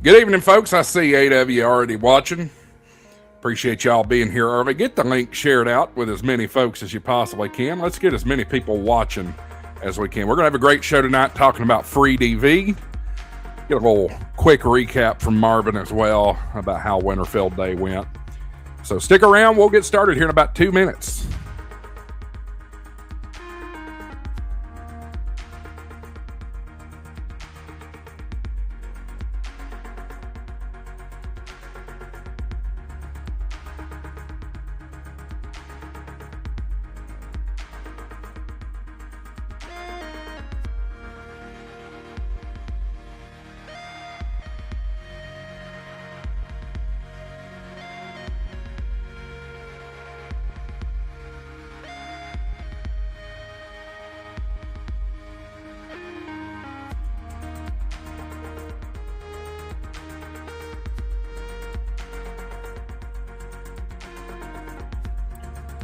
Good evening, folks. I see 8 of you already watching. Appreciate y'all being here early. Get the link shared out with as many folks as you possibly can. Let's get as many people watching as we can. We're going to have a great show tonight talking about FreeDV. Get a little quick recap from Marvin as well about how Winterfeld Day went. So stick around. We'll get started here in about 2 minutes.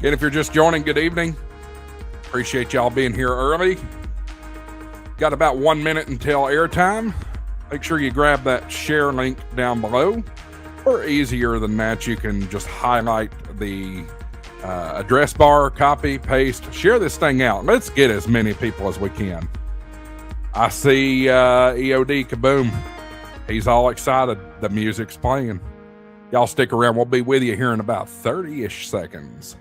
And if you're just joining, good evening. Appreciate y'all being here early. Got about 1 minute until airtime. Make sure you grab that share link down below. Or easier than that, you can just highlight the address bar, copy, paste, share this thing out. Let's get as many people as we can. I see EOD Kaboom. He's all excited. The music's playing. Y'all stick around. We'll be with you here in about 30-ish seconds.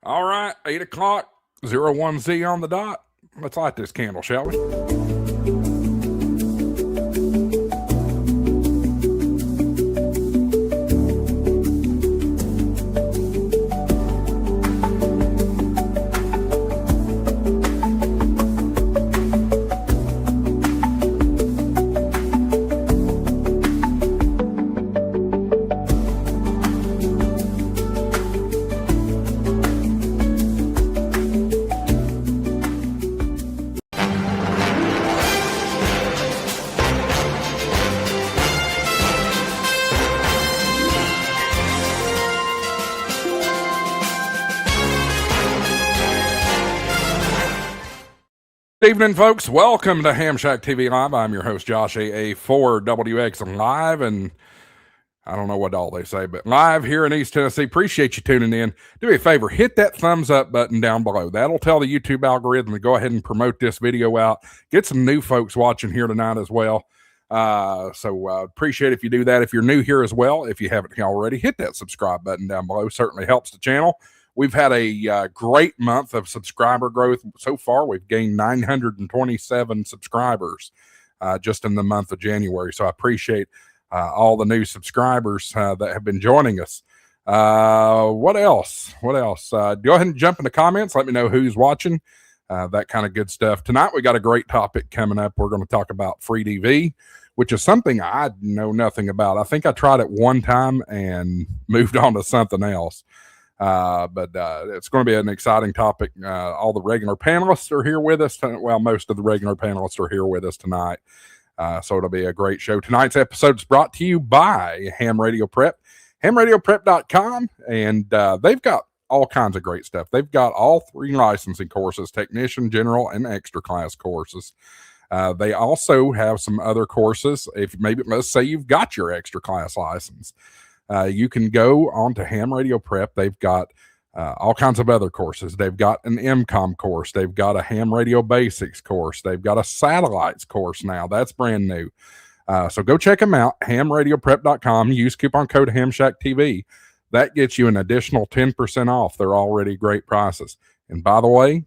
All right, 8 o'clock, 01Z on the dot. Let's light this candle, shall we? Good evening, folks. Welcome to HamShackTV Live. I'm your host, Josh, AA4WX Live, and I don't know what all they say, but live here in East Tennessee. Appreciate you tuning in. Do me a favor, hit that thumbs up button down below. That'll tell the YouTube algorithm to go ahead and promote this video out. Get some new folks watching here tonight as well. Appreciate if you do that. If you're new here as well, if you haven't already, hit that subscribe button down below. Certainly helps the channel. We've had a great month of subscriber growth so far. We've gained 927 subscribers just in the month of January. So I appreciate all the new subscribers that have been joining us. What else? Go ahead and jump in the comments. Let me know who's watching. That kind of good stuff. Tonight we got a great topic coming up. We're going to talk about FreeDV, which is something I know nothing about. I think I tried it one time and moved on to something else. But it's going to be an exciting topic. All the regular panelists are here with us. Well, most of the regular panelists are here with us tonight. So it'll be a great show. Tonight's episode is brought to you by Ham Radio Prep, hamradioprep.com. And they've got all kinds of great stuff. They've got all 3 licensing courses, technician, general, and extra class courses. They also have some other courses. If maybe, let's say you've got your extra class license. You can go on to Ham Radio Prep. They've got all kinds of other courses. They've got an MCOM course. They've got a Ham Radio Basics course. They've got a Satellites course now. That's brand new. So go check them out, hamradioprep.com. Use coupon code HamShackTV. That gets you an additional 10% off. They're already great prices. And by the way,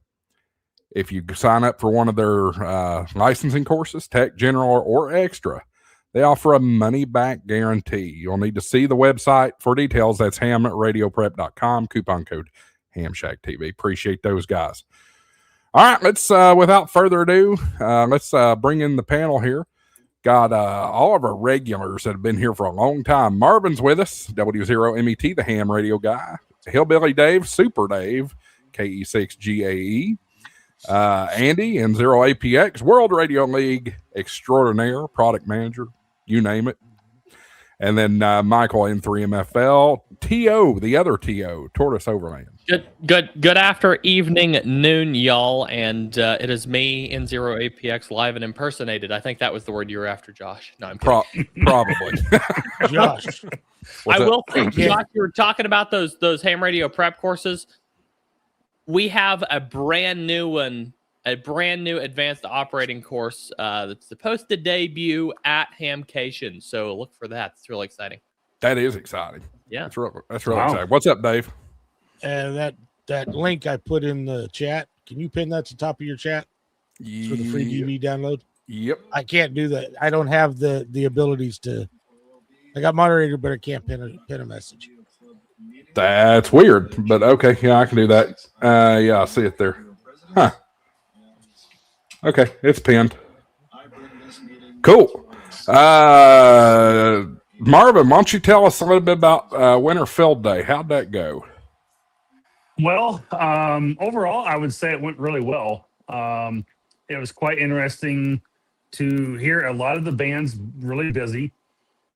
if you sign up for one of their licensing courses, tech, general, or extra, they offer a money-back guarantee. You'll need to see the website for details. That's hamradioprep.com, coupon code HamShackTV. Appreciate those guys. All right, let's, without further ado, let's bring in the panel here. Got all of our regulars that have been here for a long time. Marvin's with us, W0MET, the ham radio guy. Hillbilly Dave, Super Dave, KE6GAE. Andy, N0APX, World Radio League extraordinaire, product manager, you name it. And then Michael, N3MFL, TO, the other TO, Tortoise Overland. Good after evening, noon, y'all. And it is me, N0APX, live and impersonated. I think that was the word you were after, Josh. No, I'm kidding. Probably. Josh. I will say, Josh, you were talking about those ham radio prep courses. We have a brand new one, a brand new advanced operating course that's supposed to debut at Hamcation. So look for that. It's really exciting. That is exciting. Yeah. That's really exciting. What's up, Dave? That link I put in the chat, can you pin that to the top of your chat for the FreeDV download? Yep. I can't do that. I don't have the abilities to. I got moderator, but I can't pin a message. That's weird, but okay. Yeah, I can do that. Yeah, I see it there. Huh. Okay, it's pinned. Cool. Marvin, why don't you tell us a little bit about Winter Field Day? How'd that go? Well, overall, I would say it went really well. It was quite interesting to hear a lot of the bands really busy,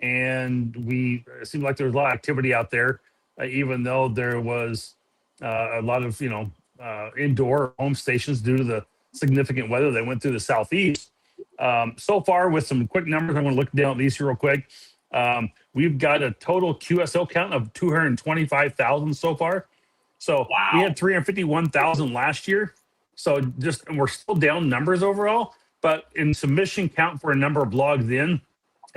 and it seemed like there was a lot of activity out there, even though there was a lot of indoor home stations due to the significant weather that went through the southeast. So far, with some quick numbers, I'm going to look down at these here real quick. We've got a total QSO count of 225,000 so far. So we had 351,000 last year. So we're still down numbers overall, but in submission count for a number of logs in,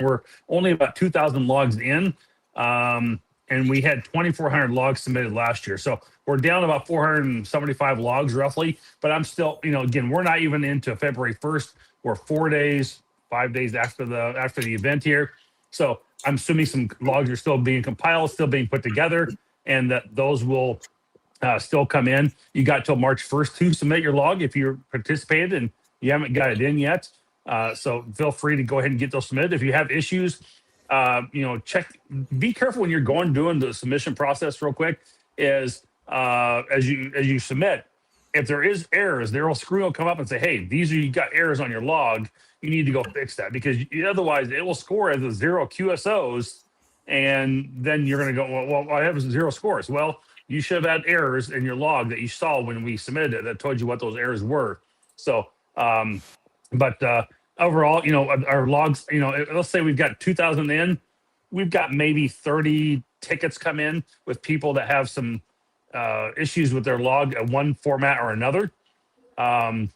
we're only about 2,000 logs in. And we had 2,400 logs submitted last year. So we're down about 475 logs roughly, but I'm still, again, we're not even into February 1st. We're 5 days after the event here. So I'm assuming some logs are still being compiled, still being put together, and that those will still come in. You got till March 1st to submit your log if you participated and you haven't got it in yet. So feel free to go ahead and get those submitted. If you have issues, check. Be careful when you're doing the submission process. Real quick, is as you submit, if there is errors, a screen will come up and say, "Hey, you got errors on your log. You need to go fix that," because otherwise it will score as a 0 QSOs, and then you're going to go, "Well, I have 0 scores." Well, you should have had errors in your log that you saw when we submitted it that told you what those errors were. So, but overall, our logs, let's say we've got 2,000 in, we've got maybe 30 tickets come in with people that have some issues with their log at one format or another. And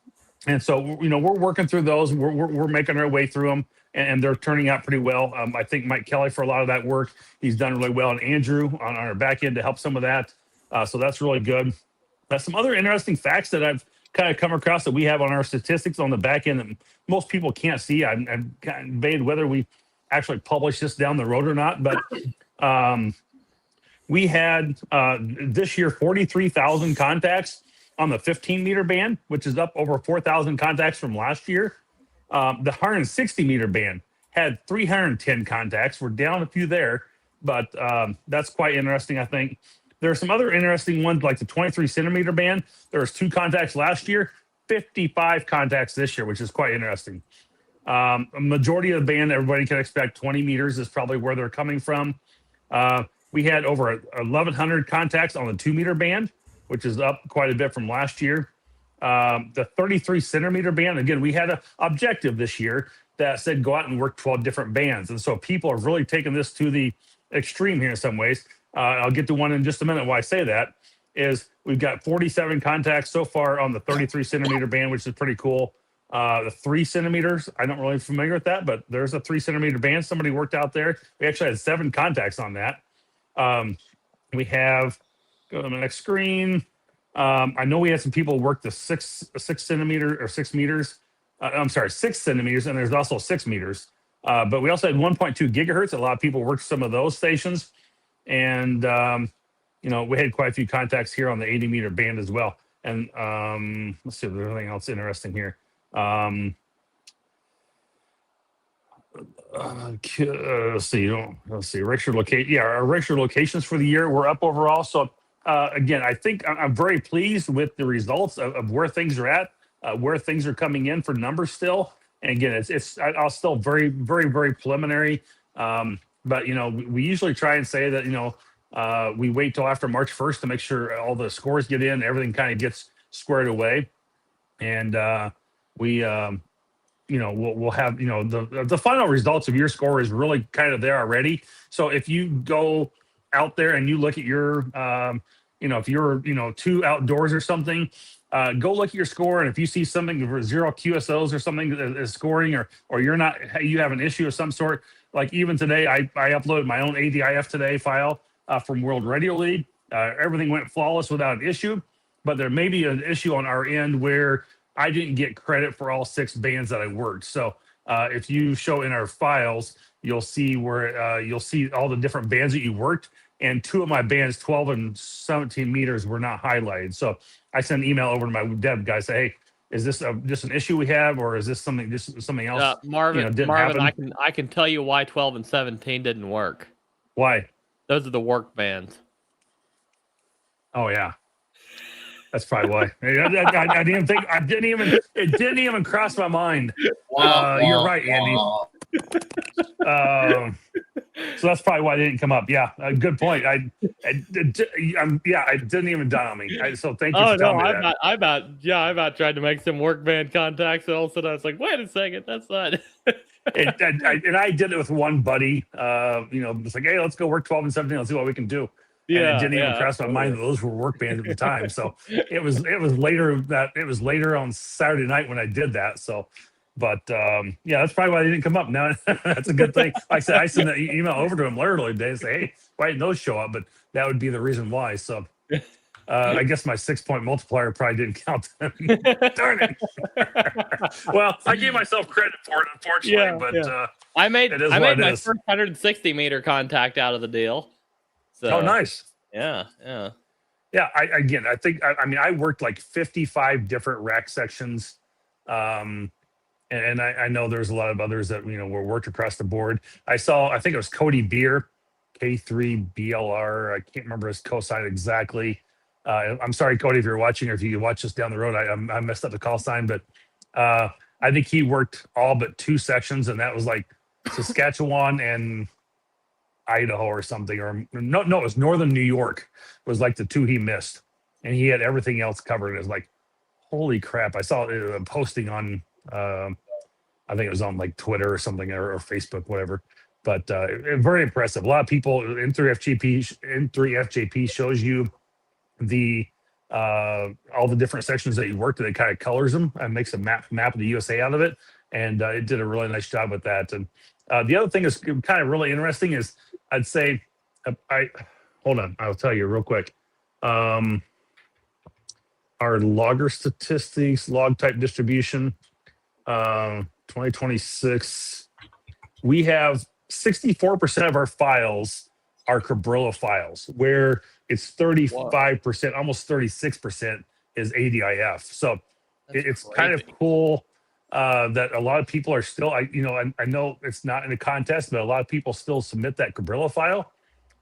so, we're working through those. We're making our way through them, and they're turning out pretty well. I think Mike Kelly, for a lot of that work, he's done really well. And Andrew on our back end to help some of that. So that's really good. Some other interesting facts that I've kind of come across that we have on our statistics on the back end that most people can't see. I've kind of debated whether we actually publish this down the road or not, but we had this year 43,000 contacts on the 15-meter band, which is up over 4,000 contacts from last year. The 160-meter band had 310 contacts. We're down a few there, but that's quite interesting, I think. There are some other interesting ones, like the 23-centimeter band. There was 2 contacts last year, 55 contacts this year, which is quite interesting. A majority of the band, everybody can expect 20 meters is probably where they're coming from. We had over 1,100 contacts on the 2-meter band, which is up quite a bit from last year. The 33-centimeter band, again, we had an objective this year that said go out and work 12 different bands. And so people have really taken this to the extreme here in some ways. I'll get to one in just a minute why I say that, is we've got 47 contacts so far on the 33-centimeter band, which is pretty cool. The 3 centimeters, I'm not really familiar with that, but there's a 3-centimeter band. Somebody worked out there. We actually had 7 contacts on that. We have, go to the next screen. I know we had some people work the 6 centimeter or 6 meters. 6 centimeters, and there's also 6 meters. But we also had 1.2 gigahertz. A lot of people worked some of those stations. And, we had quite a few contacts here on the 80-meter band as well. And let's see if there's anything else interesting here. let's see. Let's see. Registered locate. Yeah, our registered locations for the year we're up overall. So again, I think I'm very pleased with the results of where things are at, where things are coming in for numbers still. And again, I'll still very, very, very preliminary. But we usually try and say that we wait till after March 1st to make sure all the scores get in, everything kind of gets squared away, and we'll have the final results of your score is really kind of there already. So if you go out there and you look at your if you're two outdoors or something, go look at your score, and if you see something for 0 QSOs or something is scoring, or you have an issue of some sort, like even today I uploaded my own ADIF today file from World Radio League. Everything went flawless without an issue, but there may be an issue on our end where I didn't get credit for all 6 bands that I worked. So if you show in our files, you'll see where you'll see all the different bands that you worked, and 2 of my bands, 12 and 17 meters, were not highlighted. So I sent an email over to my dev guy, say, hey, is this just an issue we have, or is this something else? Marvin, happen? I can tell you why 12 and 17 didn't work. Why? Those are the work bands. Oh yeah. That's probably why. I didn't think. It didn't even cross my mind. You're right, Andy. So that's probably why it didn't come up. Yeah, good point. It didn't even dawn on me. So thank you for telling me that. I about tried to make some work band contacts, and all of a sudden I was like, wait a second, that's not. And I did it with one buddy. It's like, hey, let's go work 12 and 17. Let's see what we can do. Yeah, and it didn't even cross my mind that those were work bands at the time. So it was later on Saturday night when I did that. So, but that's probably why they didn't come up. Now that's a good thing. Like I said, I sent an email over to him literally today and say, hey, why didn't those show up? But that would be the reason why. So I guess my 6-point multiplier probably didn't count. Darn it. Well, I gave myself credit for it, unfortunately. I made my first 160 meter contact out of the deal. So, nice. Yeah. I think I worked like 55 different rack sections, and I know there's a lot of others that were worked across the board. I think it was Cody Beer, K3BLR. I can't remember his cosign exactly. I'm sorry, Cody, if you're watching, or if you watch this down the road. I messed up the call sign, but I think he worked all but 2 sections, and that was like Saskatchewan and Idaho or something, or no, it was Northern New York was like the 2 he missed, and he had everything else covered. It was like, holy crap. I saw a posting on, I think it was on like Twitter or something, or Facebook, whatever, but very impressive. A lot of people in N3FJP shows you the all the different sections that you worked, and it kind of colors them and makes a map of the USA out of it. And it did a really nice job with that. And the other thing is kind of really interesting is, I'd say, hold on, I'll tell you real quick. Our logger statistics, log type distribution, 2026, we have 64% of our files are Cabrillo files, where it's 35%, almost 36% is ADIF. So it's kind of cool. That a lot of people are still, I know it's not in a contest, but a lot of people still submit that Cabrillo file.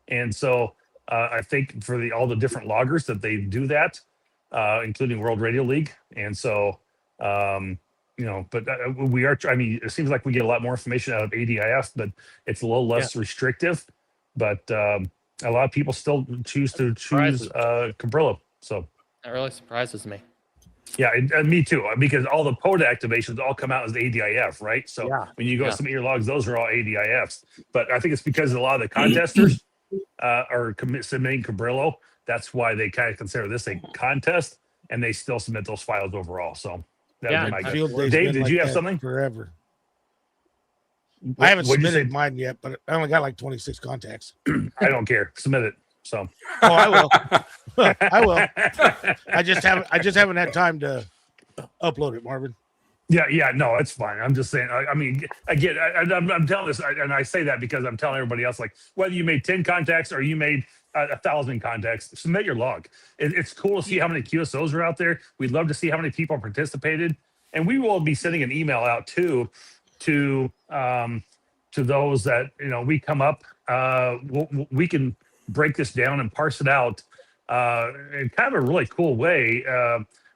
And so I think for all the different loggers that they do that, including World Radio League. And so, but we are, it seems like we get a lot more information out of ADIF, but it's a little less restrictive. But a lot of people still choose Cabrillo. So that really surprises me. Yeah, me too, because all the POTA activations all come out as ADIF, right? So when you go submit your logs, those are all ADIFs. But I think it's because a lot of the contesters are submitting Cabrillo. That's why they kind of consider this a contest, and they still submit those files overall. So that would be my guess. Dave, did you have something? Forever. I haven't submitted mine yet, but I only got like 26 contacts. I don't care. Submit it. So I will. I will. I just haven't had time to upload it, Marvin. Yeah, no, it's fine. I'm just saying. I mean, again, I'm telling this, and I say that because I'm telling everybody else, like, whether you made 10 contacts or you made 1,000 contacts, submit your log. It's cool to see how many QSOs are out there. We'd love to see how many people participated, and we will be sending an email out too to to those that, we come up, we can break this down and parse it out in kind of a really cool way.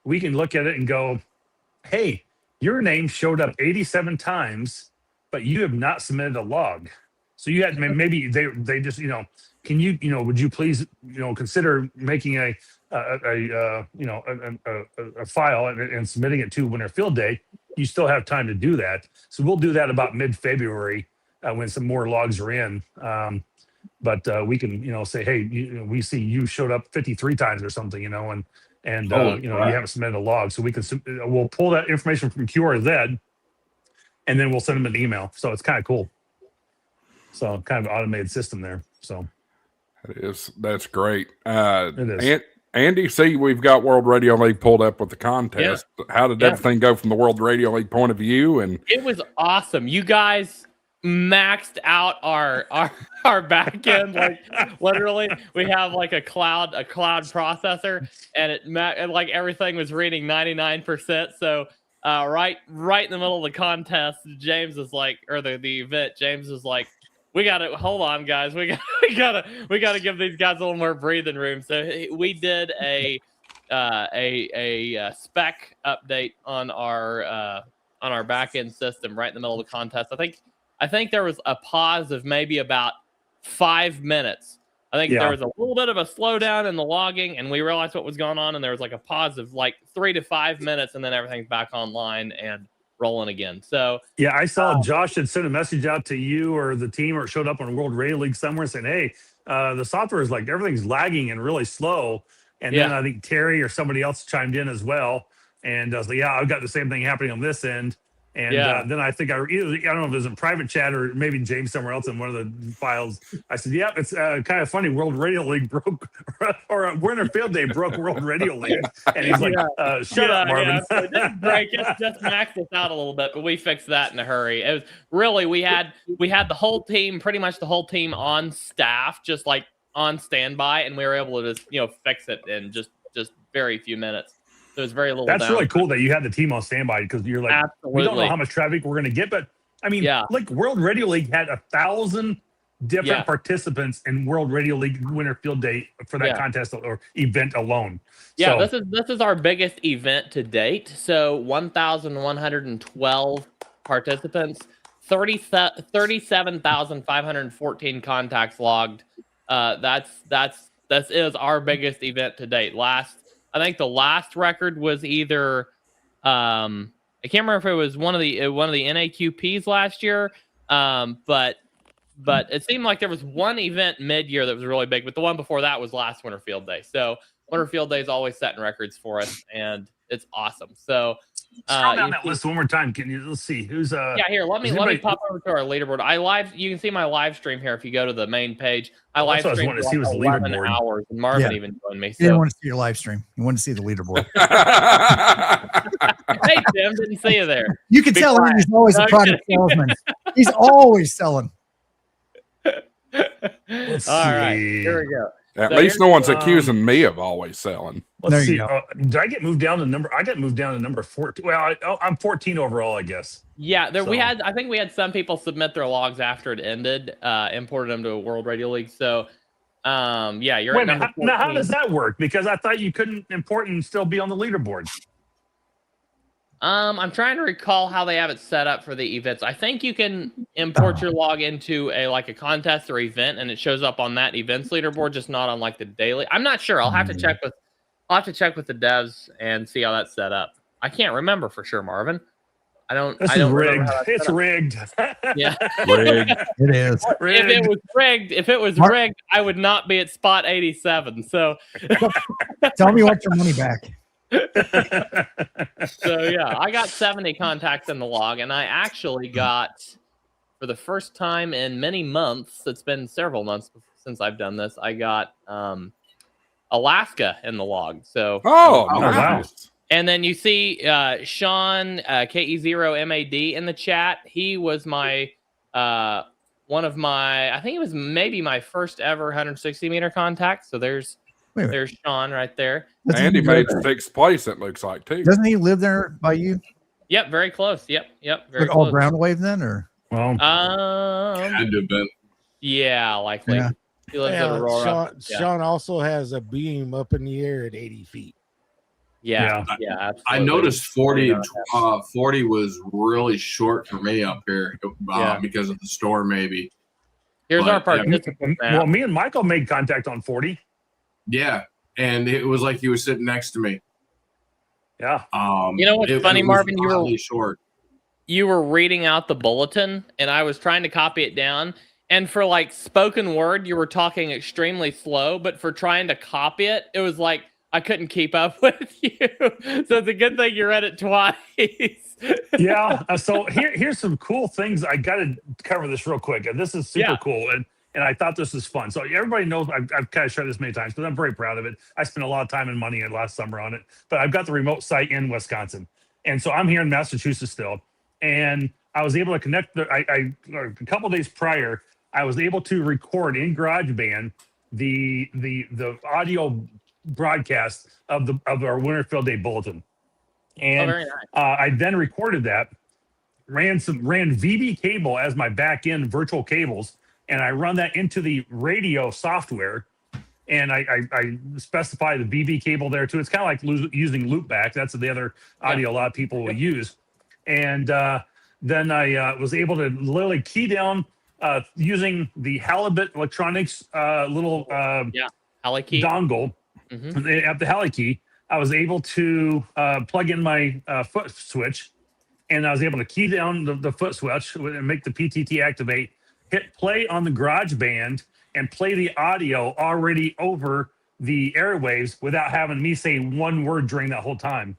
We can look at it and go, hey, your name showed up 87 times, but you have not submitted a log. So you had, maybe they just, can you, would you please, consider making a file and submitting it to Winter Field Day? You still have time to do that. So we'll do that about mid-February when some more logs are in. But we can, say, hey, we see you showed up 53 times or something, and you haven't submitted a log. So we'll pull that information from QRZ, and then we'll send them an email. So it's kind of cool. So kind of automated system there. So that's great. It is. Andy, see, we've got World Radio League pulled up with the contest. Yeah. How did everything go from the World Radio League point of view? And it was awesome. You guys maxed out our back end. Like literally, we have like a cloud processor, and like everything was reading 99%. So right in the middle of the contest, James is like, or the event, James is like, we gotta hold on, guys. We gotta give these guys a little more breathing room. So we did a spec update on our back end system right in the middle of the contest. I think there was a pause of maybe about 5 minutes. I think there was a little bit of a slowdown in the logging, and we realized what was going on, and there was like a pause of like 3 to 5 minutes, and then everything's back online and rolling again. So yeah, I saw Josh had sent a message out to you or the team, or it showed up on World Radio League somewhere saying, hey, the software is like everything's lagging and really slow. And then I think Terry or somebody else chimed in as well. And I was like, I've got the same thing happening on this end. And then I think I don't know if it was in private chat or maybe James somewhere else in one of the files. I said, it's kind of funny. World Radio League broke, or Winter Field Day broke World Radio League. And he's like, shut up, Marvin. So it didn't break. It just maxed us out a little bit, but we fixed that in a hurry. It was really, we had the whole team, pretty much the whole team on staff, just like on standby, and we were able to just, fix it in just very few minutes. So it's very little. That's really cool that you had the team on standby, because you're like, absolutely, we don't know how much traffic we're going to get, but I mean, like World Radio League had 1,000 different participants in World Radio League Winter Field Day for that contest or event alone. Yeah, so this is our biggest event to date. So 1,112 participants, 37,514 contacts logged. This is our biggest event to date. I think the last record was either I can't remember if it was one of the NAQPs last year, but it seemed like there was one event mid-year that was really big, but the one before that was last Winter Field Day. So Winter Field Day is always setting records for us, and it's awesome. So scroll down that list one more time. Let's see who's here. Let me pop over to our leaderboard. You can see my live stream here if you go to the main page. I live streamed for 11 hours, and Marvin even joined me. So. He didn't want to see your live stream. He wanted to see the leaderboard. Hey Tim, didn't see you there. You can tell him he's always a product salesman. He's always selling. All right, here we go. At least no one's accusing me of always selling. Let's see. Did I get moved down to number? I got moved down to number 14. Well, I'm 14 overall, I guess. Yeah, I think we had some people submit their logs after it ended, imported them to a World Radio League. So, you're Wait a minute. Now, how does that work? Because I thought you couldn't import and still be on the leaderboard. I'm trying to recall how they have it set up for the events. I think you can import your log into a contest or event, and it shows up on that events leaderboard, just not on like the daily. I'm not sure. I'll have to check with the devs and see how that's set up. I can't remember for sure, Marvin. I don't rigged. It's rigged. Yeah. Rigged. It is. If it was rigged, I would not be at spot 87. So tell me what's your money back. So I got 70 contacts in the log, and I actually got, for the first time in many months, it's been several months since I've done this, I got Alaska in the log. So nice. And then you see Sean KE0MAD in the chat. He was my one of my, I think it was maybe my first ever 160 meter contact. So there's Sean right there. Andy made sixth place, it looks like, too. Doesn't he live there by you? Yep, very close. Yep, very close. All ground wave then, or? Well, Had to have been. yeah, likely. Yeah. He lives in Aurora. Sean also has a beam up in the air at 80 feet. Yeah, absolutely. I noticed 40 was really short for me up here because of the storm, maybe. Here's But, our participant map. well, me and Michael made contact on 40. Yeah, and it was like he was sitting next to me. Yeah. You know what's funny, Marvin? You were reading out the bulletin, and I was trying to copy it down. And for like spoken word, you were talking extremely slow. But for trying to copy it, it was like I couldn't keep up with you. So it's a good thing you read it twice. Yeah. So here's some cool things. I got to cover this real quick. And this is super cool. And I thought this was fun. So everybody knows I've kind of shared this many times, but I'm very proud of it. I spent a lot of time and money last summer on it. But I've got the remote site in Wisconsin. And so I'm here in Massachusetts still. And I was able to connect a couple of days prior, I was able to record in GarageBand the audio broadcast of our Winter Field Day bulletin. And very nice. I then recorded that, ran VB cable as my back end virtual cables, and I run that into the radio software. And I specify the VB cable there too. It's kind of like using loopback. That's the other audio a lot of people will use. And then I was able to literally key down using the Halibut Electronics little Hali key dongle at the Hali key. I was able to plug in my foot switch, and I was able to key down the foot switch and make the PTT activate, hit play on the GarageBand, and play the audio already over the airwaves without having me say one word during that whole time.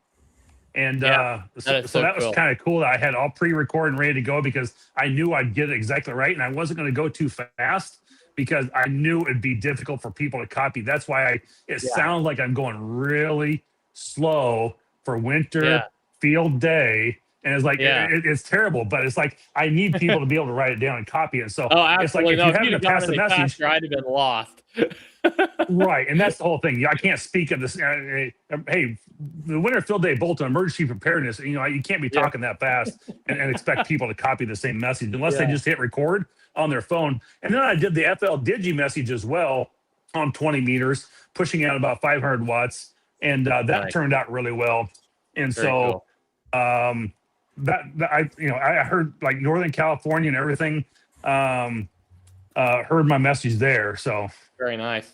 And so that was kind of cool that I had all pre-recorded and ready to go because I knew I'd get it exactly right. And I wasn't going to go too fast because I knew it'd be difficult for people to copy. That's why it sounds like I'm going really slow for winter field day. And it's like, it's terrible, but it's like, I need people to be able to write it down and copy it. So it's like, if you haven't to pass the message, faster, I'd have been lost. Right. And that's the whole thing. I can't speak of this. Hey, the Winter Field Day Bulletin, emergency preparedness, you can't be talking that fast and expect people to copy the same message unless they just hit record on their phone. And then I did the FL Digi message as well on 20 meters, pushing out about 500 watts. And that turned out really well. And so, I heard like Northern California and everything, heard my message there. So very nice.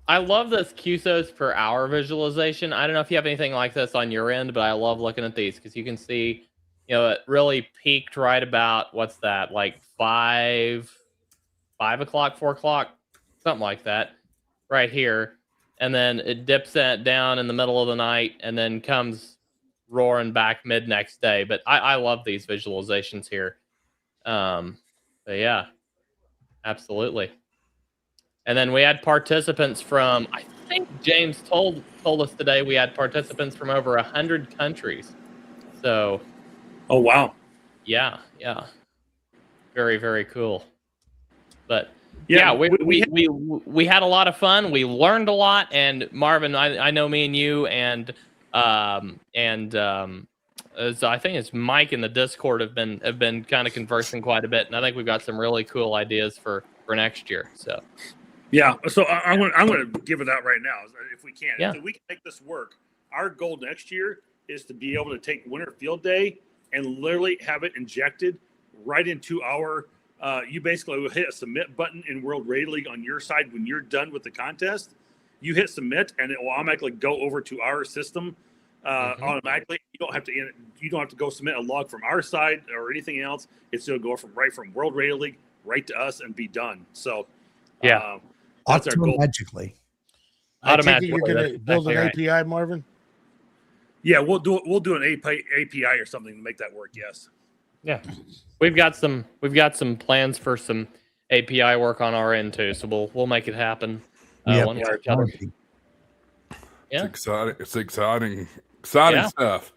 I love this QSOs per hour visualization. I don't know if you have anything like this on your end, but I love looking at these because you can see, it really peaked right about, what's that, like 5 o'clock, 4 o'clock, something like that, right here. And then it dips that down in the middle of the night and then comes roaring back mid next day. But I love these visualizations here. But yeah, absolutely. And then we had participants from, I think James told us today we had participants from over 100 countries. So, oh wow, yeah, very, very cool. But we had a lot of fun. We learned a lot. And Marvin, I know me and you and so I think it's Mike in the Discord have been kind of conversing quite a bit, and I think we've got some really cool ideas for next year. So. Yeah, so I'm going to give it out right now if we can. Yeah. If we can make this work, our goal next year is to be able to take Winter Field Day and literally have it injected right into our you basically will hit a submit button in World Radio League on your side when you're done with the contest. You hit submit, and it will automatically go over to our system automatically. You don't have to go submit a log from our side or anything else. It's going to go from World Radio League right to us and be done. So that's our goal. Magically. Automatically. You're going to build an API, Marvin? Yeah, we'll do an API or something to make that work. Yes. Yeah, we've got some plans for some API work on our end too, so we'll make it happen. One way or the other. Yeah, it's exciting stuff.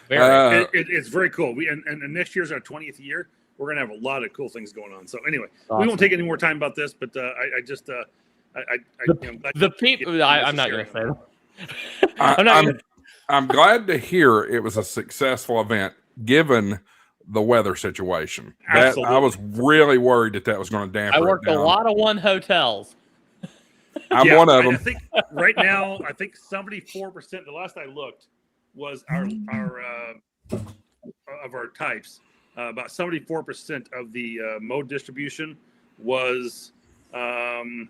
It's very cool. And next year's our 20th year. We're gonna have a lot of cool things going on. So anyway, we won't take any more time about this, but I'm not gonna say that. I'm glad to hear it was a successful event, given the weather situation. Absolutely. I was really worried that was going to dampen. I worked it down. a lot of one hotels. I'm one of them. I think right now, 74%. The last I looked was our of our types. About 74% of the mode distribution was home.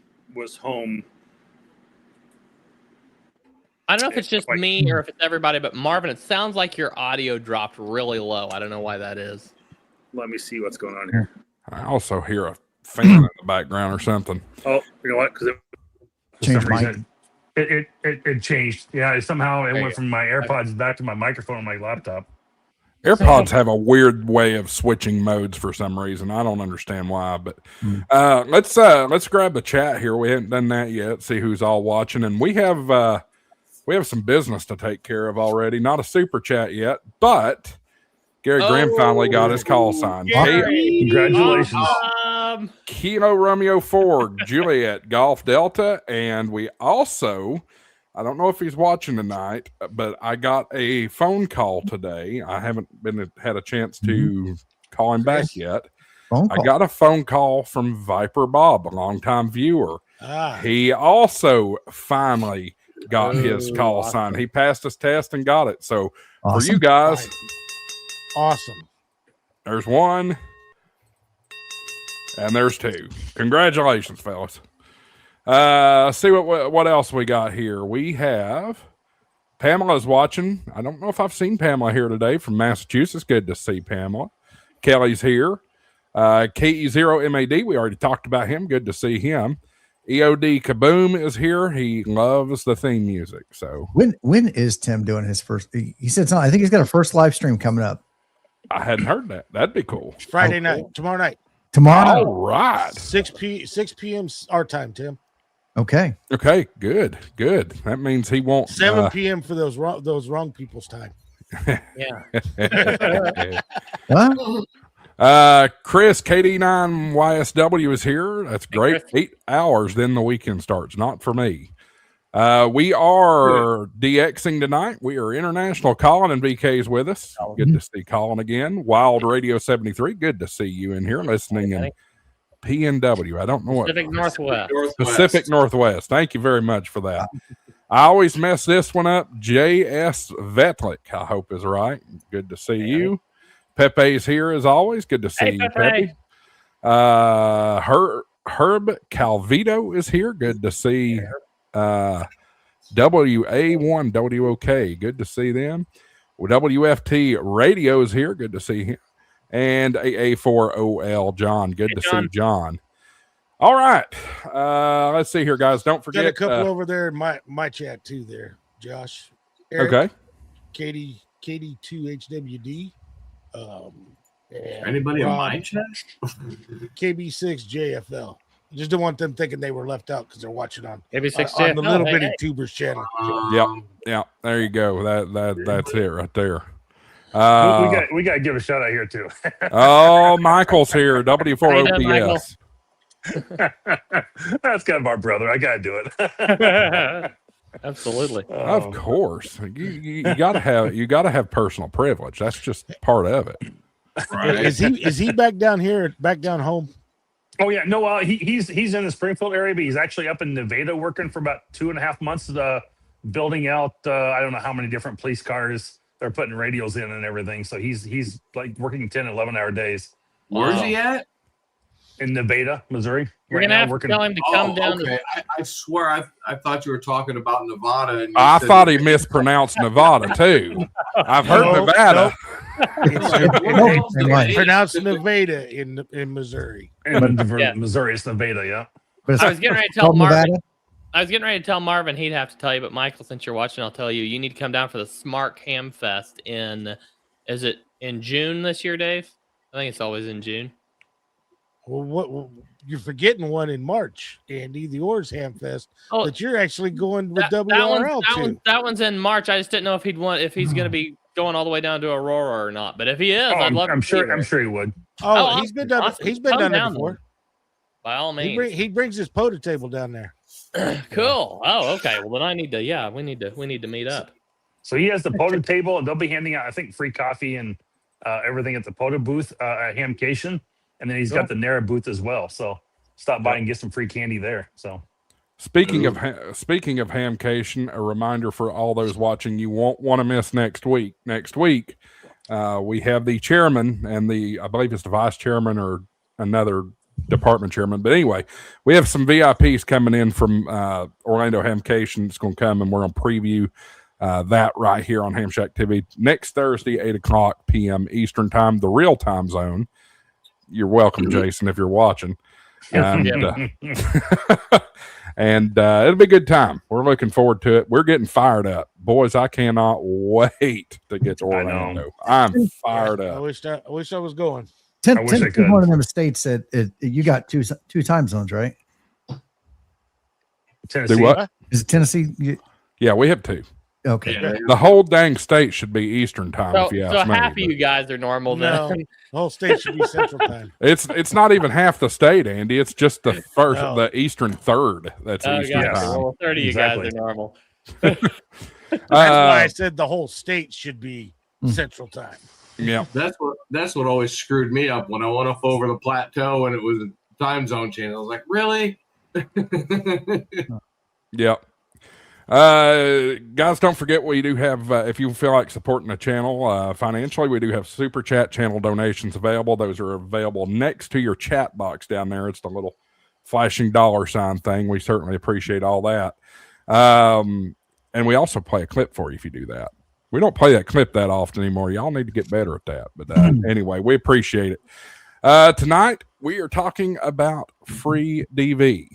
I don't know if it's just me or if it's everybody, but Marvin, it sounds like your audio dropped really low. I don't know why that is. Let me see what's going on here. I also hear a fan in the background or something. Oh, you know what? Because Change mic. It changed. Yeah, somehow it There you went go. from my AirPods back to my microphone on my laptop. AirPods have a weird way of switching modes for some reason. I don't understand why, but let's grab the chat here. We haven't done that yet. See who's all watching, and we have some business to take care of already. Not a super chat yet, but Gary Graham finally got his call sign. Congratulations. Kilo Romeo 4, Juliet, Golf Delta, and we also, I don't know if he's watching tonight, but I got a phone call today. I haven't had a chance to call him back yet. I got a phone call from Viper Bob, a longtime viewer. He also finally got his call sign. He passed his test and got it. So for you guys, awesome. There's one. And there's two. Congratulations, fellas. Let's see what else we got here. We have Pamela's watching. I don't know if I've seen Pamela here today from Massachusetts. Good to see Pamela. Kelly's here. KE0MAD. We already talked about him. Good to see him. EOD Kaboom is here. He loves the theme music. So when is Tim doing his first? He said something. I think he's got a first live stream coming up. I hadn't heard that. That'd be cool. Friday night, tomorrow night. Tomorrow. All right. 6 p.m. our time, Tim. Okay. Okay. Good. That means he won't. 7 p.m. for those wrong people's time. Yeah. Chris KD9YSW is here. That's great. 8 hours, then the weekend starts. Not for me. We are DXing tonight. We are international. Colin and VK's with us. Good to see Colin again. Wild Radio 73. Good to see you in here listening in PNW. I don't know Pacific Northwest. Pacific Northwest. Thank you very much for that. I always mess this one up. JS Vetlik, I hope is right. Good to see you. Pepe's here as always. Good to see you, Pepe. Herb Calvito is here. Good to see WA1WOK. Good to see them. WFT Radio is here. Good to see him. And AA4OL John. Good to see John. All right. Let's see here, guys. Don't forget Got a couple over there in my chat too there, Josh. Eric, okay. KD2HWD. Anybody in my chat? KB6JFL. Just don't want them thinking they were left out because they're watching on KB6JFL on the Little Bitty Tubers channel. Yeah. There you go. That's it right there. We got to give a shout out here too. Oh, Michael's here. W4OPS. That's kind of our brother. I got to do it. Absolutely. Of course. You gotta have personal privilege. That's just part of it. Right. Is he back down here, back down home? Oh yeah, no. He's in the Springfield area, but he's actually up in Nevada working for about 2.5 months, building out. I don't know how many different police cars they're putting radios in and everything. So he's like working 10, 11-hour days. Where's he at? In Nevada, Missouri. We're gonna have to tell him to come down. Okay. I swear, I thought you were talking about Nevada. And I thought he mispronounced Nevada too. I've heard Nevada. It's pronounced Nevada in Missouri. Missouri is Nevada, yeah. I was getting ready to tell Marvin. I was getting ready to tell Marvin he'd have to tell you, but Michael, since you're watching, I'll tell you. You need to come down for the Smart Ham Fest is it in June this year, Dave? I think it's always in June. Well, you're forgetting one in March, Andy, the Oars Ham Fest. That you're actually going with WRL too. That one's in March. I just didn't know if he's going to be going all the way down to Aurora or not. But if he is, I'd love. I'm sure he would. Oh, he's been down. Awesome. He's been down there before. By all means, he brings his pota table down there. Cool. Oh, okay. Well, then I need to. Yeah, we need to meet up. So he has the pota table, and they'll be handing out, I think, free coffee and everything at the POTA booth at Hamcation, and then he's got the NARA booth as well. So stop by and get some free candy there. So speaking of Hamcation, a reminder for all those watching, you won't want to miss next week. Next week, we have the chairman and I believe it's the vice chairman or another department chairman. But anyway, we have some VIPs coming in from Orlando Hamcation. It's going to come and we're going to preview that right here on HamShackTV next Thursday, 8:00 p.m. Eastern time, the real time zone. You're welcome, Jason, if you're watching. And it'll be a good time. We're looking forward to it. We're getting fired up, boys. I cannot wait to get to Orlando. I'm fired up. I wish I was going. Tennessee's one of them states that you got two time zones, right? Tennessee. Do what? Is it Tennessee? Yeah, we have two. Okay. Yeah. The whole dang state should be Eastern time. So, if you so ask me, half of but you guys are normal No, then. the whole state should be Central Time. it's not even half the state, Andy. It's just the first, the Eastern third. That's Eastern gotcha. time. Well, 30 of you guys are normal. That's why I said the whole state should be Central Time. Yeah, That's what always screwed me up when I went up over the plateau and it was a time zone change. I was like, really? Yep. Guys, don't forget we do have, if you feel like supporting the channel financially, we do have super chat channel donations available. Those are available next to your chat box down there. It's the little flashing $ thing. We certainly appreciate all that. And we also play a clip for you if you do that. We don't play that clip that often anymore. Y'all need to get better at that. But anyway, we appreciate it. Tonight, we are talking about FreeDV.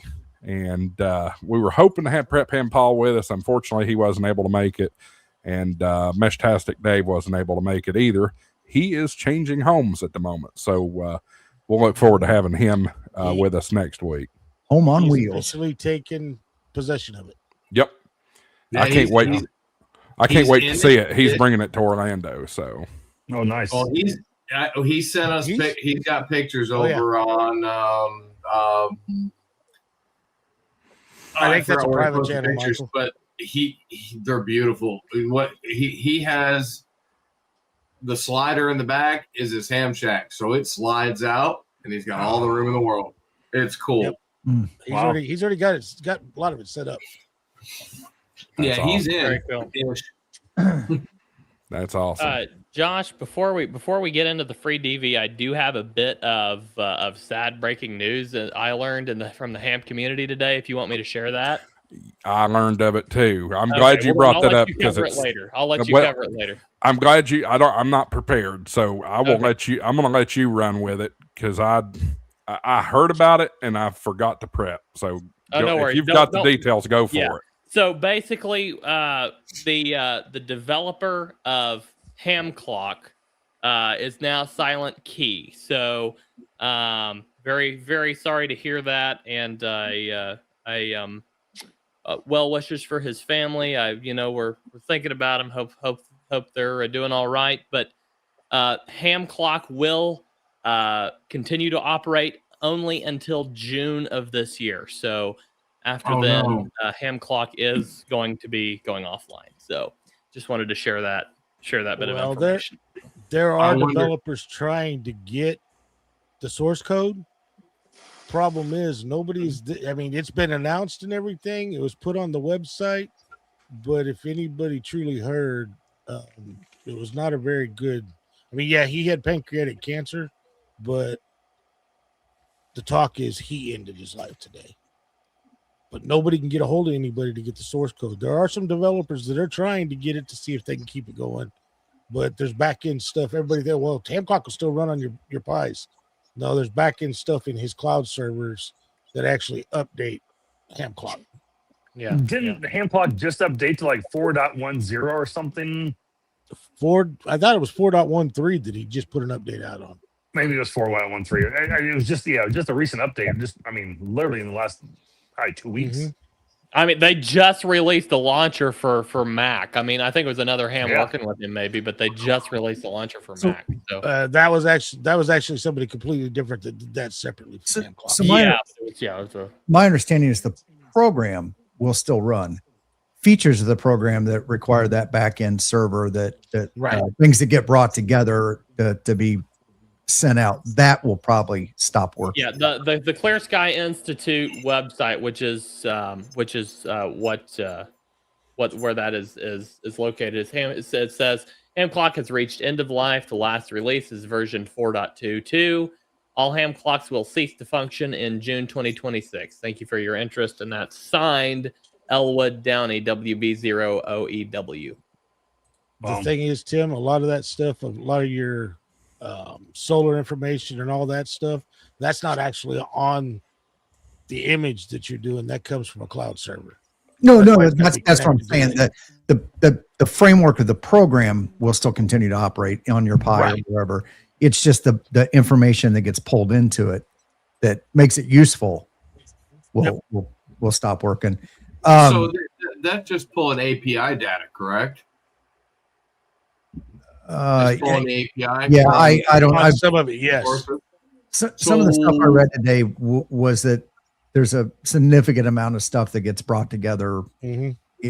And we were hoping to have Prep Ham Paul with us. Unfortunately, he wasn't able to make it. And Meshtastic Dave wasn't able to make it either. He is changing homes at the moment. So we'll look forward to having him with us next week. Home on He's wheels. officially taking possession of it. Yep. Yeah, I can't wait. I can't wait to see it. He's bringing it to Orlando. So. Oh, nice. Well, he sent us. He's got pictures over on. I think that's a forgot where he private posted channel, pictures, Michael. but they're beautiful. What he has, the slider in the back is his ham shack, so it slides out, and he's got all the room in the world. It's cool. Yep. He's already got it. He's got a lot of it set up. Yeah, he's in. Very cool. That's awesome. Josh, before we get into the FreeDV, I do have a bit of sad breaking news that I learned from the ham community today. If you want me to share that, I learned of it too. I'm glad you brought that up because it's later. I'll let you cover it later. I'm glad you. I'm not prepared, so I will let you. I'm going to let you run with it because I heard about it and I forgot to prep. So no worries. If you've got the details, go for it. So basically, the developer of Ham Clock is now Silent Key. So very, very sorry to hear that, and well wishes for his family. We're thinking about him. Hope they're doing all right. But Ham Clock will continue to operate only until June of this year. So after Ham Clock is going to be going offline. So just wanted to share that bit of information. There are developers trying to get the source code. Problem is it's been announced and everything. It was put on the website, but if anybody truly heard, it was not a very good. He had pancreatic cancer, but the talk is he ended his life today. But nobody can get a hold of anybody to get the source code. There are some developers that are trying to get it to see if they can keep it going, but there's back end stuff. Everybody there, well, Ham Clock will still run on your Pis. No, there's back end stuff in his cloud servers that actually update Ham Clock. Yeah. Didn't Ham Clock just update to like 4.10 or something? I thought it was 4.13 that he just put an update out on. Maybe it was 4.13. It was just a recent update. Literally in the last 2 weeks. Mm-hmm. They just released the launcher for Mac. I think it was another ham working with him maybe, but they just released the launcher for Mac. So that was actually somebody completely different that did that separately from Ham Clock. So my understanding is the program will still run features of the program that require that back end server that Right. things that get brought together to be sent out, that will probably stop working. Yeah, the Clear Sky Institute website, which is where that is located, it says Ham Clock has reached end of life. The last release is version 4.22. All ham clocks will cease to function in June 2026. Thank you for your interest, and that's signed Elwood Downey, WB0OEW. The thing is, Tim, a lot of that stuff, a lot of your solar information and all that stuff, that's not actually on the image that you're doing. That comes from a cloud server. No, that's what I'm saying. That the framework of the program will still continue to operate on your Pi Right. or wherever. It's just the information that gets pulled into it that makes it useful will stop working. So that's just pulling API data, correct? Just pulling the API. Yeah, I don't. Some of it, yes. Some of the stuff I read today was that there's a significant amount of stuff that gets brought together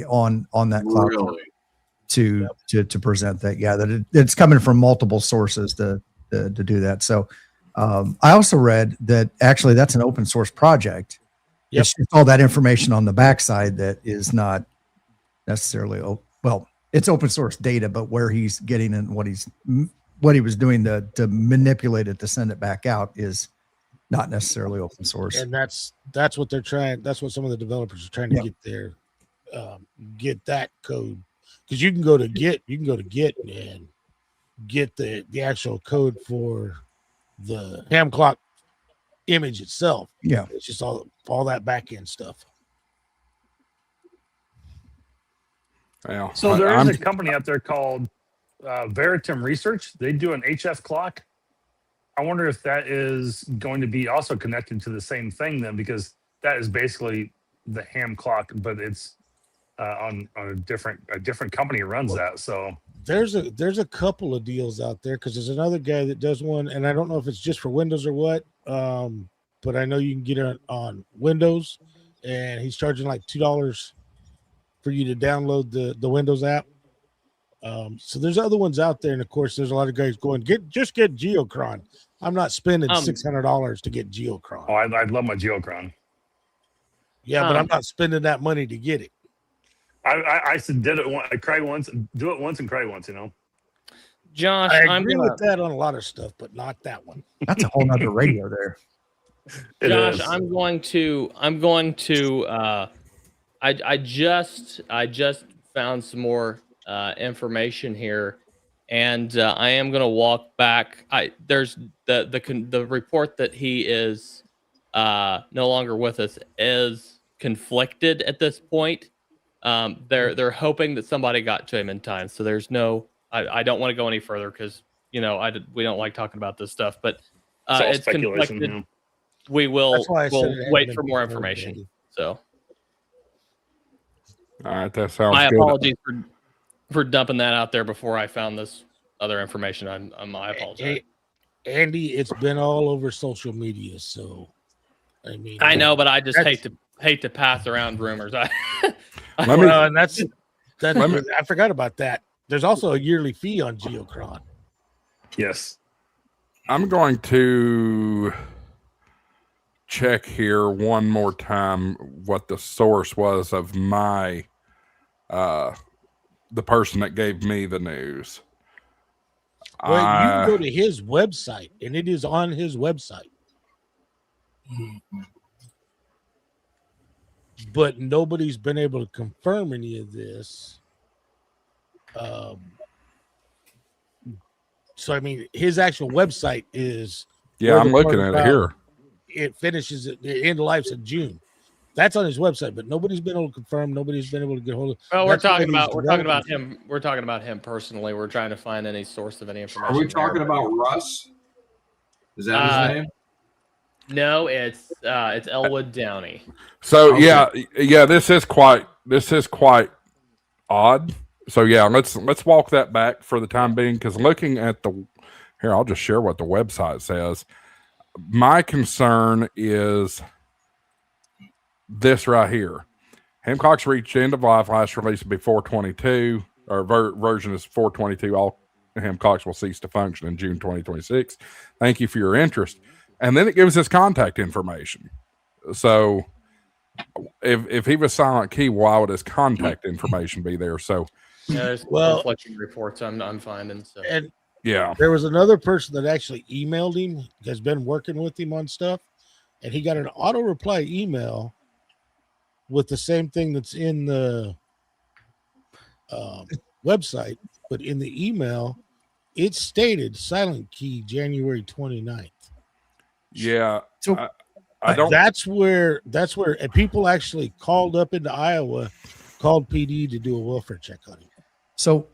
on that cloud to present that. Yeah, that it's coming from multiple sources to do that. So I also read that actually that's an open source project. Yep. It's just all that information on the backside that is not necessarily it's open source data, but where he's getting and what he was doing to manipulate it to send it back out is not necessarily open source. And that's what they're trying. That's what some of the developers are trying to get there, get that code, because you can go to Git and get the actual code for the ham clock image itself. Yeah, it's just all that back end stuff. Well, So there is a company out there called Veritum Research. They do an HF clock. I wonder if that is going to be also connected to the same thing then, because that is basically the ham clock, but it's on a different company runs that. So there's a couple of deals out there, because there's another guy that does one, and I don't know if it's just for Windows or what, but I know you can get it on Windows, and he's charging like $2 for you to download the Windows app. So there's other ones out there, and of course there's a lot of guys going just get Geocron. I'm not spending $600 to get Geocron. Oh, I'd love my Geocron. Yeah, but I'm not spending that money to get it. I said I cried once, do it once and cry once, Josh, I agree with that on a lot of stuff, but not that one. That's a whole nother radio there. Josh, I'm going to I just found some more information here, and I am going to walk back. There's the report that he is no longer with us is conflicted at this point. They're hoping that somebody got to him in time. So there's no. I don't want to go any further because we don't like talking about this stuff, but it's conflicted. Yeah. We'll wait for more information. So. All right, that sounds my good. apologies for dumping that out there before I found this other information. I apologize. Andy, it's been all over social media, so I mean, I know, but I just hate to pass around rumors. And that's I forgot about that. There's also a yearly fee on Geocron. Yes. I'm going to check here one more time what the source was of my the person that gave me the news. Well, you can go to his website, and it is on his website. But nobody's been able to confirm any of this. So, I mean, his actual website is... Yeah, I'm looking at it here. It finishes at the end of life's in June. That's on his website, but nobody's been able to confirm. Nobody's been able to get hold of. Well, we're talking about him. We're talking about him personally. We're trying to find any source of any information. Are we talking about Russ? Is that his name? No, it's Elwood Downey. So yeah, this is quite odd. So yeah, let's walk that back for the time being, because looking at here, I'll just share what the website says. My concern is this right here. Ham clocks reached end of life. Last release will be 422, or version is 422. All ham clocks will cease to function in June 2026. Thank you for your interest. And then it gives us contact information. So if he was silent key, why would his contact information be there? So there's conflicting reports I'm finding. So and yeah, there was another person that actually emailed him, has been working with him on stuff, and he got an auto reply email with the same thing that's in the website, but in the email it stated silent key January 29th. Yeah. So I don't. That's where and people actually called up into Iowa, called PD to do a welfare check on him. So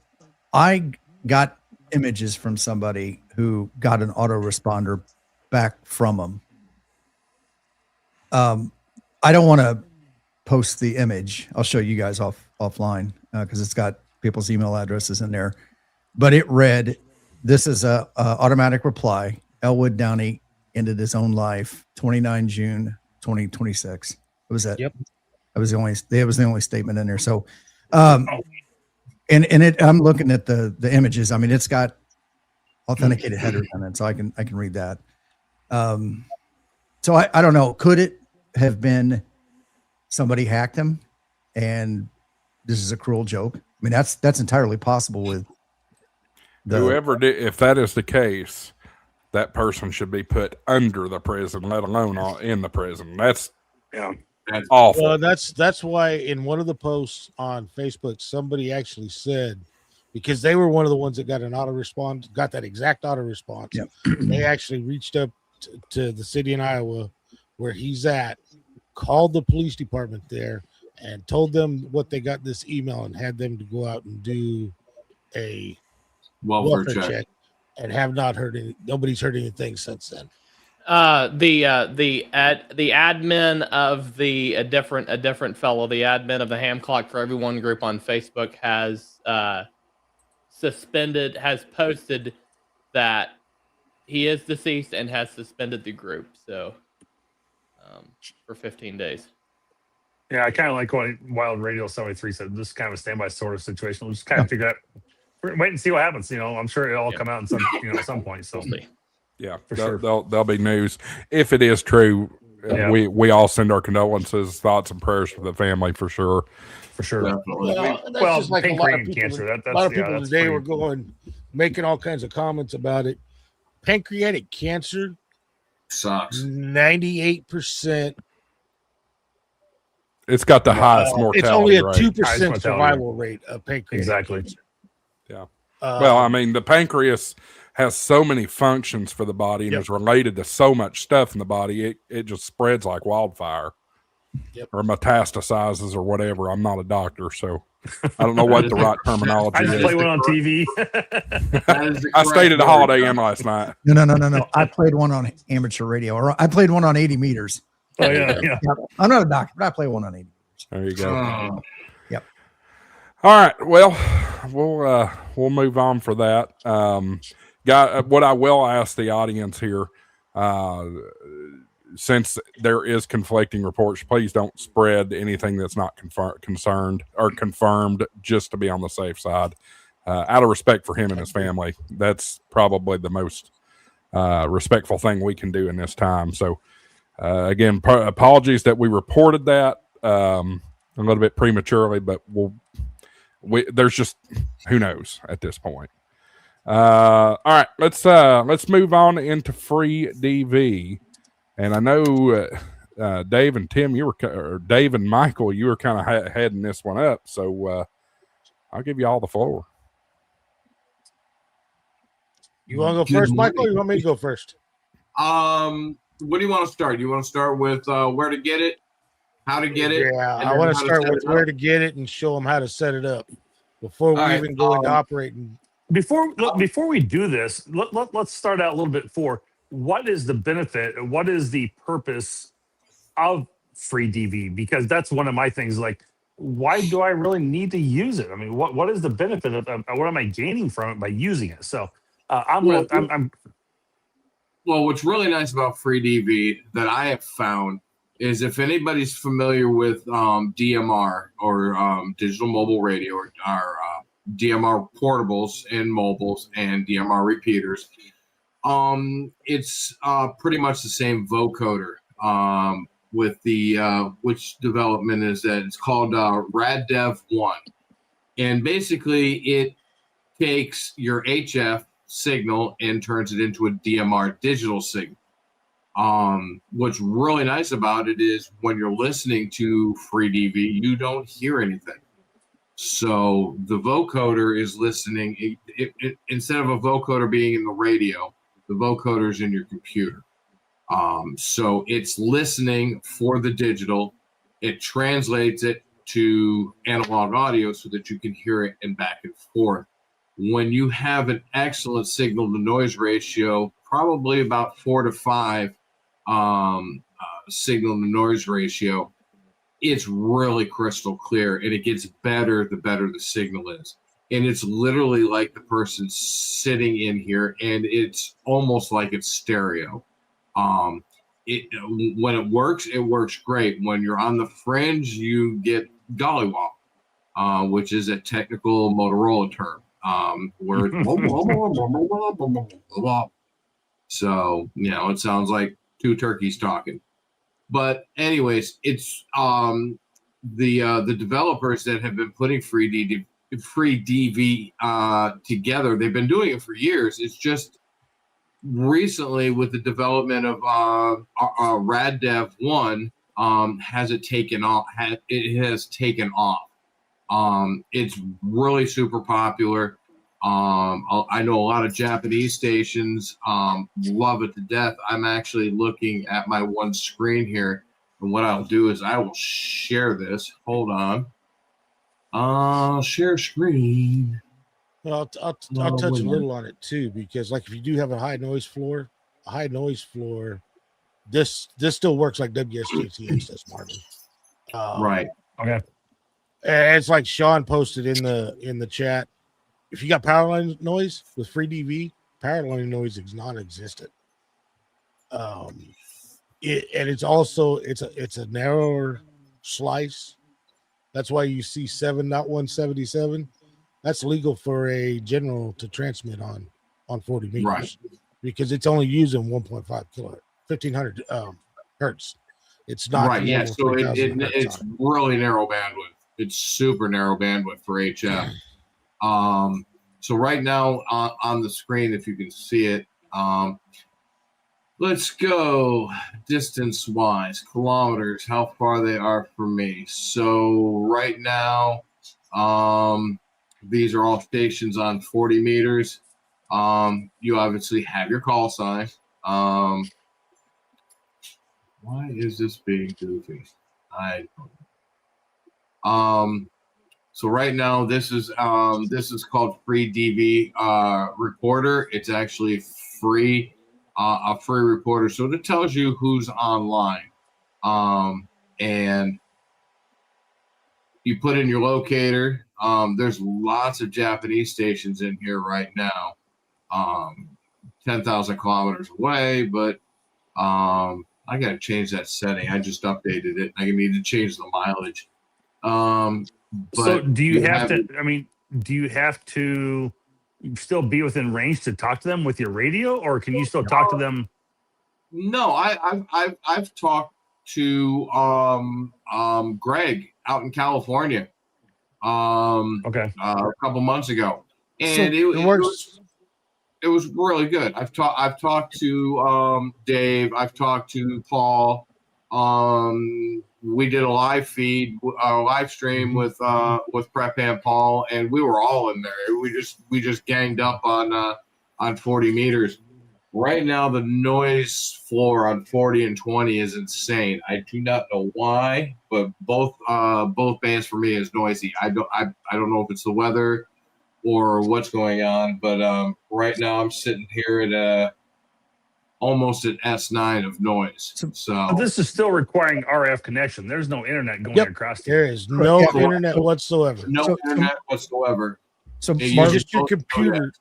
I got images from somebody who got an autoresponder back from them. I don't want to post the image. I'll show you guys offline because it's got people's email addresses in there. But it read, "This is a automatic reply. Elwood Downey ended his own life, 29 June 2026." It was that. Yep. It was the only statement in there. So, and it, I'm looking at the images. I mean, it's got authenticated headers on it, so I can read that. So I don't know. Could it have been somebody hacked him, and this is a cruel joke? I mean, that's entirely possible with whoever did. If that is the case, that person should be put under the prison, let alone in the prison. That's awful. Well, that's why in one of the posts on Facebook, somebody actually said, because they were one of the ones that got an auto response, got that exact auto response. Yep. They actually reached up to the city in Iowa where he's at, called the police department there, and told them what they got this email, and had them to go out and do a welfare check, and have not heard any. Nobody's heard anything since then. The admin of a different fellow, the admin of the Ham Clock for Everyone group on Facebook has posted that he is deceased and has suspended the group. So for 15 days. Yeah, I kind of like what Wild Radio 73 said. This is kind of a standby sort of situation. We'll just kind of figure out, wait and see what happens. You know, I'm sure it'll all come out in some, at some point. So yeah, for sure. There'll be news if it is true. Yeah. We all send our condolences, thoughts, and prayers for the family for sure. For sure. Well, just like a lot of people, cancer. A lot of people today were making all kinds of comments about it. Pancreatic cancer sucks. 98%. It's got the highest mortality. It's only a rate. 2% survival rate of pancreatic. Exactly. Cancer. Yeah. Well, I mean, the pancreas has so many functions for the body and is related to so much stuff in the body. It just spreads like wildfire. Or metastasizes or whatever. I'm not a doctor, so I don't know what the right terminology is. I just play one on TV. I stayed at a Holiday Inn last night. No. I played one on amateur radio, or I played one on 80 meters. Oh, yeah. I'm not a doctor, but I play one on 80 meters. There you go. Yep. All right. Well, we'll move on for that. What I will ask the audience here, since there is conflicting reports, please don't spread anything that's not confirmed just to be on the safe side. Out of respect for him and his family, that's probably the most respectful thing we can do in this time. So, again, apologies that we reported that a little bit prematurely, but there's just who knows at this point. All right, let's move on into FreeDV. And I know Dave and Tim, Dave and Michael, you were kind of heading this one up. So I'll give you all the floor. You want to go first, Michael, or you want me to go first? What do you want to start? You want to start with where to get it, how to get it? Yeah, I want to start with where to get it and show them how to set it up before we even go into operating. Before we do this, let's start out a little bit for what is the benefit, what is the purpose of FreeDV? Because that's one of my things. Like, why do I really need to use it? I mean, what is the benefit of what am I gaining from it by using it? So well, what's really nice about FreeDV that I have found is if anybody's familiar with DMR or digital mobile radio or DMR portables and mobiles and DMR repeaters, it's pretty much the same vocoder. With the which development is that it's called RadDev 1, and basically it takes your HF signal and turns it into a DMR digital signal. What's really nice about it is when you're listening to FreeDV, you don't hear anything. So the vocoder is listening. Instead of a vocoder being in the radio, the vocoder is in your computer. So it's listening for the digital. It translates it to analog audio so that you can hear it and back and forth. When you have an excellent signal to noise ratio, probably about 4 to 5 signal to noise ratio, it's really crystal clear, and it gets better the better the signal is. And it's literally like the person sitting in here, and it's almost like it's stereo. When it works great. When you're on the fringe, you get gollywog, which is a technical Motorola term, where so it sounds like two turkeys talking. But anyways, it's the developers that have been putting FreeDV together. They've been doing it for years. It's just recently with the development of RadDev 1, has it taken off? It has taken off. It's really super popular. I know a lot of Japanese stations love it to death. I'm actually looking at my one screen here, and what I'll do is I will share this. Hold on. Share screen. Well, I'll touch a little on it too, because like if you do have a high noise floor, this still works like WSJTX does, Marvin. Right. Okay. And it's like Sean posted in the chat. If you got power line noise with FreeDV, power line noise is non-existent. And it's also it's a narrower slice. That's why you see 7, not 177. That's legal for a general to transmit on 40 meters, right? Because it's only using 1.5 kilohertz, 1500 hertz. It's not right. Yeah, so it's really narrow bandwidth. It's super narrow bandwidth for HF. So right now on the screen, if you can see it, let's go distance wise, kilometers, how far they are from me. So right now, these are all stations on 40 meters. You obviously have your call sign. Why is this being goofy? So right now, this is called FreeDV recorder. It's actually free, a free recorder. So it tells you who's online, and you put in your locator. There's lots of Japanese stations in here right now, 10,000 kilometers away. But I got to change that setting. I just updated it. I need to change the mileage. So do you have to? I mean, do you have to still be within range to talk to them with your radio, or can you still talk to them? No, I've talked to Greg out in California. Okay. A couple months ago, and So it was really good. I've talked to Dave. I've talked to Paul. We did a live feed, a live stream with Prep and Paul, and we were all in there. We just ganged up on 40 meters. Right now, the noise floor on 40 and 20 is insane. I do not know why, but both bands for me is noisy. I don't know if it's the weather or what's going on, but right now I'm sitting here at almost an S9 of noise. So this is still requiring RF connection. There's no internet going across. There is no internet whatsoever. No internet whatsoever. So It's just your computer.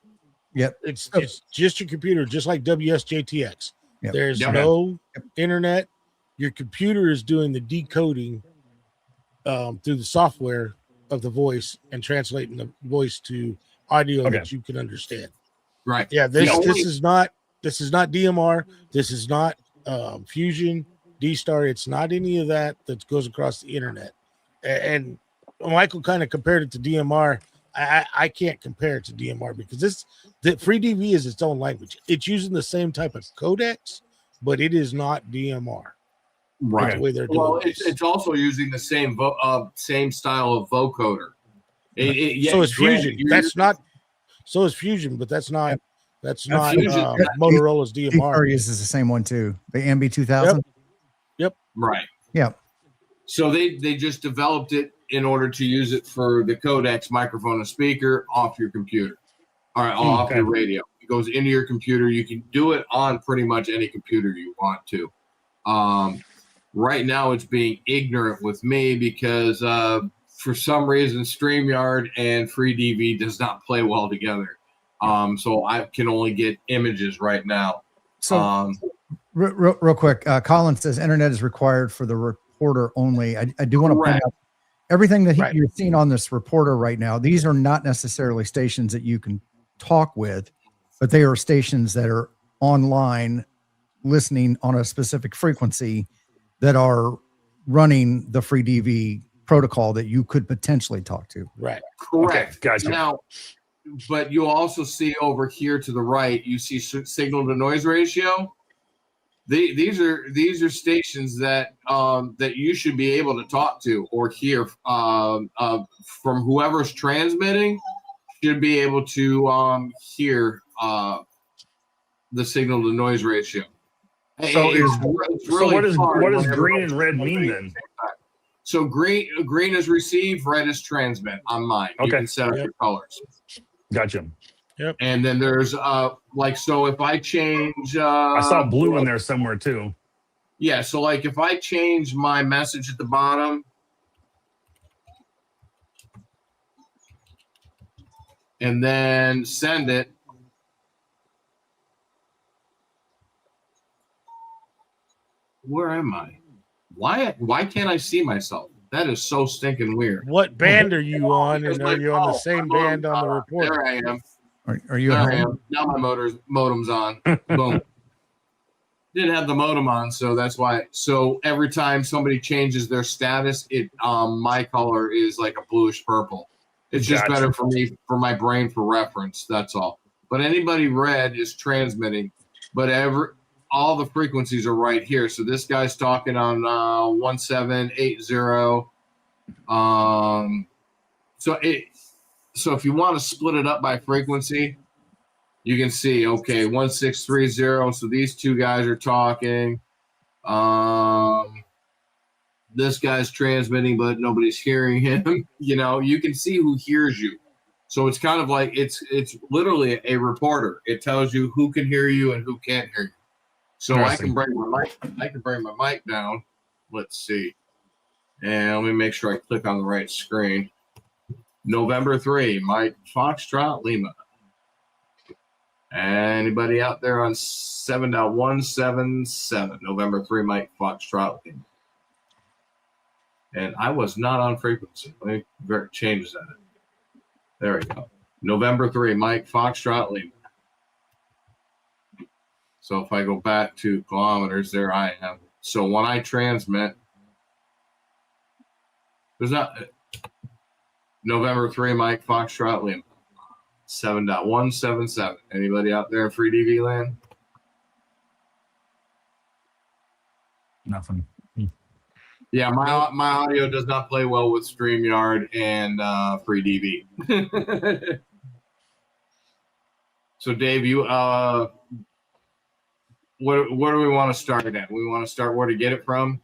Yep. It's just your computer, just like WSJTX. Yep. There's no internet. your computer is doing the decoding through the software of the voice and translating the voice to audio that you can understand. Right. Yeah. This is not DMR. This is not Fusion, D-Star. It's not any of that goes across the internet. And Michael kind of compared it to DMR. I can't compare it to DMR because the FreeDV is its own language. It's using the same type of codecs, but it is not DMR. Right. The way they're doing it's also using the same style of vocoder. So is Fusion. So is Fusion, but that's not Motorola's DMR. Uses the same one too. The MB2000. Yep. Right. Yep. So they just developed it in order to use it for the codecs, microphone, and speaker off your computer, or off your radio. It goes into your computer. You can do it on pretty much any computer you want to. Right now, it's being ignorant with me because for some reason, StreamYard and FreeDV does not play well together. So I can only get images right now. So real quick, Colin says internet is required for the reporter only. I do want to point out everything that you're seeing on this reporter right now. These are not necessarily stations that you can talk with, but they are stations that are online listening on a specific frequency that are running the FreeDV protocol that you could potentially talk to. Right. Correct. Okay, gotcha. Now, but you also see over here to the right, you see signal to noise ratio. These are stations that that you should be able to talk to or hear from whoever's transmitting. Should be able to hear the signal to noise ratio. So what does green and red mean then? So green is receive, red is transmit on mine. You can set up your colors. Gotcha. Yep. And then there's so if I change I saw blue in there somewhere too. Yeah, so like if I change my message at the bottom and then send it, where am I? Why can't I see myself? That is so stinking weird. What band are you on? And are you on the same band on the report? There I am. Are you there I am. Now my modem's on. Boom. Didn't have the modem on, so that's why. So every time somebody changes their status, it my color is like a bluish purple. It's just better for me, for my brain, for reference. That's all. But anybody red is transmitting, but all the frequencies are right here. So this guy's talking on 1780. So if you want to split it up by frequency, you can see, okay, 1630. So these two guys are talking. This guy's transmitting, but nobody's hearing him. You can see who hears you. So it's kind of like it's literally a reporter. It tells you who can hear you and who can't hear you. So I can bring my mic down. Let's see. And let me make sure I click on the right screen. November 3, Mike Foxtrot Lima. Anybody out there on 7.177? November 3, Mike Foxtrot Lima. And I was not on frequency. Let me change that. There we go. November 3, Mike Foxtrot Lima. So if I go back to kilometers, there I am. So when I transmit, there's not November 3, Mike Foxtrot Lima. 7.177. Anybody out there in FreeDV land? Nothing. Yeah, my audio does not play well with StreamYard and FreeDV. So Dave, you what do we want to start at? We want to start where to get it from?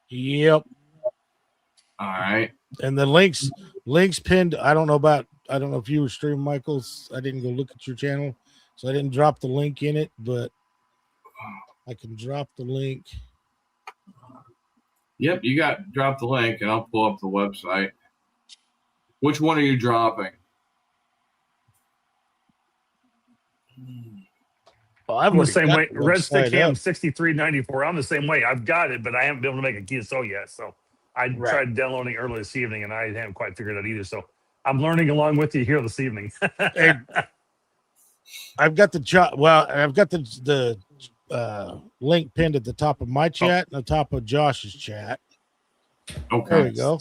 Yep. All right. And the links pinned. I don't know if you were streaming, Michael's. I didn't go look at your channel, so I didn't drop the link in it, but I can drop the link. Yep, you drop the link and I'll pull up the website. Which one are you dropping? I'm the same way. Red Stick Ham 6394. I'm the same way. I've got it, but I haven't been able to make a QSO yet. So I tried downloading early this evening, and I haven't quite figured it out either. So I'm learning along with you here this evening. I've got the link pinned at the top of my chat and the top of Josh's chat. Okay. There we go.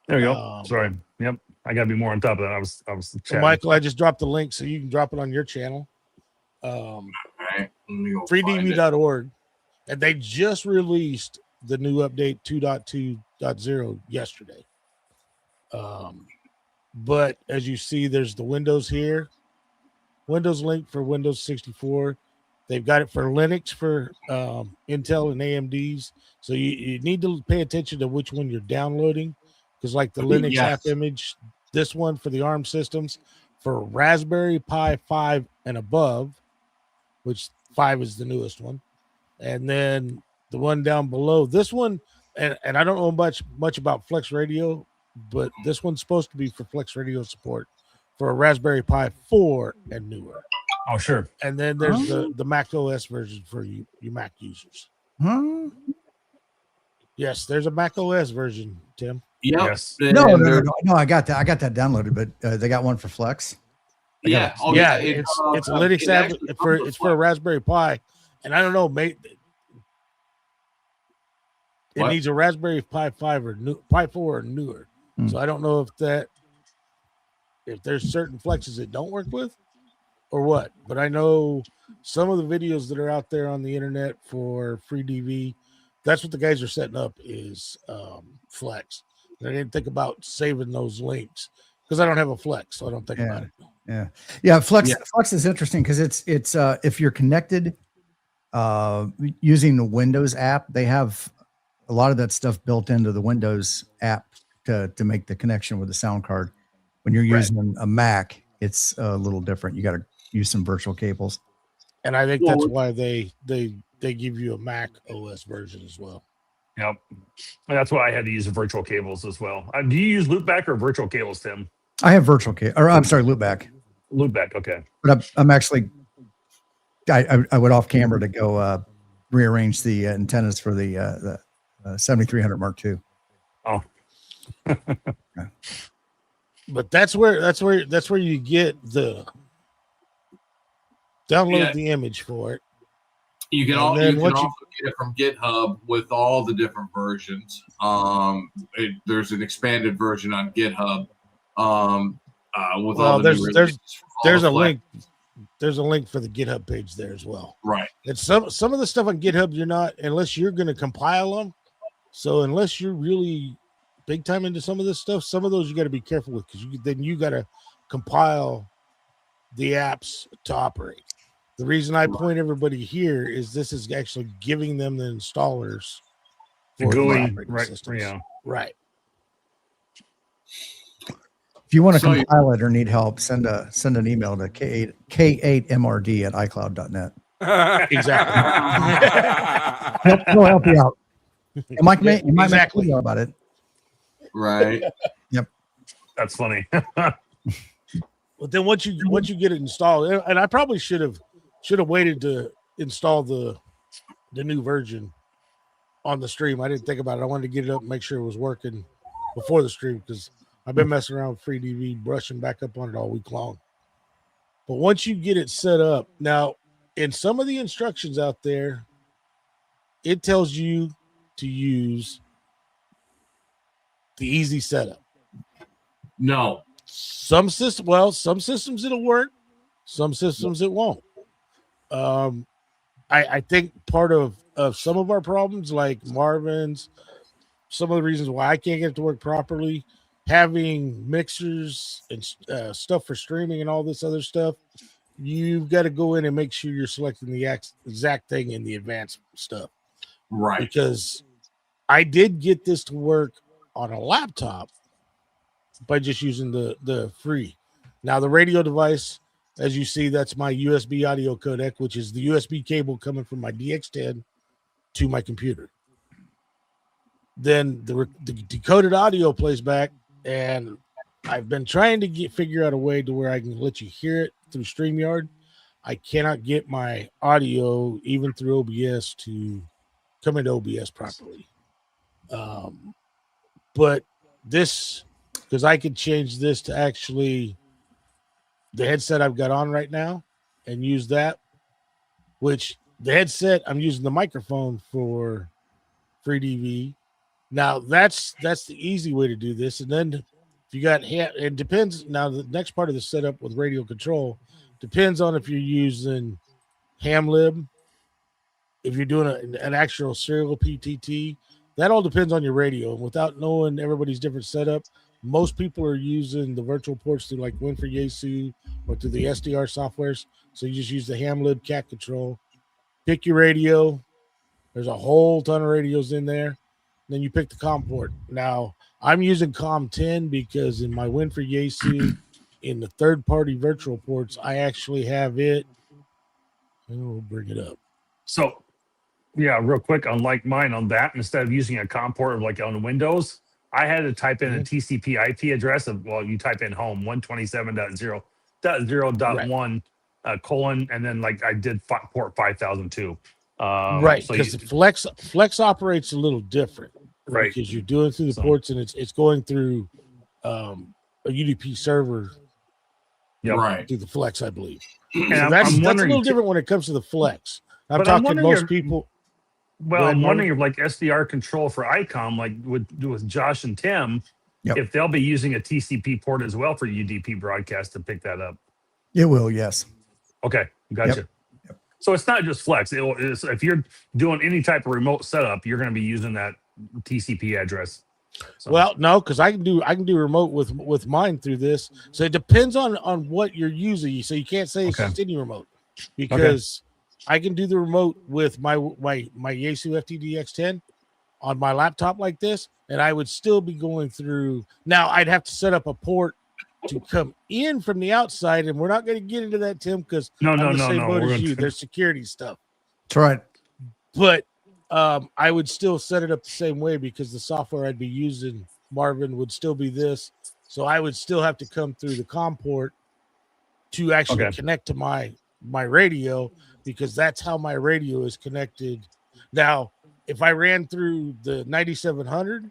There we go. Sorry. Yep. I got to be more on top of that. I was so Michael, I just dropped the link so you can drop it on your channel. Right. FreeDV.org. And they just released the new update 2.2.0 yesterday. But as you see, there's the Windows here. Windows link for Windows 64. They've got it for Linux for Intel and AMDs. So you need to pay attention to which one you're downloading. Because like the Linux app image, this one for the ARM systems, for Raspberry Pi 5 and above, which 5 is the newest one. And then the one down below, this one, and I don't know much about Flex Radio, but this one's supposed to be for Flex Radio support for a Raspberry Pi 4 and newer. Oh, sure. And then there's the Mac OS version for you Mac users. Yes, there's a Mac OS version, Tim. Yep. Yes. No, I got that. I got that downloaded, but they got one for Flex. It's a Linux app it's for a Raspberry Pi, and I don't know, mate. It needs a Raspberry Pi 5 or Pi 4 or newer. So I don't know if there's certain flexes it don't work with or what. But I know some of the videos that are out there on the internet for FreeDV, that's what the guys are setting up is Flex. And I didn't think about saving those links because I don't have a Flex, so I don't think about it. Yeah. Flex is interesting because it's if you're connected using the Windows app, they have a lot of that stuff built into the Windows app to make the connection with the sound card. When you're using a Mac, it's a little different. You got to use some virtual cables. And I think that's why they give you a Mac OS version as well. Yep. And that's why I had to use virtual cables as well. Do you use loopback or virtual cables, Tim? I have virtual cable, or I'm sorry, loopback. Loopback, okay. But I'm actually, I went off camera to go rearrange the antennas for the 7300 Mark II. Oh. But that's where you get the download the image for it. You can also get it from GitHub with all the different versions. There's an expanded version on GitHub. With all the there's a link. There's a link for the GitHub page there as well. Right. It's some of the stuff on GitHub you're not unless you're going to compile them. So unless you're really big time into some of this stuff, some of those you got to be careful with because you got to compile the apps to operate. The reason I point everybody here is this is actually giving them the installers for the GUI, right? Yeah. Right. If you want to compile it or need help, send an email to k8mrd@icloud.net. Exactly. We'll help you out. It might make you know about it. Right. Yep. That's funny. But then once you get it installed, and I probably should have waited to install the new version on the stream. I didn't think about it. I wanted to get it up and make sure it was working before the stream because I've been messing around with FreeDV, brushing back up on it all week long. But once you get it set up, now in some of the instructions out there, it tells you to use the easy setup. No. Some systems it'll work, some systems it won't. I think part of some of our problems, like Marvin's, some of the reasons why I can't get it to work properly, having mixers and stuff for streaming and all this other stuff, you've got to go in and make sure you're selecting the exact thing in the advanced stuff. Right. Because I did get this to work on a laptop by just using the free. Now the radio device, as you see, that's my USB audio codec, which is the USB cable coming from my DX10 to my computer. Then the decoded audio plays back, and I've been trying to figure out a way to where I can let you hear it through StreamYard. I cannot get my audio even through OBS to come into OBS properly. But this, because I could change this to actually the headset I've got on right now and use that, which the headset, I'm using the microphone for FreeDV. Now that's the easy way to do this. And then if you got, it depends. Now the next part of the setup with radio control depends on if you're using HamLib, if you're doing an actual serial PTT. That all depends on your radio. And without knowing everybody's different setup, most people are using the virtual ports through like Win4 Yaesu or through the SDR softwares. So you just use the HamLib cat control. Pick your radio. There's a whole ton of radios in there. Then you pick the COM port. Now, I'm using COM 10 because in my Win4 Yaesu, in the third-party virtual ports, I actually have it. We'll bring it up. So, yeah, real quick, unlike mine on that, instead of using a COM port like on Windows, I had to type in a TCP IP address of, well, you type in home 127.0.0.1 colon, and then like I did port 5002. Right, because the Flex operates a little different, right? Because you're doing through the ports and it's going through a UDP server, right? Through the Flex, I believe. And so that's a little different when it comes to the Flex. I'm talking most people. Well, I'm wondering if like SDR control for ICOM, like with Josh and Tim, if they'll be using a TCP port as well for UDP broadcast to pick that up. It will, yes. Okay, gotcha. Yep. So it's not just Flex. If you're doing any type of remote setup, you're going to be using that TCP address. So. Well, no, because I can do remote with mine through this. So it depends on what you're using. So you can't say it's just any remote, because I can do the remote with my Yaesu FTDX10 on my laptop like this, and I would still be going through. Now I'd have to set up a port to come in from the outside, and we're not going to get into that, Tim, because I'm the same boat as you. There's security stuff. That's right. But I would still set it up the same way, because the software I'd be using, Marvin, would still be this. So I would still have to come through the COM port to actually connect to my radio, because that's how my radio is connected. Now, if I ran through the 9700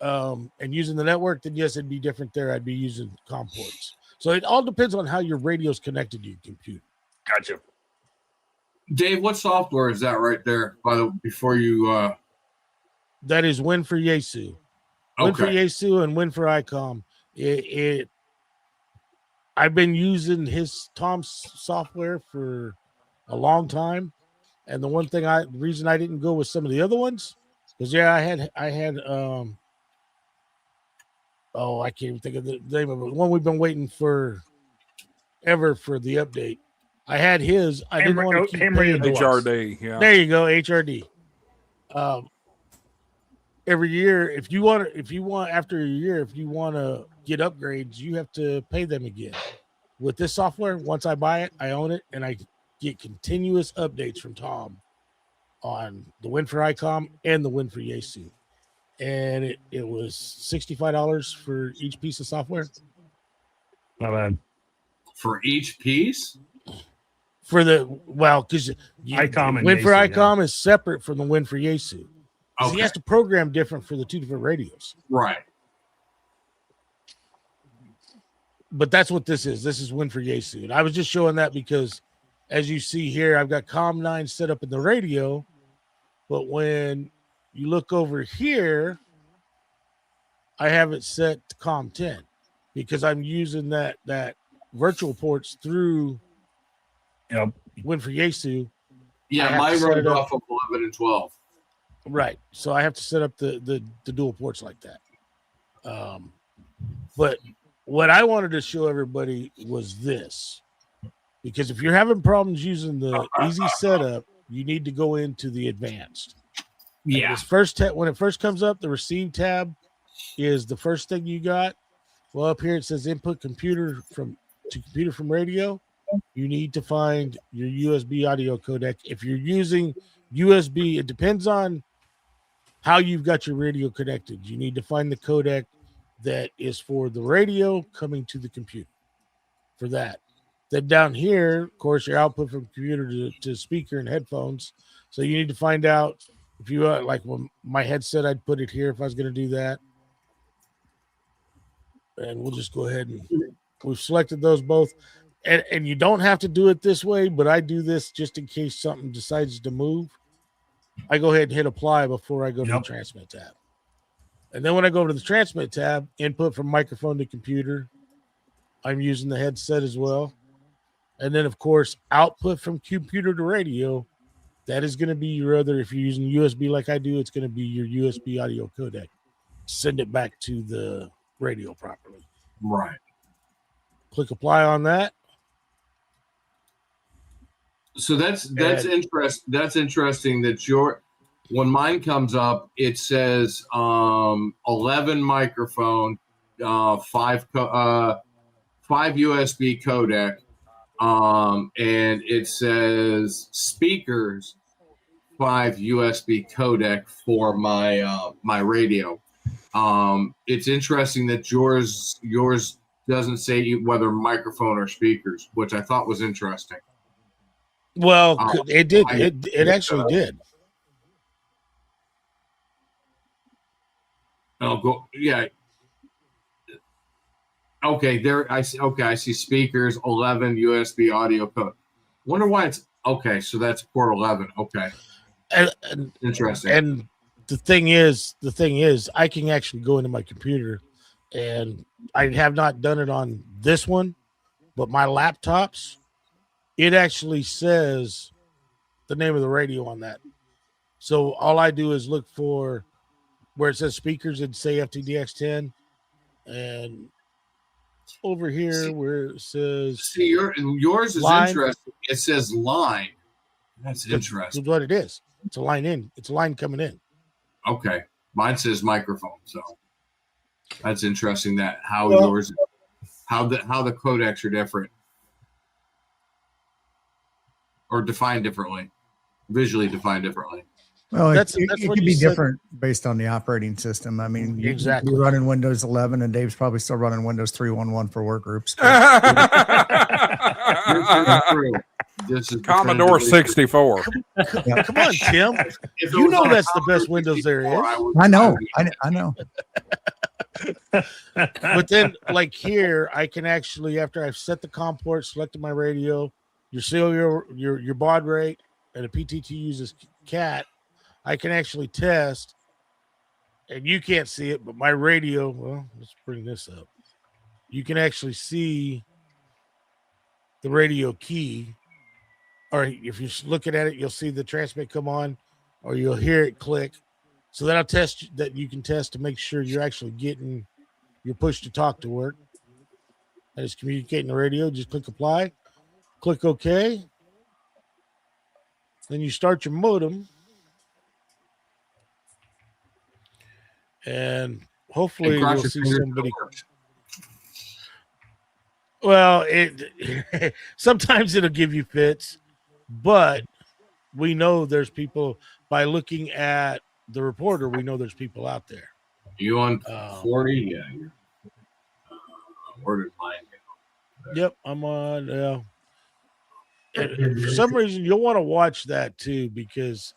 and using the network, then yes, it'd be different there. I'd be using COM ports. So it all depends on how your radio is connected to your computer. Gotcha. Dave, what software is that right there? Before you that is Win4 Yaesu. Okay. Win4 Yaesu and Win4 ICOM. I've been using Tom's software for a long time, and the reason I didn't go with some of the other ones is I had I can't even think of the name of it. One we've been waiting for ever for the update. I had his. I didn't want to keep paying HRD. Yeah, there you go, HRD. Every year, if you want after a year, if you want to get upgrades, you have to pay them again. With this software, once I buy it, I own it, and I get continuous updates from Tom on the Win4 ICOM and the Win4 Yaesu. And it was $65 for each piece of software. Not bad. For each piece? Because ICOM and Win4 Yaesu, ICOM is separate from the Win4 Yaesu. Okay. He has to program different for the two different radios. Right. But that's what this is. This is Win4 Yaesu. And I was just showing that because, as you see here, I've got COM 9 set up in the radio. But when you look over here, I have it set to COM 10 because I'm using that virtual ports through Win4 Yaesu. Yeah, mine runs off of 11 and 12. Right. So I have to set up the dual ports like that. But what I wanted to show everybody was this, because if you're having problems using the easy setup, you need to go into the advanced. Yeah. When it first comes up, the receive tab is the first thing you got. Well, up here it says input computer from radio. You need to find your USB audio codec. If you're using USB, it depends on how you've got your radio connected. You need to find the codec that is for the radio coming to the computer for that. Then down here, of course, your output from computer to speaker and headphones. So you need to find out if you like when my headset, I'd put it here if I was going to do that. And we'll just go ahead and we've selected those both. And you don't have to do it this way, but I do this just in case something decides to move. I go ahead and hit apply before I go to the transmit tab. And then when I go to the transmit tab, input from microphone to computer, I'm using the headset as well. And then, of course, output from computer to radio, that is going to be your other, if you're using USB like I do, it's going to be your USB audio codec. Send it back to the radio properly. Right. Click apply on that. So that's interesting that when mine comes up, it says 11 microphone, 5 USB codec, and it says speakers 5 USB codec for my radio. It's interesting that yours doesn't say whether microphone or speakers, which I thought was interesting. Well, it did. It actually did. Oh, go yeah. Okay, there I see. Okay, I see speakers 11 USB audio code. Wonder why it's okay. So that's port 11. Okay, and interesting. And the thing is, I can actually go into my computer, and I have not done it on this one, but my laptops, it actually says the name of the radio on that. So all I do is look for where it says speakers and say FTDX10, and over here where it says yours is line, interesting. It says line. That's interesting. That's what it is. It's a line in. It's a line coming in. Okay, mine says microphone. So that's interesting. That yours, how the codecs are different or defined differently, visually defined differently. Well, it could be different based on the operating system. I mean, exactly. You're running Windows 11, and Dave's probably still running Windows 3.1.1 for work groups. This is Commodore 64. Come on, Tim. You know that's the best Windows there is. I know. I know. But then, like here, I can actually, after I've set the COM port, selected my radio, your baud rate, and a PTT uses CAT, I can actually test, and you can't see it, but my radio, well, let's bring this up. You can actually see the radio key, or if you're looking at it, you'll see the transmit come on, or you'll hear it click. So that'll test that you can test to make sure you're actually getting your push to talk to work. That is communicating the radio. Just click apply, click OK. Then you start your modem. And hopefully you'll see somebody. Well, it sometimes it'll give you fits, but we know there's people by looking at the reporter. We know there's people out there. You on 40? Yeah. Where did mine go? Yep, I'm on. And for some reason, you'll want to watch that too, because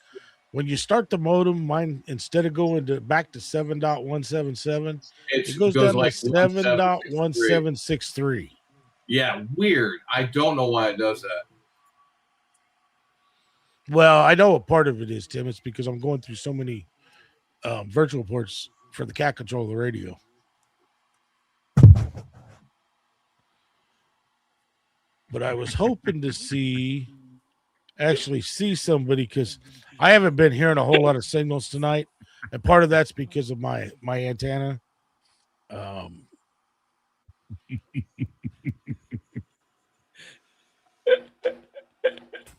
when you start the modem, mine, instead of going back to 7.177, it goes down like 7.1763. Yeah, weird. I don't know why it does that. Well, I know what part of it is, Tim. It's because I'm going through so many virtual ports for the cat control of the radio. But I was hoping to actually see somebody, because I haven't been hearing a whole lot of signals tonight, and part of that's because of my antenna.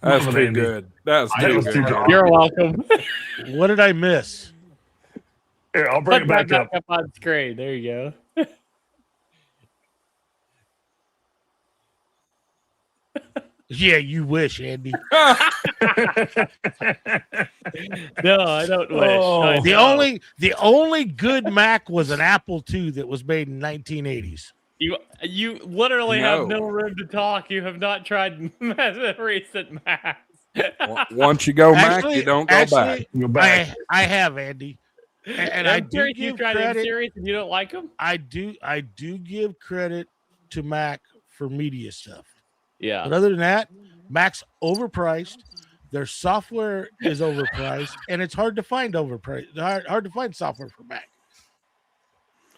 That's too good. That's too good. You're welcome. What did I miss? Here, I'll bring it back up on screen. There you go. Yeah, you wish, Andy. No, I don't wish. The only good Mac was an Apple II that was made in 1980s. You literally have No. no room to talk. You have not tried recent Macs. Once you go Mac, you don't go back. Go back. I have, Andy. And I do give credit. Series and you don't like them? I do give credit to Mac for media stuff. Yeah. But other than that, Mac's overpriced. Their software is overpriced, and it's hard to find overpriced. Hard to find software for Mac.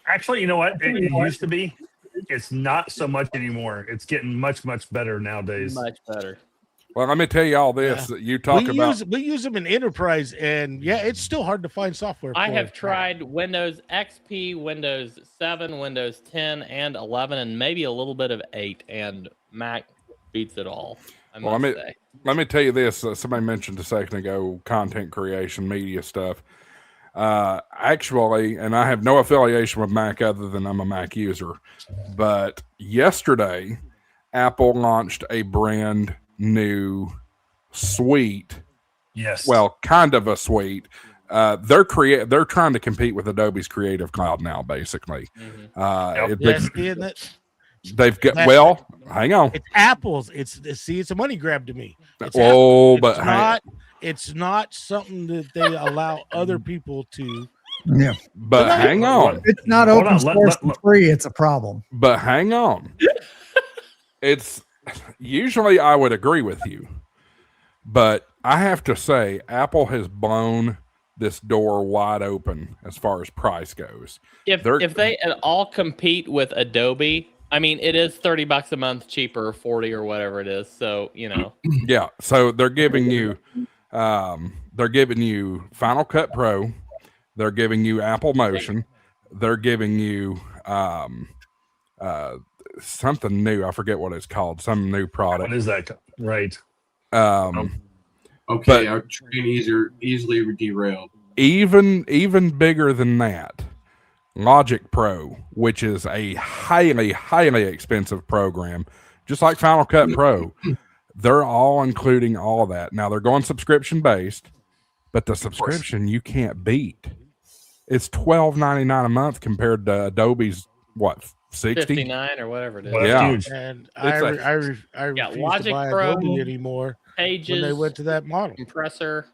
Actually, you know what? It used to be. It's not so much anymore. It's getting much, much better nowadays. Much better. Well, let me tell you all this. Yeah. You talk about. We use them in enterprise, and yeah, it's still hard to find software. I have tried Windows XP, Windows 7, Windows 10, and 11, and maybe a little bit of 8, and Mac beats it all. Well, let me tell you this. Somebody mentioned a second ago, content creation, media stuff. Actually, and I have no affiliation with Mac other than I'm a Mac user, but yesterday, Apple launched a brand new suite. Yes. Well, kind of a suite. They're trying to compete with Adobe's Creative Cloud now, basically. They've got hang on. It's Apple's. It's a money grab to me. It's not something that they allow other people to. Yeah, but hang on. It's not open source and free. It's a problem. But hang on. It's usually I would agree with you, but I have to say Apple has blown this door wide open as far as price goes. If they at all compete with Adobe, I mean, it is $30 a month cheaper, 40 or whatever it is. So, you know. Yeah. So they're giving you Final Cut Pro. They're giving you Apple Motion. They're giving you something new. I forget what it's called. Some new product. What is that? Right. Okay, our train easily derailed. Even bigger than that, Logic Pro, which is a highly, highly expensive program, just like Final Cut Pro. They're all including all of that. Now they're going subscription based, but the subscription you can't beat. It's $12.99 a month compared to Adobe's what, 60? 59 or whatever it is. Yeah. Huge. And I refuse Logic to buy Pro, Adobe anymore. Pages, when they went to that model. Compressor,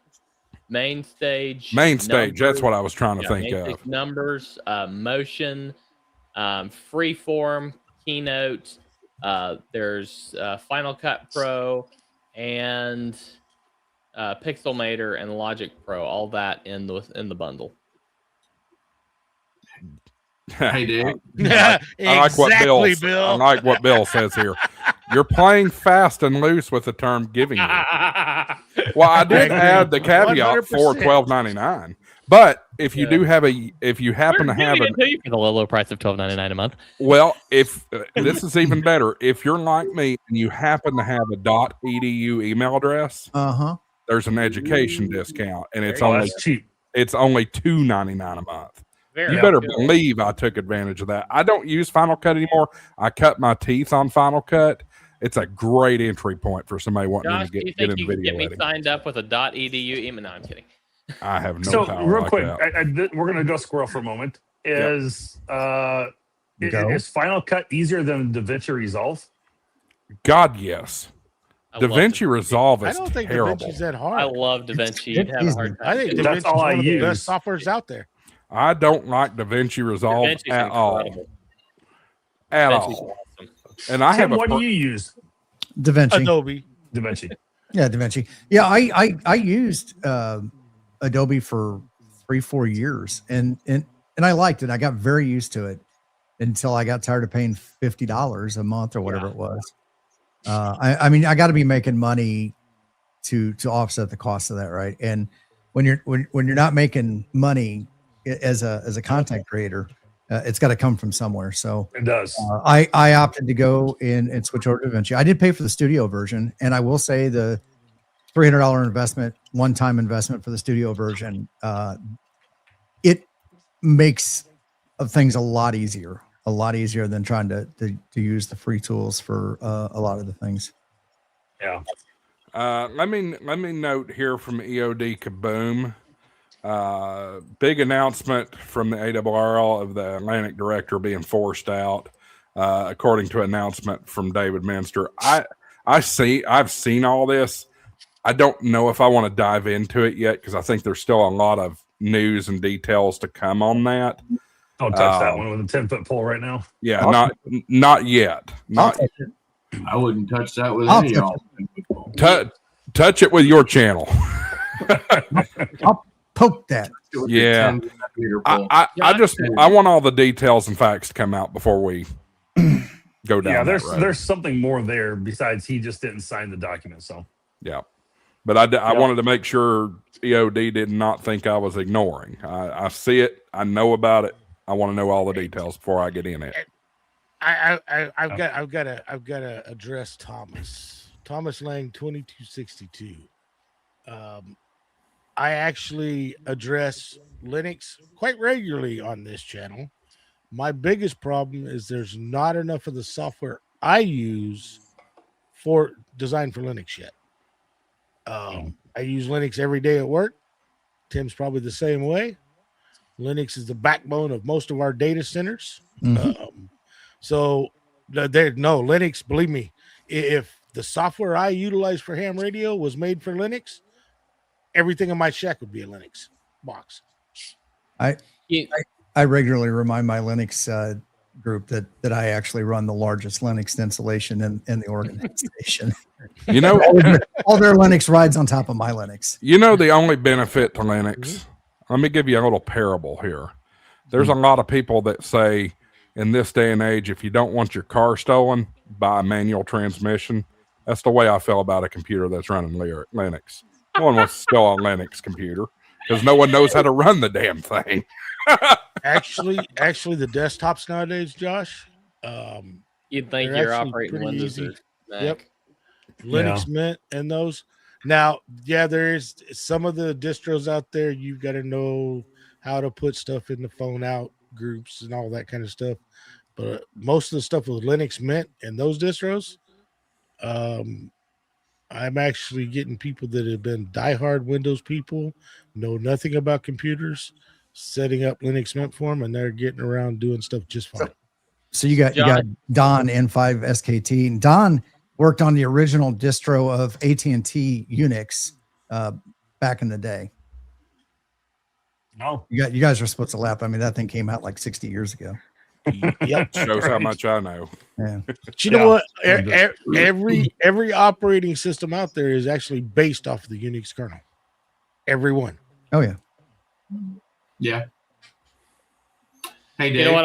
main stage. That's what I was trying to think of. Numbers, Motion, Freeform, Keynote. There's Final Cut Pro and Pixelmator and Logic Pro. All that in the bundle. Hey, Dave. I like what Bill says here. You're playing fast and loose with the term giving you. Well, I did add the caveat 100%. for $12.99. But if you do have if you happen to have for the low price of $12.99 a month. Well, if this is even better, if you're like me and you happen to have a .edu email address, there's an education discount, and it's only cheap. It's only $2.99 a month. You better believe I took advantage of that. I don't use Final Cut anymore. I cut my teeth on Final Cut. It's a great entry point for somebody wanting to get in video editing. editing. Me signed up with a .edu email? No, I'm kidding. I have no So power real like quick, that. we're gonna go squirrel for a moment. Is Final Cut easier than DaVinci Resolve? God, yes. DaVinci Resolve is I don't think terrible. DaVinci's that hard. I love DaVinci. You'd have a hard time. I think That's DaVinci's all I one of the use. best softwares out there. I don't like DaVinci Resolve DaVinci's at all. incredible. At DaVinci's all. awesome. And I have what do you use? DaVinci. Adobe. DaVinci. Yeah, DaVinci. Yeah, I used Adobe for 3-4 years, and I liked it. I got very used to it until I got tired of paying $50 a month or whatever it was. I mean, I got to be making money to offset the cost of that, right? And when you're not making money as a content creator, it's got to come from somewhere. So It does. I opted to go in and switch over to DaVinci. I did pay for the studio version, and I will say the $300 investment, one-time investment for the studio version, it makes things a lot easier than trying to use the free tools for a lot of the things. Yeah. Let me note here from EOD Kaboom. Big announcement from the ARRL of the Atlantic director being forced out. according to an announcement from David Minster. I've seen all this. I don't know if I want to dive into it yet because I think there's still a lot of news and details to come on that. Don't touch that one with a 10-foot pole right now. Yeah, not yet. Not touch it. I wouldn't touch that with I'll any of y'all. touch it with your channel. I'll poke that. Yeah. I want all the details and facts to come out before we go down. Yeah, there's there's something more there besides he just didn't sign the document. So yeah, but I wanted to make sure EOD did not think I was ignoring. I see it. I know about it. I want to know all the details before I get in it. I've got to address Thomas Lang 2262. I actually address Linux quite regularly on this channel. My biggest problem is there's not enough of the software I use for designed for Linux yet. I use Linux every day at work. Tim's probably the same way. Linux is the backbone of most of our data centers. So Linux, believe me, if the software I utilize for ham radio was made for Linux, everything in my shack would be a Linux box. I regularly remind my Linux group that I actually run the largest Linux installation in the organization. You know, all their Linux rides on top of my Linux. You know, the only benefit to Linux, let me give you a little parable here. There's a lot of people that say in this day and age, if you don't want your car stolen, buy a manual transmission. That's the way I feel about a computer that's running Linux. No one wants to steal a Linux computer because no one knows how to run the damn thing. Actually, the desktops nowadays, Josh, you'd think you're operating Windows or Mac. Yep. Linux Mint and those. Now, yeah, there's some of the distros out there. You've got to know how to put stuff in the phone out groups and all that kind of stuff. But most of the stuff with Linux Mint and those distros, I'm actually getting people that have been diehard Windows people, know nothing about computers, setting up Linux Mint for them, and they're getting around doing stuff just fine. So you got Don N5 SKT, and Don worked on the original distro of AT&T Unix back in the day. No, you guys are supposed to laugh. I mean, that thing came out like 60 years ago. Yep, shows how much I know. Yeah, but you know what? Every operating system out there is actually based off of the Unix kernel. Every one. Oh yeah. Yeah. Hey, Dave. You know what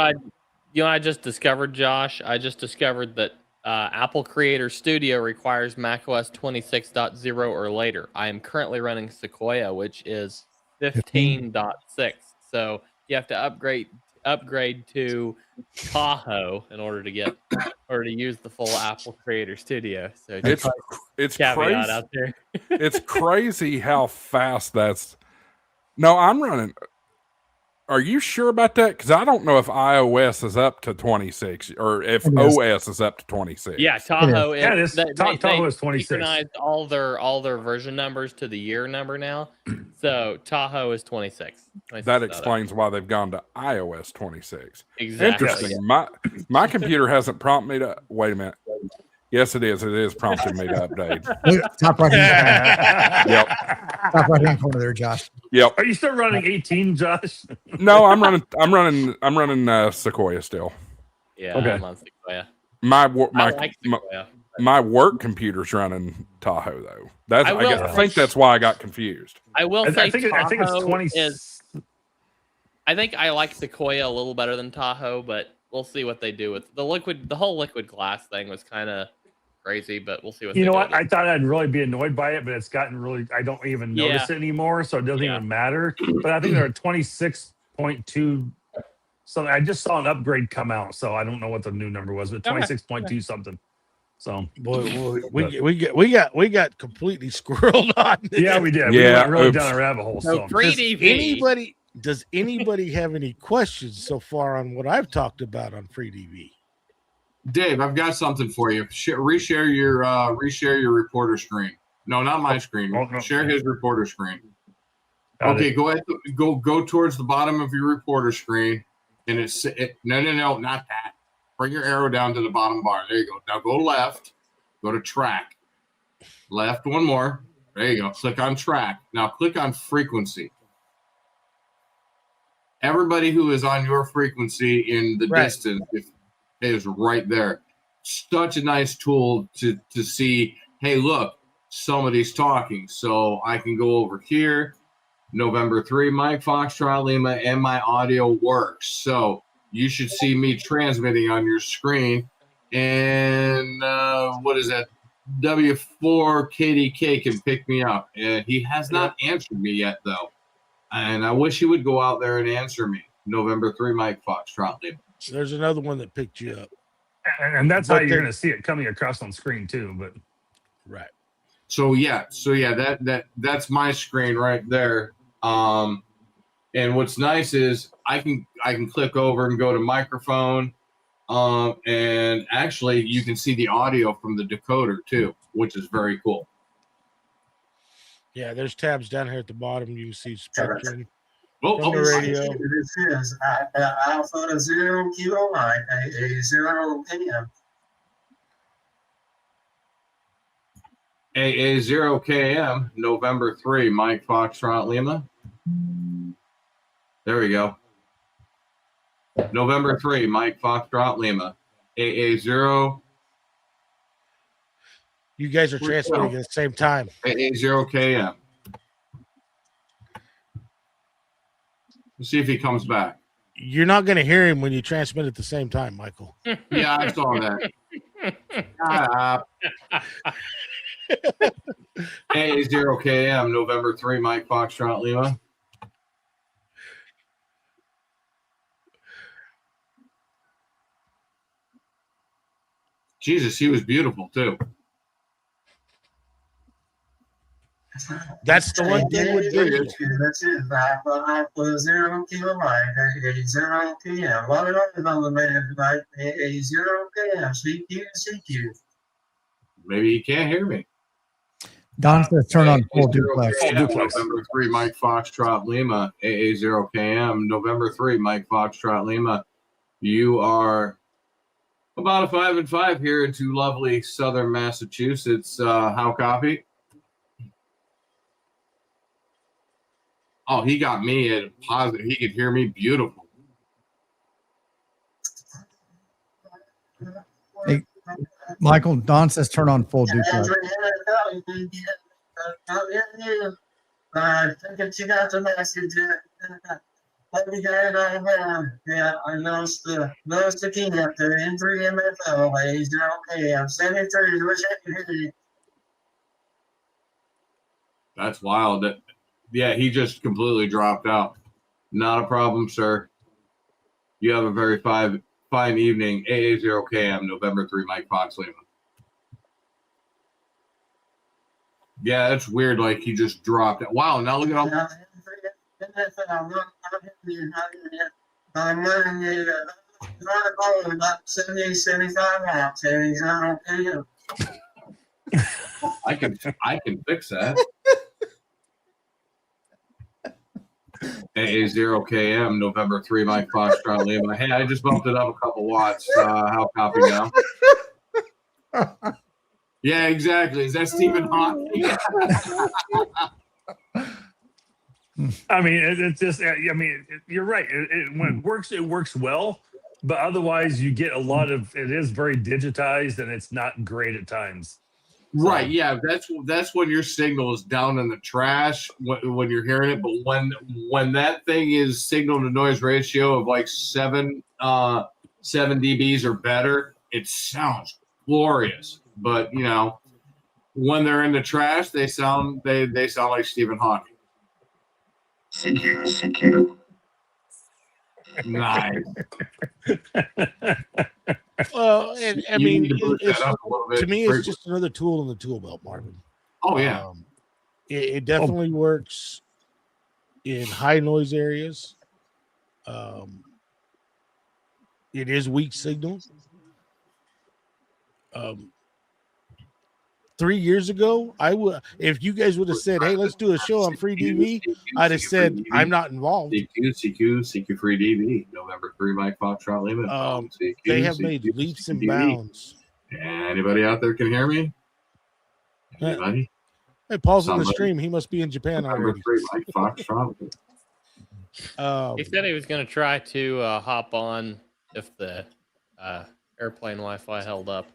I just discovered, Josh? I just discovered that Apple Creator Studio requires macOS 26.0 or later. I am currently running Sequoia, which is 15.6. So you have to upgrade to Tahoe in order to use the full Apple Creator Studio. So it's caveat crazy out there. It's crazy how fast that's. No, I'm running. Are you sure about that? Because I don't know if iOS is up to 26 or if OS is up to 26. Yeah, Tahoe is. Yeah, it is. Tahoe is 26. Synchronized all their version numbers to the year number now. So Tahoe is 26. That explains why they've gone to iOS 26. Exactly. Interesting. My computer hasn't prompted me to. Wait a minute. Yes, it is. It is prompting me to update. Top right hand. Yep. Top right hand corner there, Josh. Yep. Are you still running 18, Josh? No, I'm running Sequoia still. Yeah, okay. I'm on Sequoia. My work computer's running Tahoe though. I think that's why I got confused. I will say I think it's 20. I think I like Sequoia a little better than Tahoe, but we'll see what they do with the liquid. The whole liquid glass thing was kind of crazy, but we'll see what. You know what? I thought I'd really be annoyed by it, but it's gotten really. I don't even notice it anymore, so it doesn't even matter. But I think they're at 26.2. So I just saw an upgrade come out, so I don't know what the new number was, but 26.2 something. So boy, we got completely squirreled on this. Yeah, we did. Yeah, we went really down a rabbit hole. So FreeDV. Does anybody have any questions so far on what I've talked about on FreeDV? Dave, I've got something for you. Reshare your reporter screen. No, not my screen. No. Share his reporter screen. Okay, go ahead. Go towards the bottom of your reporter screen, and no, not that. Bring your arrow down to the bottom bar. There you go. Now go left. Go to track. Left, one more. There you go. Click on track. Now click on frequency. Everybody who is on your frequency in the distance is right there. Such a nice tool to see, hey, look, somebody's talking. So I can go over here. November 3, Mike Foxtrot Lima, and my audio works. So you should see me transmitting on your screen. And what is that? W4 KDK can pick me up. He has not answered me yet, though. And I wish he would go out there and answer me. November 3, Mike Foxtrot Lima. There's another one that picked you up. And that's how you're going to see it coming across on screen, too. But So that's my screen right there. And what's nice is I can click over and go to microphone, and actually you can see the audio from the decoder too, which is very cool. Yeah, there's tabs down here at the bottom. You can see spectrum from the radio. This is Alpha 0 Kilo Mike, a 0 AM. AA0KM, November 3, Mike Foxtrot Lima. There we go. November 3, Mike Foxtrot Lima. AA0. You guys are transmitting at the same time. AA0KM. Let's see if he comes back. You're not going to hear him when you transmit at the same time, Michael. Yeah, I saw that. AA0KM, November 3, Mike Foxtrot Lima. Jesus, he was beautiful too. That's the one thing with video. That's it. Alpha 0 Kilo Mike, a 0 PM. What is on the man like a 0 PM? CQ. Maybe he can't hear me. Don says turn on full duplex. November 3, Mike Foxtrot Lima, AA0KM. November 3, Mike Foxtrot Lima. You are about a 5 and 5 here into lovely southern Massachusetts. How copy? Oh, he got me at positive. He could hear me beautiful. Hey, Michael, Don says turn on full duplex. I think you got the message. Let me get it on. Yeah, I noticed the king up there in 3 MFL. He's doing okay. I'm 73. Wish I could hear you. That's wild. Yeah, he just completely dropped out. Not a problem, sir. You have a very fine evening. AA0KM, November 3, Mike Fox Lima. Yeah, that's weird. Like he just dropped it. Wow, now look at all. I'm running about 70, 75 amps, and he's not okay. I can fix that. AA0KM, November 3, Mike Foxtrot Lima. Hey, I just bumped it up a couple watts. How copy now? Yeah, exactly. Is that Stephen Hawking? I mean, it's just, you're right. When it works well, but otherwise you get a lot of, it is very digitized and it's not great at times. Right. Yeah. That's when your signal is down in the trash when you're hearing it. But when that thing is signal to noise ratio of like 7 dBs or better, it sounds glorious. But when they're in the trash, they sound like Stephen Hawking. CQ. Nice. Well, and I mean, to me, it's just another tool in the tool belt, Marvin. Oh yeah, it definitely works in high noise areas. It is weak signal. 3 years ago, I would. If you guys would have said, "Hey, let's do a show on FreeDV," I'd have said, "I'm not involved." CQ free DV. November 3 Mike Foxtrot limit. They have made leaps and bounds. Anybody out there can hear me? Anybody? Hey, Paul's in the stream. He must be in Japan already. Mike Foxtrot. He said he was going to try to hop on if the airplane Wi-Fi held up,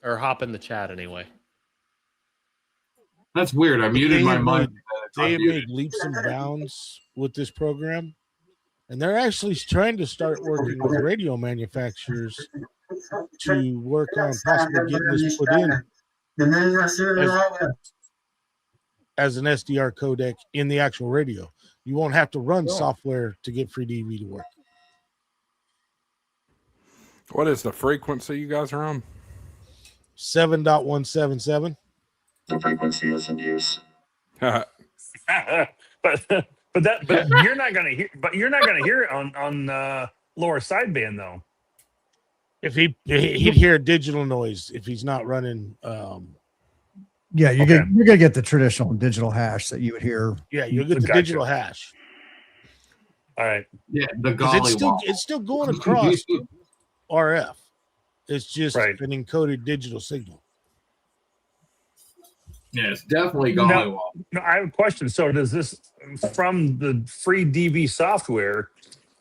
or hop in the chat anyway. That's weird. I muted my mic. They have made leaps and bounds with this program, and they're actually trying to start working with radio manufacturers to work on possibly getting this put in as an SDR codec in the actual radio. You won't have to run software to get FreeDV to work. What is the frequency you guys are on? 7.177. The frequency is in use. but you're not gonna hear. But you're not gonna hear it on lower sideband though. If he'd hear a digital noise if he's not running. Yeah, you're gonna get the traditional digital hash that you would hear. Yeah, you'll get the digital hash. All right. Yeah, the golly it's still going across RF. It's just an encoded digital signal. Yeah, it's definitely golly wall. No, I have a question. So does this from the FreeDV software?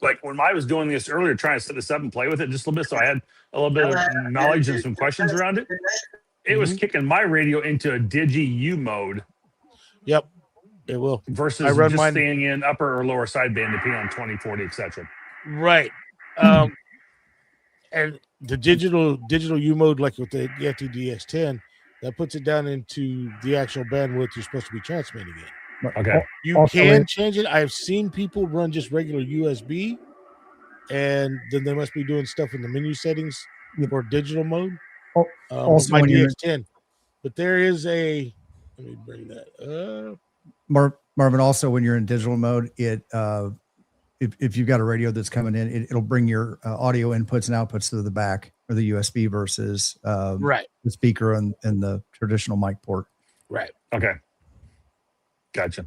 Like when I was doing this earlier, trying to set this up and play with it just a little bit, so I had a little bit of knowledge and some questions around it. It was kicking my radio into a Digi-U mode. Yep, it will. Versus just staying in upper or lower sideband, depending on 2040, etc. Right. And the digital U mode, like with the FTDX10, that puts it down into the actual bandwidth you're supposed to be transmitting in. Okay. You can change it. I've seen people run just regular USB, and then they must be doing stuff in the menu settings for digital mode. Also, my DX10, but there is a. Let me bring that up. Marvin, also when you're in digital mode, it if you've got a radio that's coming in, it'll bring your audio inputs and outputs to the back or the USB versus the speaker and the traditional mic port. Right. Okay. Gotcha.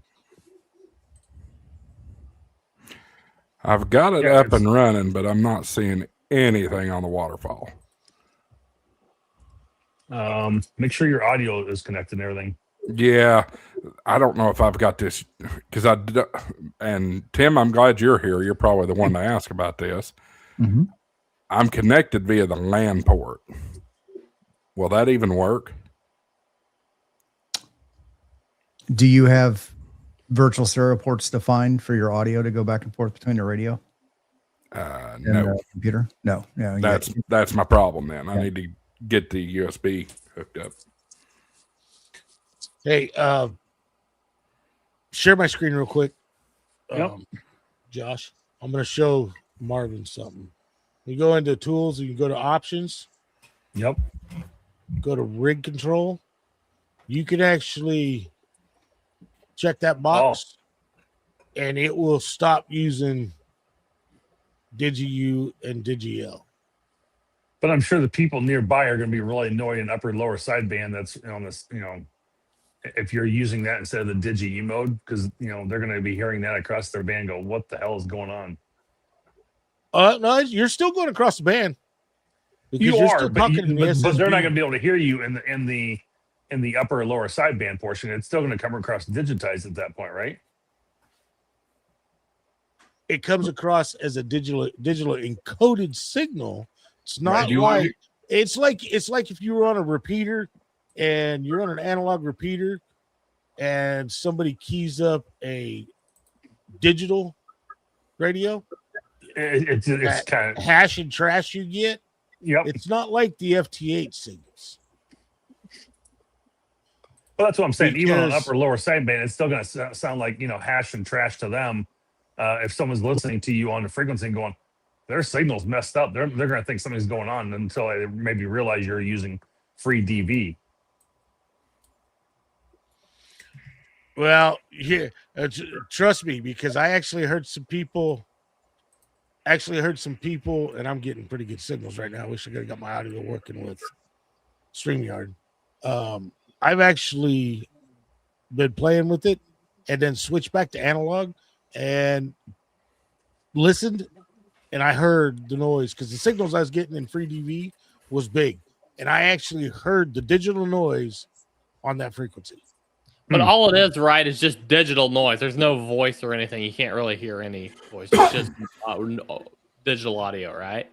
I've got it up and running, but I'm not seeing anything on the waterfall. Make sure your audio is connected and everything. Yeah, I don't know if I've got this because and Tim, I'm glad you're here. You're probably the one to ask about this. Mm-hmm. I'm connected via the LAN port. Will that even work? Do you have virtual stereo ports defined for your audio to go back and forth between the radio? No. Computer? No. That's my problem then. I need to get the USB hooked up. Hey, share my screen real quick. Josh, I'm going to show Marvin something. You go into tools and you go to options. Yep. Go to rig control. You can actually check that box and it will stop using Digi-U and Digi-L. But I'm sure the people nearby are going to be really annoyed in upper and lower sideband that's on this, if you're using that instead of the Digi-U mode, because, they're going to be hearing that across their band go, what the hell is going on? No, you're still going across the band. You are, but they're not going to be able to hear you in the upper or lower sideband portion. It's still going to come across digitized at that point, right? It comes across as a digital encoded signal. It's not like it's like if you were on a repeater and you're on an analog repeater and somebody keys up a digital radio. It's kind of hash and trash you get. Yep. It's not like the FT8 signals. Well, that's what I'm saying. Even on upper lower sideband, it's still going to sound like, hash and trash to them. If someone's listening to you on the frequency and going, their signal's messed up, they're going to think something's going on until they maybe realize you're using FreeDV. Well, yeah, trust me, because I actually heard some people, and I'm getting pretty good signals right now. I wish I could have got my audio working with StreamYard. I've actually been playing with it and then switched back to analog and listened, and I heard the noise because the signals I was getting in FreeDV was big, and I actually heard the digital noise on that frequency. But all it is, right, is just digital noise. There's no voice or anything. You can't really hear any voice. It's just digital audio, right?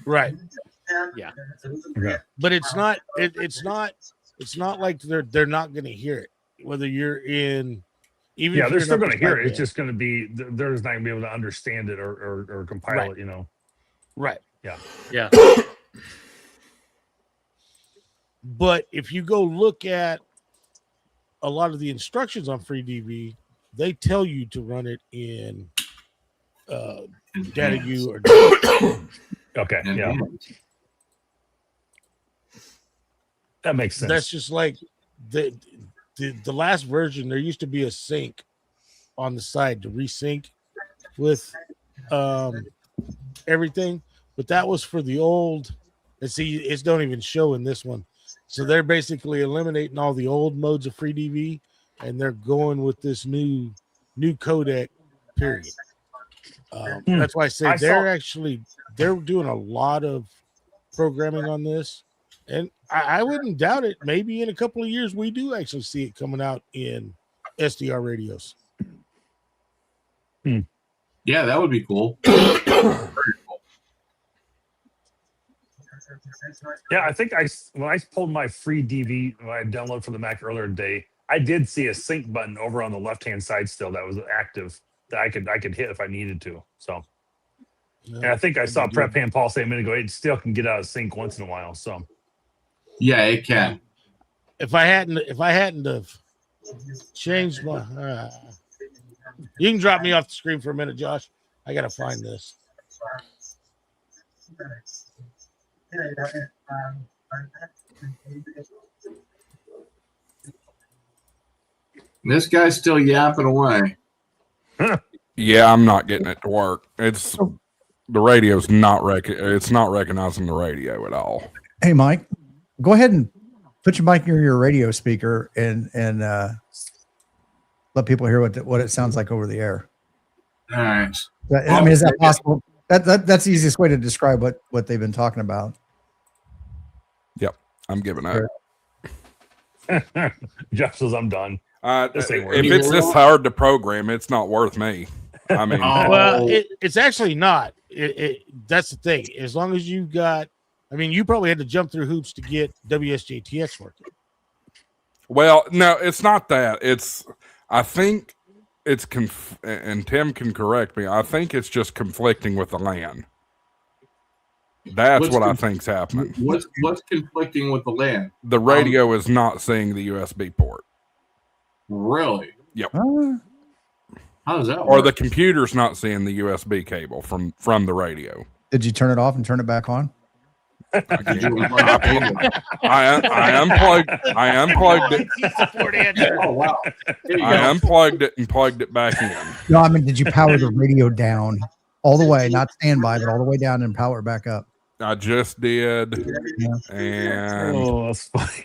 Right. Yeah. Okay. But it's not. It's not like they're not going to hear it. Whether you're in, even Yeah, if they're you're still in going to hear upper it. It's band. just going to be they're just not going to be able to understand it or compile Right. it. You know. Right. Yeah. But if you go look at a lot of the instructions on FreeDV, they tell you to run it in data U or Okay. Yeah. That makes sense. that's just like the last version. There used to be a sync on the side to resync with everything, but that was for the old. And see, it's don't even show in this one. So they're basically eliminating all the old modes of FreeDV, and they're going with this new codec. Period. That's why I say they're doing a lot of programming on this, and I wouldn't doubt it. Maybe in a couple of years we do actually see it coming out in SDR radios. Yeah, that would be cool. Very cool. Yeah, I think when I pulled my FreeDV when I downloaded for the Mac earlier today, I did see a sync button over on the left-hand side still that was active that I could hit if I needed to. So, and I think I saw Prep Hand Paul say a minute ago it still can get out of sync once in a while. So, Yeah, it can. If I hadn't have changed my, you can drop me off the screen for a minute, Josh. I gotta find this. This guy's still yapping away. Yeah, I'm not getting it to work. It's the radio's not it's not recognizing the radio at all. Hey, Mike, go ahead and put your mic near your radio speaker and let people hear what it sounds like over the air. All right. I mean, is that possible? That's the easiest way to describe what they've been talking about. Yep, I'm giving up. Jeff says I'm done. If it's this hard to program, it's not worth me. I mean, well, it's actually not. That's the thing. As long as you got, I mean, you probably had to jump through hoops to get WSJTX working. Well, no, it's not that. I think it's and Tim can correct me. I think it's just conflicting with the LAN. That's what I think's happening. What's conflicting with the LAN? The radio is not seeing the USB port. Really? Yep. How does that work? Or the computer's not seeing the USB cable from the radio. Did you turn it off and turn it back on? I unplugged it. Oh, wow. I unplugged it and plugged it back in. No, I mean, did you power the radio down all the way, not standby, but all the way down and power it back up? I just did. Yeah. And that's funny.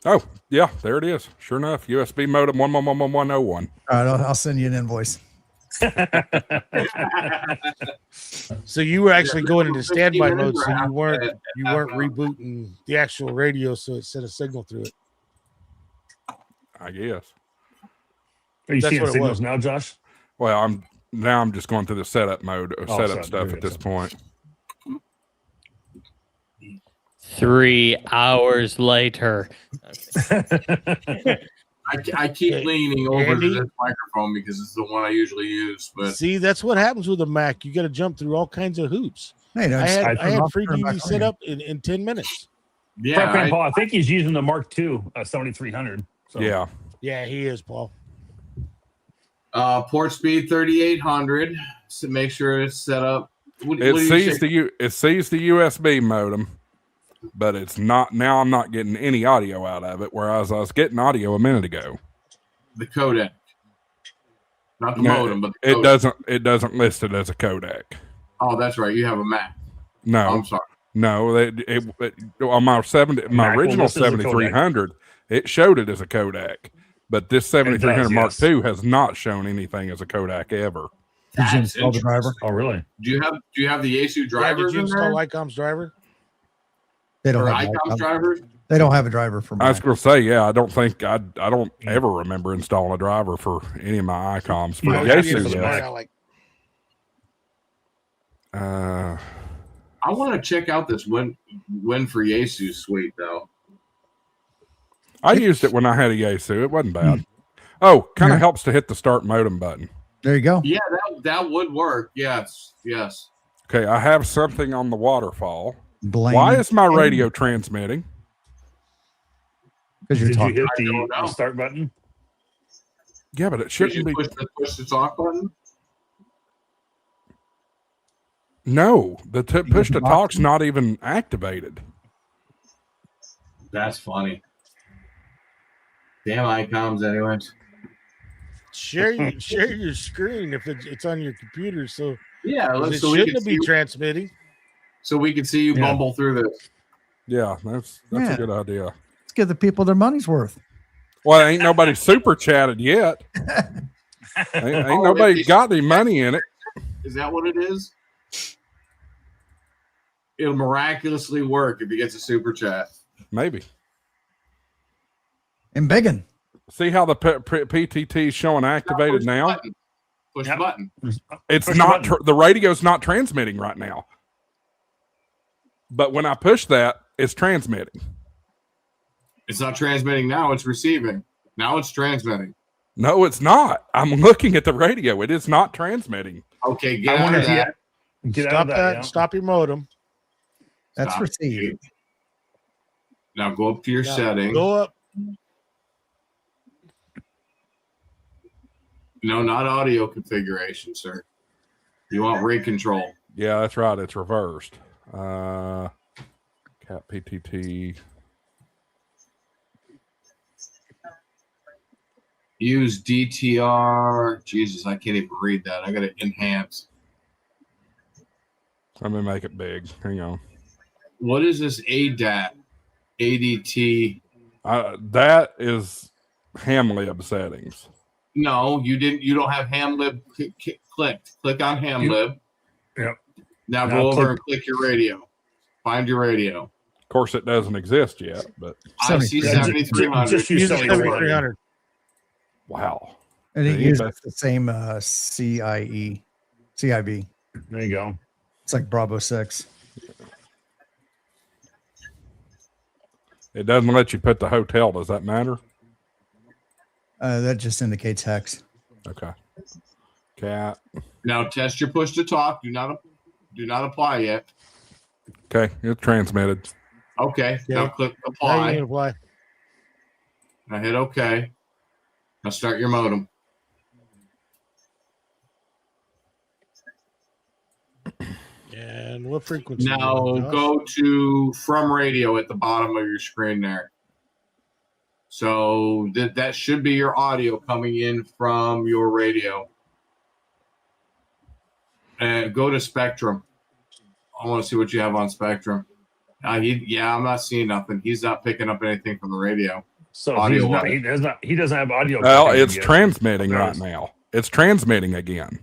oh, yeah, there it is. Sure enough, USB modem 1111101. All right, I'll send you an invoice. So you were actually going into standby mode, so you weren't rebooting the actual radio, so it sent a signal through it. I guess. Are you That's seeing what it signals was. now, Josh? Well, I'm just going through the setup mode, setup stuff at this point. 3 hours later. I keep leaning over Andy? to this microphone because it's the one I usually use. But See, that's what happens with a Mac. You got to jump through all kinds of hoops. Hey, no, I had turn it off, turn it FreeDV back set on. up in 10 minutes. yeah, Prep Paul, I think he's using the Mark II 7300. So. Yeah. Yeah, he is, Paul. port speed 3800. So make sure it's set up. It sees the USB modem, but it's not now. I'm not getting any audio out of it, whereas I was getting audio a minute ago. The codec. Not the No, modem, but the it codec. doesn't list it as a codec. Oh, that's right. You have a Mac. No, I'm sorry. no. On my Mac will original list it as a codec. 7300, it showed it as a codec, but this 7300 Mark yes. II has not shown anything as a codec ever. Did you That's install the driver? Oh, really? Do you have the Yaesu Yeah, drivers did you in there? install ICOM's driver? They don't Or have ICOM's drivers? They don't have a driver for I was mine. going to say, yeah, I don't ever remember installing a driver for any of my ICOMs. For Yeah, Yaesu, for the yes. Mac. Like, I want to check out this win for Yaesu suite though. I used it when I had a Yaesu. It wasn't bad. Oh, kind of Yeah. helps to hit the start modem button. There you go. Yeah, that would work. Yes. Okay, I have something on the waterfall. Blame Why is my radio transmitting? because you're Did talking. you hit I don't know. the start button? Yeah, but it Did shouldn't you be. push the talk button? No, the push to the talk's not even activated. That's funny. Damn ICOMs, anyways. share your screen if it's on your computer, so Yeah, it so we shouldn't can be see, transmitting. so we can see you Yeah. bumble through this. Yeah, that's Yeah. a good idea. Let's give the people their money's worth. Well, ain't nobody super chatted yet. Ain't Oh, nobody if got any money in it. Is that what it is? It'll miraculously work if he gets a super chat. Maybe. And biggin. See how the PTT is showing activated Push now? The button. Push Yep. the button. It's Push the not. button. The radio's not transmitting right now. But when I push that, it's transmitting. It's not transmitting now. It's receiving. Now it's transmitting. No, it's not. I'm looking at the radio. It is not transmitting. Okay, get I out wonder of if you that. get out Stop of that. that. Yeah. Stop your modem. That's Stop. received. Now go up to your Now, settings. Go up. No, not audio configuration, sir. You want rate control. Yeah, that's right. It's reversed. Cat PTT. Use DTR. Jesus, I can't even read that. I got to enhance. Let me make it big. Hang on. What is this ADAT? ADT. That is HamLib settings. No, you didn't. You don't have HamLib clicked. Click on HamLib. Yep. Now Now go over click- and click your radio. Find your radio. Of course, it doesn't exist yet, but I see 7300. Just use Use the 7300. 7300. wow. And it Yeah, uses but- the same CIB. There you go. It's like Bravo 6. It doesn't let you put the hotel. Does that matter? That just indicates hex. Okay. Cat. Now test your push to talk. Do not apply yet. Okay, it's transmitted. Okay. Now click Now you apply. can apply. Now hit OK. Now start your modem. And what frequency? Now go to from radio at the bottom of your screen there. So that should be your audio coming in from your radio. And go to Spectrum. I want to see what you have on Spectrum. I'm not seeing nothing. He's not picking up anything from the radio. So Audio he doesn't have audio. Well, connected it's yet. transmitting Okay. right now. It's transmitting again.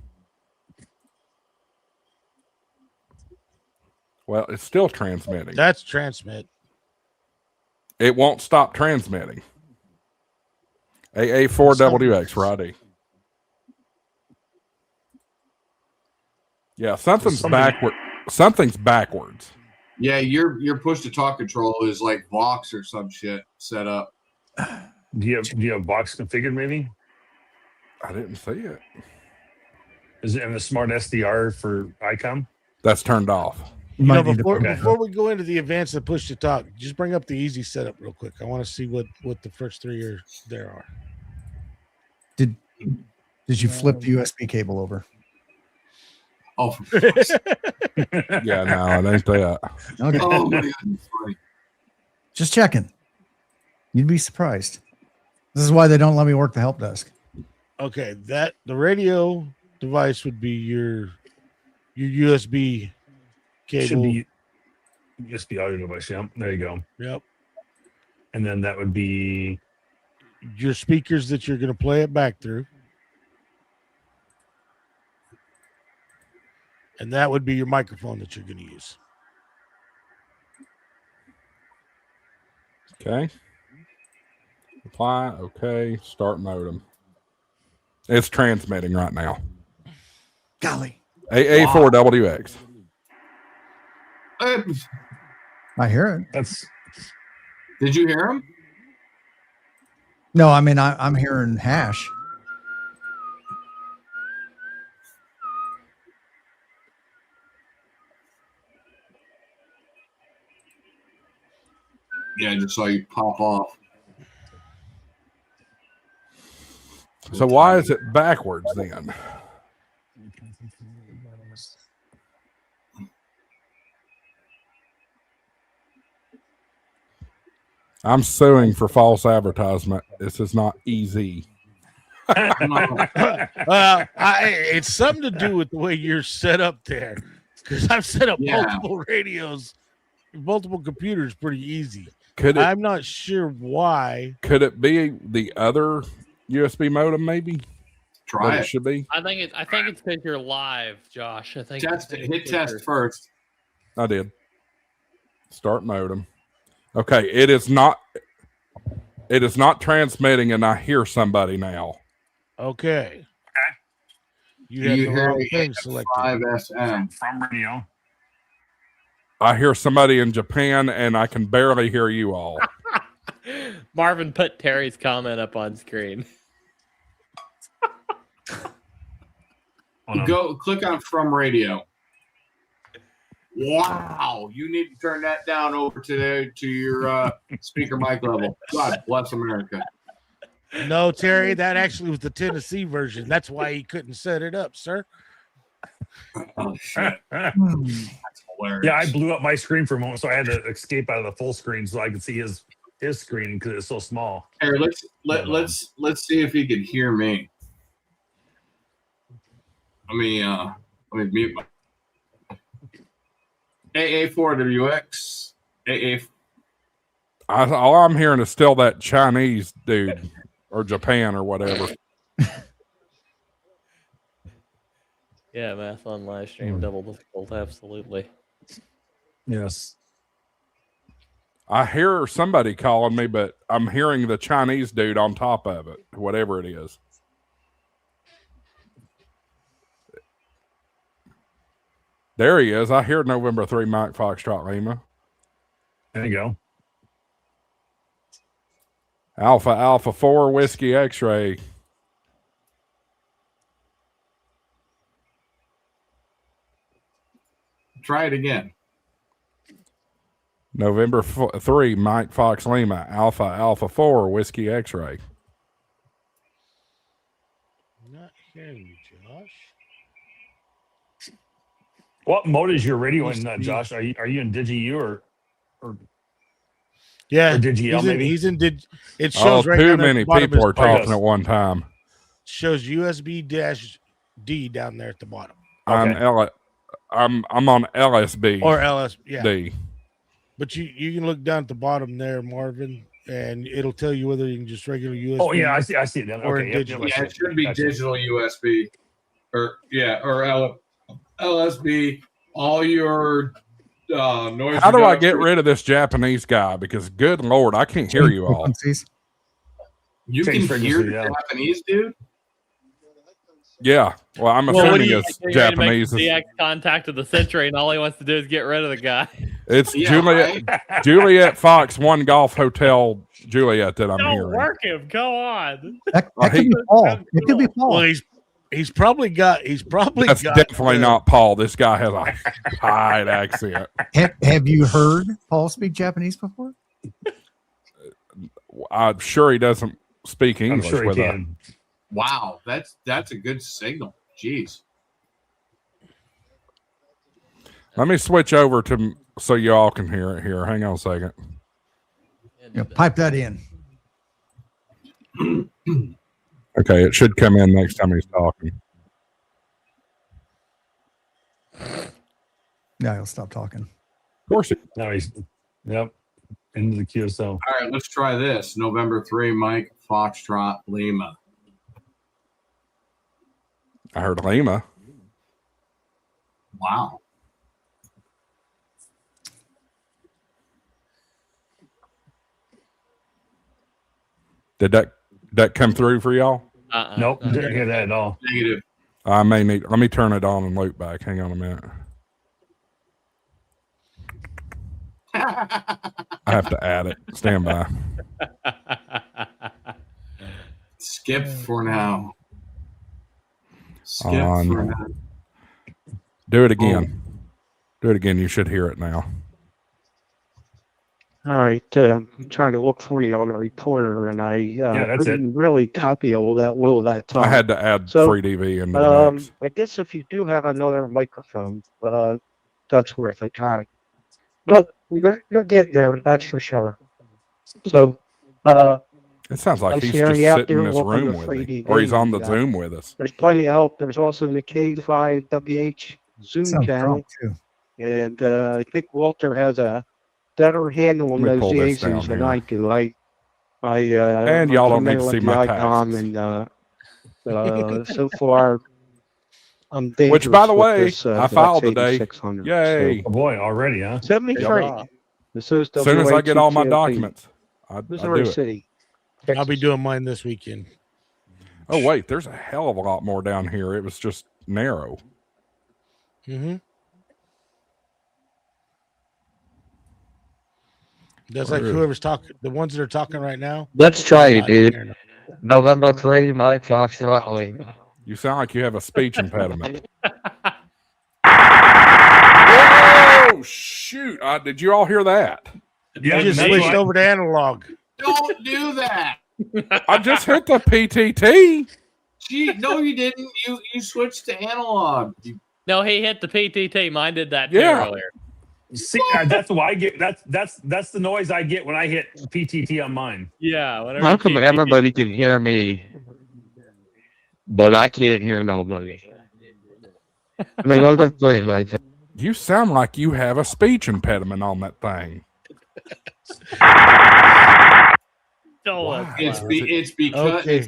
Well, it's still transmitting. That's transmit. It won't stop transmitting. AA4WX, Roddy. Yeah, something's backward. Something's backwards. Yeah, your push to talk control is like Vox or some shit set up. Do you have box configured maybe? I didn't see it. Is it in the smart SDR for ICOM? That's turned off. You might need to Before, put- before we go into the advanced and push to talk, just bring up the easy setup real quick. I want to see what the first 3 years there are. Did you flip the USB cable over? Oh, Yeah, no, it ain't that. Okay. oh my God. That's funny. Just checking. You'd be surprised. This is why they don't let me work the help desk. Okay, the radio device would be your USB cable. Should be USB audio device. Yep. There you go. Yep. And then that would be Your speakers that you're going to play it back through. And that would be your microphone that you're going to use. Okay. Apply. Okay. Start modem. It's transmitting right now. Golly. AA4WX. I hear it. Did you hear him? No, I mean, I'm hearing hash. Yeah, I just saw you pop off. So why is it backwards then? I'm suing for false advertisement. This is not easy. Well, it's something to do with the way you're set up there. Because I've set up multiple radios, multiple computers pretty easy. I'm not sure why. Could it be the other USB modem? Maybe. Try it. It should be. I think it's because you're live, Josh. I think Hit test first. I did. Start modem. Okay, it is not transmitting, and I hear somebody now. Okay. You have the wrong thing selected. 5SM from radio. I hear somebody in Japan, and I can barely hear you all. Marvin put Terry's comment up on screen. Go click on from radio. Wow, you need to turn that down over to your speaker mic level. God bless America. No, Terry, that actually was the Tennessee version. That's why he couldn't set it up, sir. Oh shit. That's hilarious. Yeah, I blew up my screen for a moment, so I had to escape out of the full screen so I could see his screen because it's so small. Here, let's see if he can hear me. Let me mute my AA4WX. All I'm hearing is still that Chinese dude or Japan or whatever. Yeah, math on live stream, double difficult, absolutely. Yes. I hear somebody calling me, but I'm hearing the Chinese dude on top of it, whatever it is. There he is. I hear November 3 Mike Foxtrot Lima. There you go. Alpha 4 Whiskey X-Ray. Try it again. November 3 Mike Fox Lima. Alpha 4 Whiskey X-Ray. Not hearing you, Josh. What mode is your radio in, Josh? Are you in DigiU or yeah, or DigiL maybe? He's in Dig. It shows right too down many people are talking at one time. Shows USB-D down there at the bottom. Okay. I'm on LSB or LS. Yeah. D. But you can look down at the bottom there, Marvin, and it'll tell you whether you can just regular USB. Oh yeah, I see it down. Or Okay, digital. Yeah, it should be digital USB, or LSB. All your noise. How do I get rid of this Japanese guy? Because good Lord, I can't hear you all. You can hear the Japanese dude. Yeah, well, I'm assuming it's Japanese. DX contacted the Century, and all he wants to do is get rid of the guy. It's Juliet Fox, One Golf Hotel Juliet that I'm Don't hearing. work him. Go on. That could be Paul. It could be Paul. Well, he's probably got. That's definitely not Paul. This guy has a high accent. Have you heard Paul speak Japanese before? I'm sure he doesn't speak English. I'm sure he can. Wow, that's a good signal. Jeez. Let me switch over to so you all can hear it here. Hang on a second. Yeah, pipe that in. Hang Okay, it should come in next time he's talking. Yeah, he'll stop talking. Of course. No, he's into the QSO. All right, let's try this. November 3, Mike Foxtrot Lima. I heard Lima. Wow. Did that come through for y'all? Nope, didn't hear that at all. Negative. I may need. Let me turn it on and loop back. Hang on a minute. I have to add it. Stand by. Skip for now. Skip On. for now. Do it again. Do it again. You should hear it now. All right, I'm trying to look for you on the recorder, and I that's it. couldn't really copy all that time. I had to add So, FreeDV into the mix. I guess if you do have another microphone, that's worth a try. But you'll get there, that's for sure. So, It sounds like I'm he's hearing just you out sitting in there this looking room for with me, 3D or he's on the video. Zoom with us. there's plenty of help. There's also the K5WH Zoom Sounds channel, drunk too. and I think Walter has a better handle on Let me those pull this Yazers down than I do. And y'all don't need to see my taxes. And so far, I'm Which, dangerous by the with way, this, I filed today. 8600. Yay! Oh boy, already, huh? 73. Yep. This is As soon as I get all my WATTP, documents, I do Missouri it. City. I'll be doing mine this weekend. Oh wait, there's a hell of a lot more down here. It was just narrow. Mm-hmm. That's like whoever's talking, the ones that are talking right now. Let's try it, dude. Here. November 3, Mike Foxtrot. You sound like you have a speech impediment. Oh shoot! Did you all hear that? Yeah, I just that's switched right. over to analog. Don't do that. I just hit the PTT. Gee, no, you didn't. You switched to analog. No, he hit the PTT. Mine did that too Yeah. earlier. See, that's why I get that's the noise I get when I hit PTT on mine. Yeah. Whatever. How come everybody can hear me, but I can't hear nobody? I mean, I'll just play it like that. You sound like you have a speech impediment on that thing. Oh, It's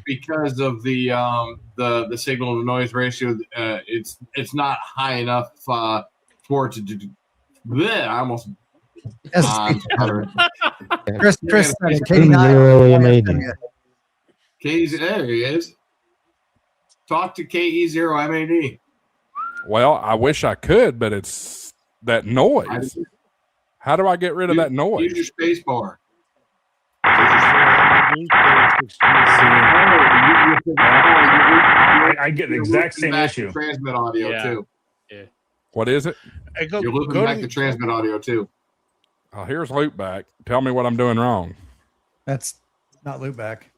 because of the signal to noise ratio. It's not high enough for it to do. Bleh, I almost. Chris, Really amazing. KE, there he is. Talk to KE0MAD. Well, I wish I could, but it's that noise. How do I get rid of that noise? Use your space bar. I get the exact same issue. Transmit audio too. What is it? Hey, You're looping back the transmit audio too. Oh, here's loop back. Tell me what I'm doing wrong. That's not loop back.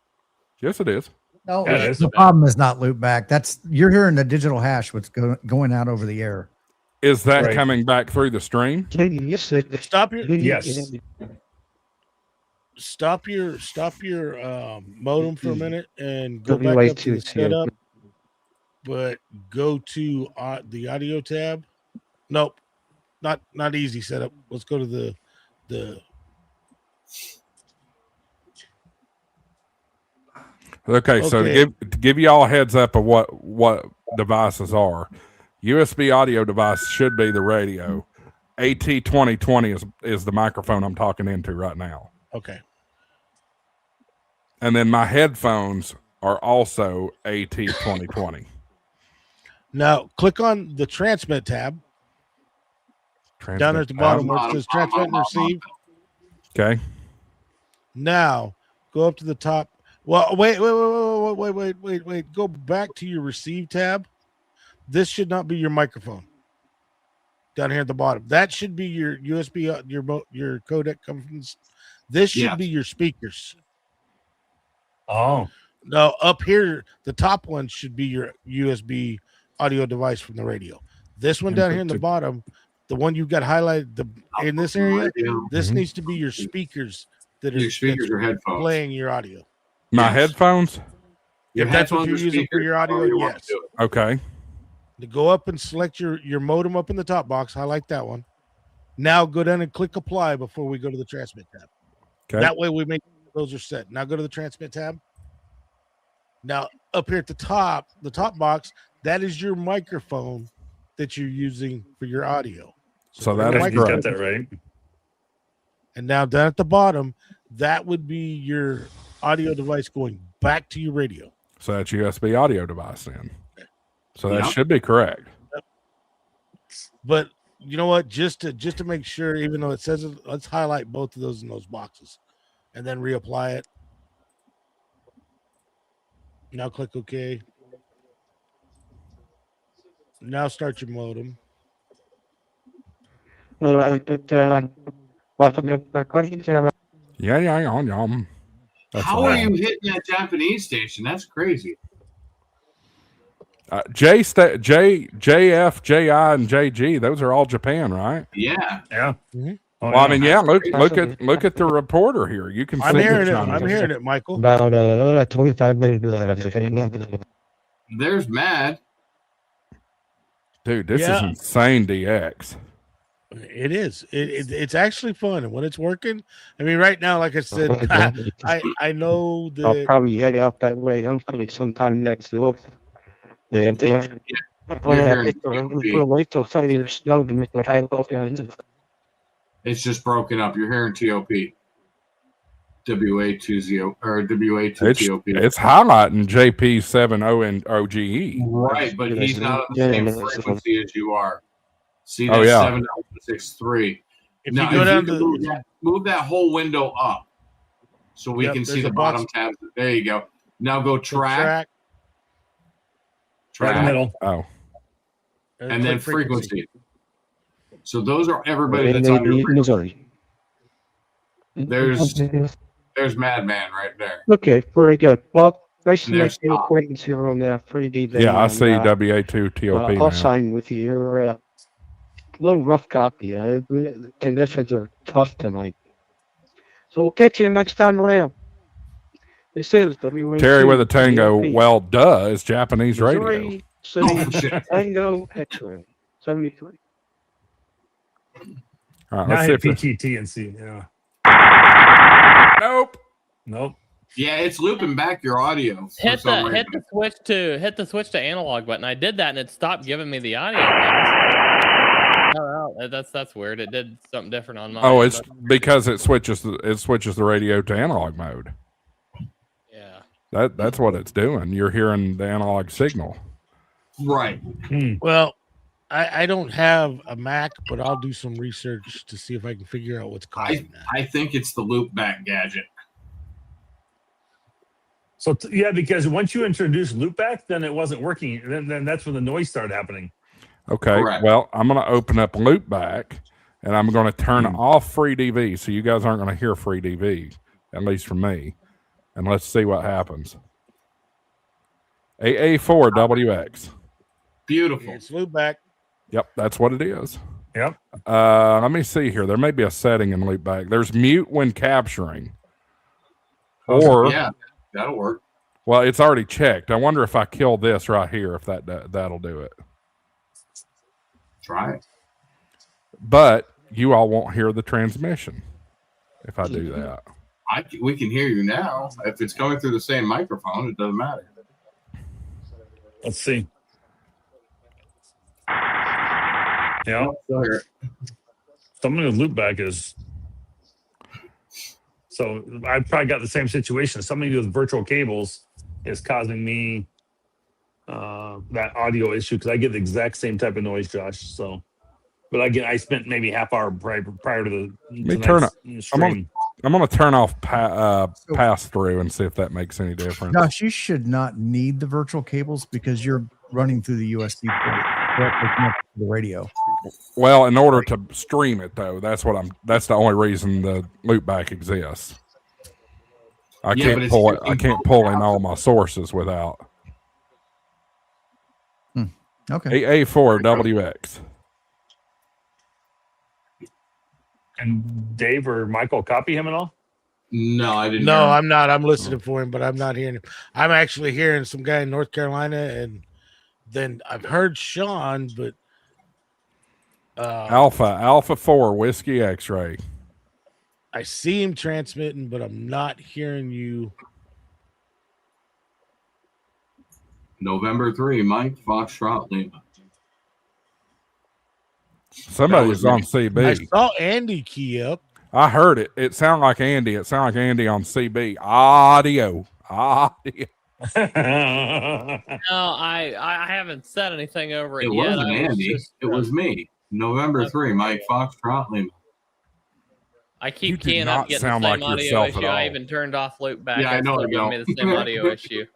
Yes, it is. No, Yeah, it is. the problem is not loop back. That's you're hearing the digital hash what's going out over the air. Is that Right. coming back through the stream? Stop your Yes. stop your modem for a minute and go back up to the setup, but go to the audio tab. Nope, not easy setup. Let's go to the Okay, so to give you all a heads up of what devices are. USB audio device should be the radio. AT2020 is the microphone I'm talking into right now. okay. And then my headphones are also AT2020. Now click on the transmit tab down at the bottom where it says transmit and receive. Okay. Now go up to the top. Well, wait. Go back to your receive tab. This should not be your microphone. Down here at the bottom, that should be your USB, your codec coming from. This should be your speakers. Oh, No, up here, the top one should be your USB audio device from the radio. This one down here in the bottom, the one you got highlighted in this area, this needs to be your speakers that are Your speakers or headphones. playing your audio. My headphones? Your If that's what headphones you're or using for speakers, your audio, however you want to yes. do it. Okay. To go up and select your modem up in the top box, highlight that one. Now go down and click apply before we go to the transmit tab. Okay. That way we make those are set. Now go to the transmit tab. Now up here at the top box, that is your microphone that you're using for your audio. So go to that is He's got correct. that right. And now down at the bottom, that would be your audio device going back to your radio. So that's USB audio device then. So that Yep. should be correct. But you know what? Just to make sure, even though it says it, let's highlight both of those in those boxes and then reapply it. Now click OK. Now start your modem. Yeah. That's How all. are you hitting that Japanese station? That's crazy. JF, JI, and JG, those are all Japan, right? Yeah. Yeah. Mhm. Oh, Well, I mean, yeah. That's Look at the reporter here. You can. I'm see hearing the it. Chinese. I'm hearing it, Michael. There's Mad. Dude, this is Yeah. insane. DX. It is. It's actually fun, and when it's working, I mean, right now, like I said, I know I'll that probably head out that way. I'm probably sometime next week. Yeah, It's just broken up. You're hearing TOP. WA20 or WA2TOP. It's highlighting JP70 and OGE. Right, but he's not on the same frequency as you are. See, Oh, that's yeah. 7.63. if Now, you go if down you to can move that whole window up so we Yep, can see there's the a box. bottom tabs. There you go. Now go the track, Right in the middle. Oh, and then click frequency. So those are everybody that's on your frequency. There's Madman right there. Okay, very good. Well, nice to And make there's your Tom. acquaintance here on FreeDV. yeah. I and, see WA2TOP I'll now. sign with you. You're a little rough copy. Conditions are tough tonight. So we'll catch you next time around. This is WA2 Terry with a tango. TOP. Well, duh, it's Japanese radio. Missouri Oh, City shit. Tango X-ray 73. All right, Now let's see hit if this. PTT and see. Yeah. Nope. Nope. Yeah, it's looping back your audio. for Hit some the reason. hit the switch to analog button. I did that and it stopped giving me the audio button. Oh, that's weird. It did something different on mine. Oh, it's but- because it switches the radio to analog mode. yeah. That's what it's doing. You're hearing the analog signal. Right. Well, I don't have a Mac, but I'll do some research to see if I can figure out what's causing that. I think it's the loop back gadget. So yeah, because once you introduce loopback, then it wasn't working. Then that's when the noise started happening. Okay. Correct. Well, I'm going to open up Loopback, and I'm going to turn off FreeDV, so you guys aren't going to hear FreeDV, at least from me. And let's see what happens. AA4WX. Beautiful. It's loopback. Yep, that's what it is. Yep. Let me see here. There may be a setting in Loopback. There's mute when capturing. Or, Yeah, that'll work. well, it's already checked. I wonder if I kill this right here, if that'll do it. Try it. But you all won't hear the transmission if I do that. We can hear you now. If it's coming through the same microphone, it doesn't matter. Let's see. Yeah. Still hear it. Something with loopback is. So I probably got the same situation. Something with virtual cables is causing me that audio issue because I get the exact same type of noise, Josh. So, but I spent maybe half hour prior to the. Me turn tonight's stream. I'm going to turn off pass through and see if that makes any difference. Josh, you should not need the virtual cables because you're running through the USB port directly connected to the radio. Well, in order to stream it though, that's the only reason the loopback exists. I can't pull it. I can't pull in all my sources without. Okay. AA4WX. And Dave or Michael copy him at all? No, I didn't. No, I'm not. I'm listening for him, but I'm not hearing him. I'm actually hearing some guy in North Carolina, and then I've heard Sean, but Alpha 4 Whiskey X-ray. I see him transmitting, but I'm not hearing you. November 3, Mike Foxtrot Lima. Somebody's on CB. I saw Andy key up. I heard it. It sounded like Andy. It sounded like Andy on CB. Audio. No, I haven't said anything over it, It yet. wasn't Andy. It was me. November 3, Mike Foxtrot Lima. I keep keying up, getting the same audio issue. I even turned off loopback. Yeah, I know. It gave me the same audio issue.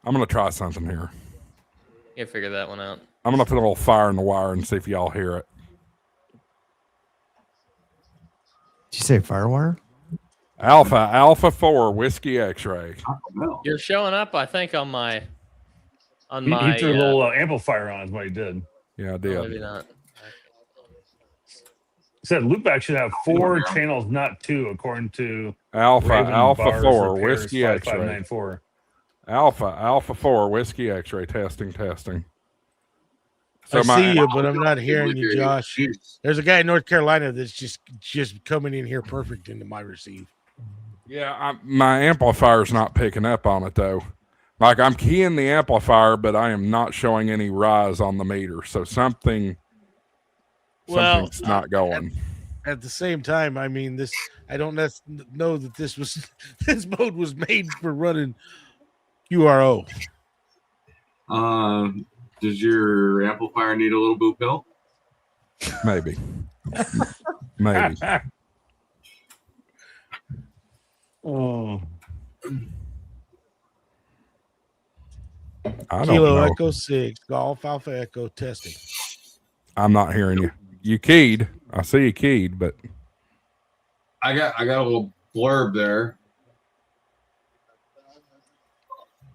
I'm going to try something here. You figure that one out. I'm going to put a little fire in the wire and see if y'all hear it. Did you say Firewire? Alpha 4 Whiskey X-ray. You're showing up, I think, on my. He threw a little amplifier on. Is what he did. Yeah, I did. Maybe not. Said loopback should have 4 channels, not 2, according to Alpha 4 Repairs Whiskey X-ray. 5594. Alpha 4 Whiskey X-ray testing. So I see you, but I'm not hearing you, Josh. There's a guy in North Carolina that's just coming in here perfect into my receive. Yeah, my amplifier's not picking up on it though. Like I'm keying the amplifier, but I am not showing any rise on the meter. So something's not going. At the same time, I mean, I don't know that this mode was made for running QRO. Does your amplifier need a little boot pill? Maybe. Maybe. Oh. I don't Kilo know. Echo 6, Golf Alpha Echo testing. I'm not hearing you. You keyed. I see you keyed, but I got a little blurb there.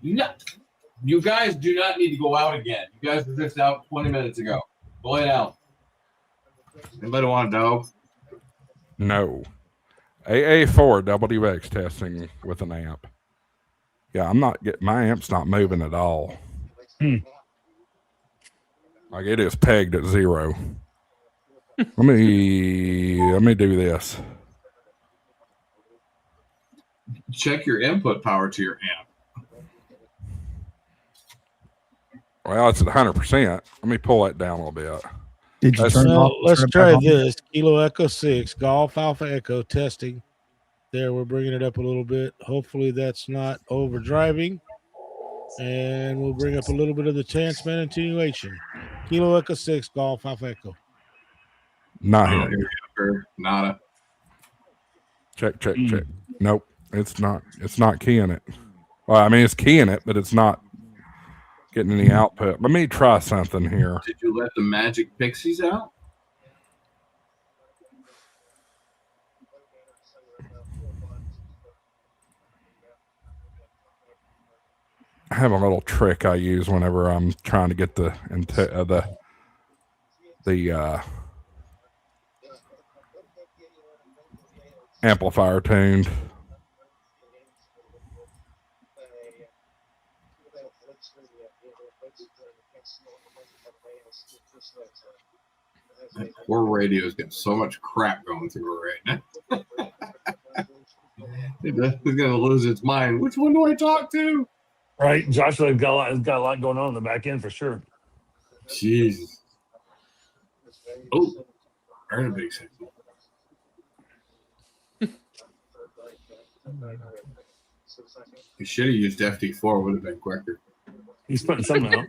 You guys do not need to go out again. You guys were just out 20 minutes ago. Go lay down. Anybody want a dog? no. AA4 WX testing with an amp. Yeah, my amp's not moving at all. Like it is pegged at 0. Let me do this. Check your input power to your amp. Well, it's at 100%. Let me pull that down a little bit. Did you turn off? Let's try this. Kilo Echo 6, Golf Alpha Echo testing. There, we're bringing it up a little bit. Hopefully that's not overdriving. And we'll bring up a little bit of the transmit attenuation. Kilo Echo 6, Golf Alpha Echo. Not here. Nada. Check. Nope. It's not keying it. Well, I mean, it's keying it, but it's not getting any output. Let me try something here. Did you let the magic pixies out? I have a little trick I use whenever I'm trying to get the amplifier tuned. That poor radio's got so much crap going through it right now. It's going to lose its mind. Which one do I talk to? Right. Joshua has got a lot going on in the back end for sure. Jesus. Oh, I heard a big signal. He should have used FD4. Would have been quicker. He's putting something out.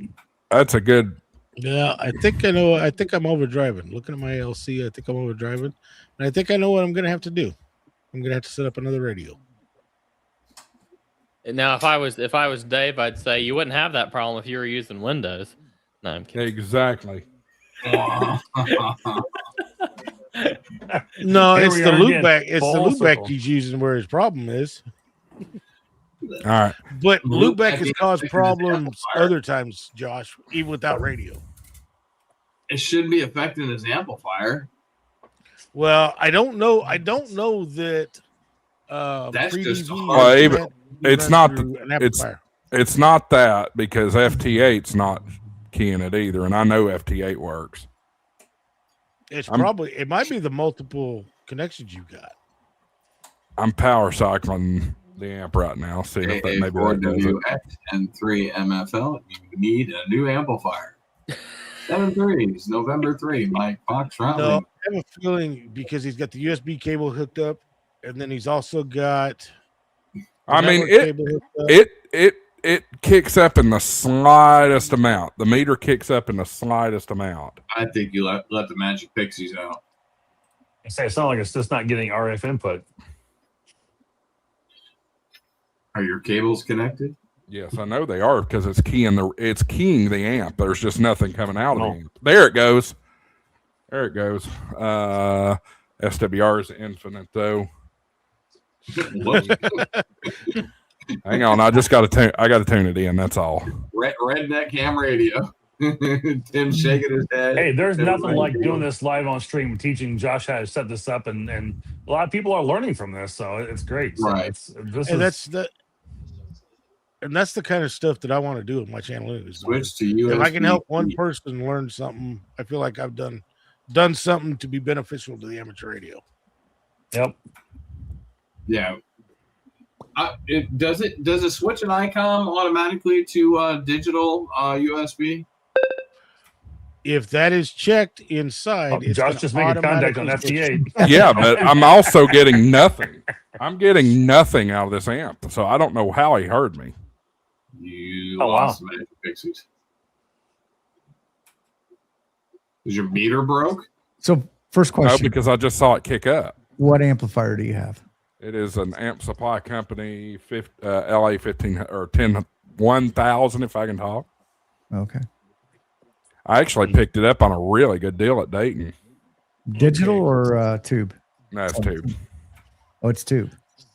That's a good. Yeah, I think I know. I think I'm overdriving. Looking at my LC, I think I'm overdriving. And I think I know what I'm going to have to do. I'm going to have to set up another radio. Now, if I was Dave, I'd say you wouldn't have that problem if you were using Windows. No, I'm kidding. Exactly. No, it's the loopback. It's the loopback he's using where his problem is. All right. But loopback has caused problems other times, Josh, even without radio. It shouldn't be affecting his amplifier. Well, I don't know. I don't know that That's just FreeDV. Well, you even- can't be it's run not through the- an amplifier. It's not that, because FT8's not keying it either, and I know FT8 works. It's probably, it might be the multiple connections you got. I'm power cycling the amp right now, seeing if that maybe that does it. WX and 3 MFL. You need a new amplifier. 7.3s, November 3, Mike Fox No, Routley. I have a feeling because he's got the USB cable hooked up, and then he's also got. I mean, it kicks up in the slightest amount. The meter kicks up in the slightest amount. I think you let the Magic Pixies out. I say it's not like it's just not getting RF input. Are your cables connected? Yes, I know they are, because it's keying the amp. There's just nothing coming out of the amp. There it goes. There it goes. SWR is infinite though. Hang on, I just got to tune it in. That's all. Redneck ham radio. Tim shaking his head. Hey, there's nothing like doing this live on stream, teaching Josh how to set this up, and a lot of people are learning from this, so it's great. So Right. That's the kind of stuff that I want to do with my channel. Switch to USB. If I can help one person learn something, I feel like I've done something to be beneficial to the amateur radio. Yep. Yeah. Does it switch an ICOM automatically to digital USB? If that is checked inside, it's Josh just making contact on FT8. Yeah, but I'm also getting nothing. I'm getting nothing out of this amp, so I don't know how he heard me. You lost the Magic Pixies. Is your meter broke? So first question. No, because I just saw it kick up. What amplifier do you have? It is an amp supply company, LA 15 or 10,000 if I can talk. Okay. I actually picked it up on a really good deal at Dayton. Digital or tube? No, it's tube. Oh, it's tube.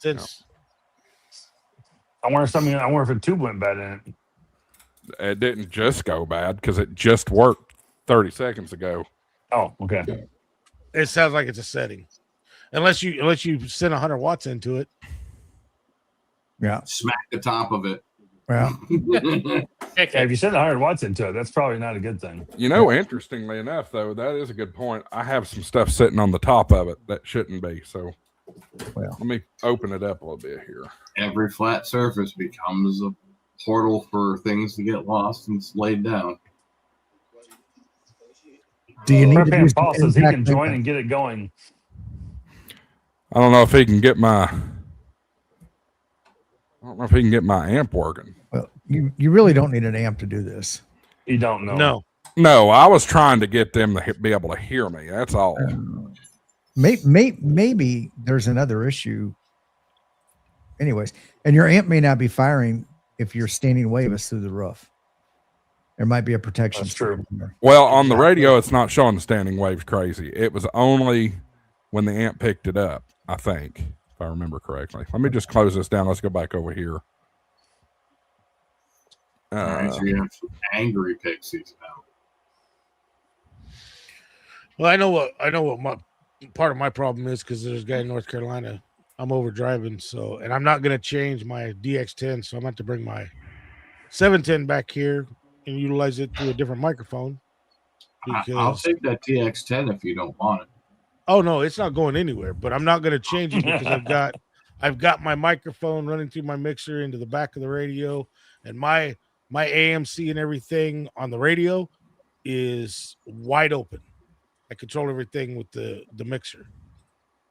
I wonder if a tube went bad in it. It didn't just go bad because it just worked 30 seconds ago. Oh, okay. It sounds like it's a setting, unless you send 100 watts into it. Yeah. Smack the top of it. Yeah. If you send 100 watts into it, that's probably not a good thing. You know, interestingly enough, though, that is a good point. I have some stuff sitting on the top of it that shouldn't be. So, well, let me open it up a little bit here. Every flat surface becomes a portal for things to get lost and laid down. Do you need to do Paul says he can join and get it going. I don't know if he can get my amp working. Well, you really don't need an amp to do this. You don't know. No, I was trying to get them to be able to hear me. That's all. Maybe there's another issue. Anyways, and your amp may not be firing if your standing wave is through the roof. There might be a protection. That's true. Well, on the radio, it's not showing the standing waves crazy. It was only when the amp picked it up, I think, if I remember correctly. Let me just close this down. Let's go back over here. All right, so you have some angry pixies now. Well, I know what my part of my problem is, because there's a guy in North Carolina. I'm overdriving, and I'm not going to change my DX10, so I'm going to bring my 710 back here and utilize it through a different microphone. I'll take that TX10 if you don't want it. Oh no, it's not going anywhere. But I'm not going to change it because I've got my microphone running through my mixer into the back of the radio, and my AMC and everything on the radio is wide open. I control everything with the mixer.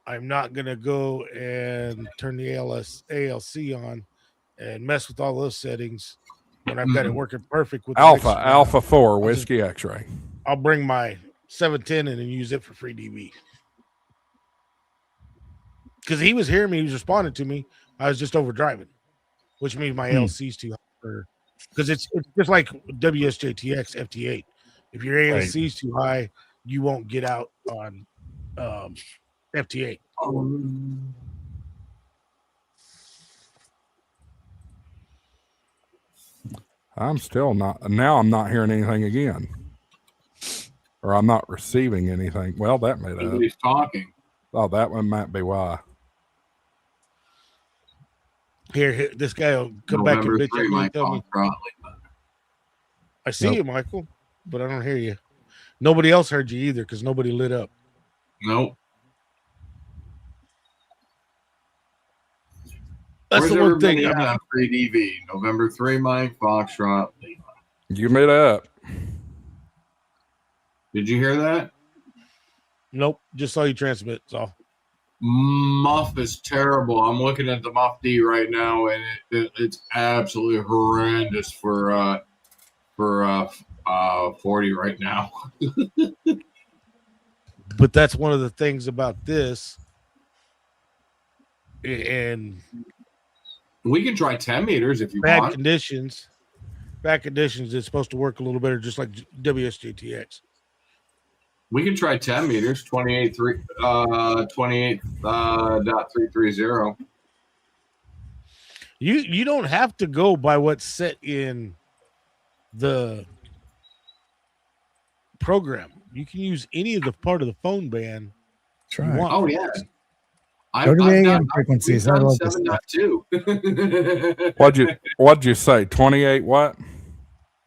I'm not going to go and turn the ALC on and mess with all those settings when I've got it working perfect with Alpha 4 Whiskey X-Ray. I'll bring my 710 in and use it for FreeDV. Because he was hearing me, he was responding to me. I was just overdriving, which means my ALC's too high. Because it's just like WSJTX FT8. If your ALC's too high, you won't get out on FT8. I'm still not. Now I'm not hearing anything again, or I'm not receiving anything. Well, that made up. Nobody's talking. Oh, that one might be why. Here, this guy will come back and November bitch 3, at me and Mike tell me. Foxtrot. I see you, Michael, but I don't hear you. Nobody else heard you either because nobody lit up. Nope. That's the one thing. On FreeDV. November 3, Mike Foxtrot. You made up. Did you hear that? Nope. Just saw you transmit. So Muff is terrible. I'm looking at the Muff D right now, and it's absolutely horrendous for 40 right now. but that's one of the things about this. And we can try 10 meters if you bad want. conditions. Bad conditions, it's supposed to work a little better, just like WSJTX. We can try 10 meters, 28.330. You don't have to go by what's set in the program. You can use any of the part of the phone band. That's right. Oh yeah. Go to the AM frequencies. I love this 7.2. What'd you say? 28 what?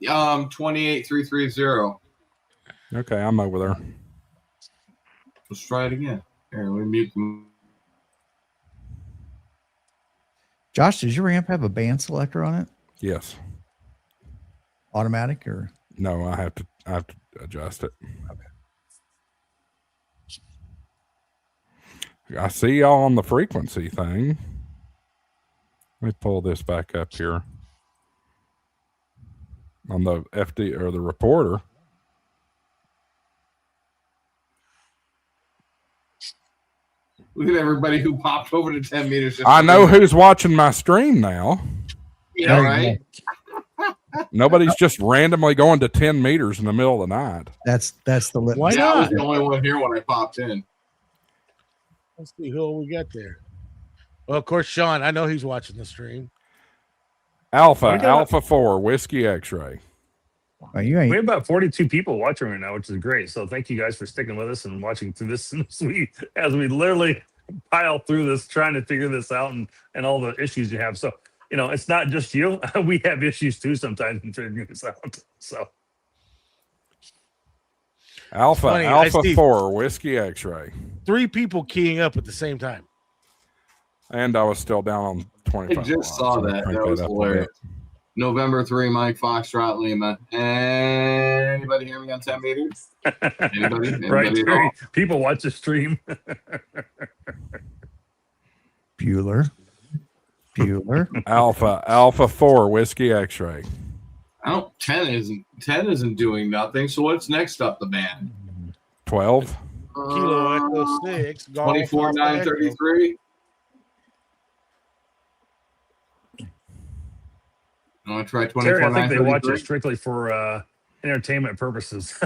28.330. Okay, I'm over there. Let's try it again. Here, let me mute them. Josh, does your amp have a band selector on it? Yes. Automatic or no? I have to adjust it. Okay. I see y'all on the frequency thing. Let me pull this back up here on the FD or the reporter. Look at everybody who popped over to 10 meters. I know who's watching my stream now. Yeah, right. Nobody's just randomly going to 10 meters in the middle of the night. That's the lit. Why I not? was the only one here when I popped in. Let's see who we got there. Well, of course, Sean. I know he's watching the stream. Alpha 4 Whiskey X-ray. Oh, you ain't. We have about 42 people watching right now, which is great. So thank you guys for sticking with us and watching through this as we literally pile through this, trying to figure this out and all the issues you have. So, you know, it's not just you. We have issues too sometimes in figuring this out. So Alpha 4 Whiskey X-ray. 3 people keying up at the same time. And I was still down on 25. I just saw that. That was hilarious. November 3, Mike Foxtrot Lima. Anybody hear me on 10 meters? Anybody? Right, Terry, people watch the stream. Bueller. Alpha 4 Whiskey X-ray. 10 isn't doing nothing. So what's next up the band? 12. Kilo Echo 6. 24,933. I want to try 24. Terry, I think they watch it strictly for entertainment purposes.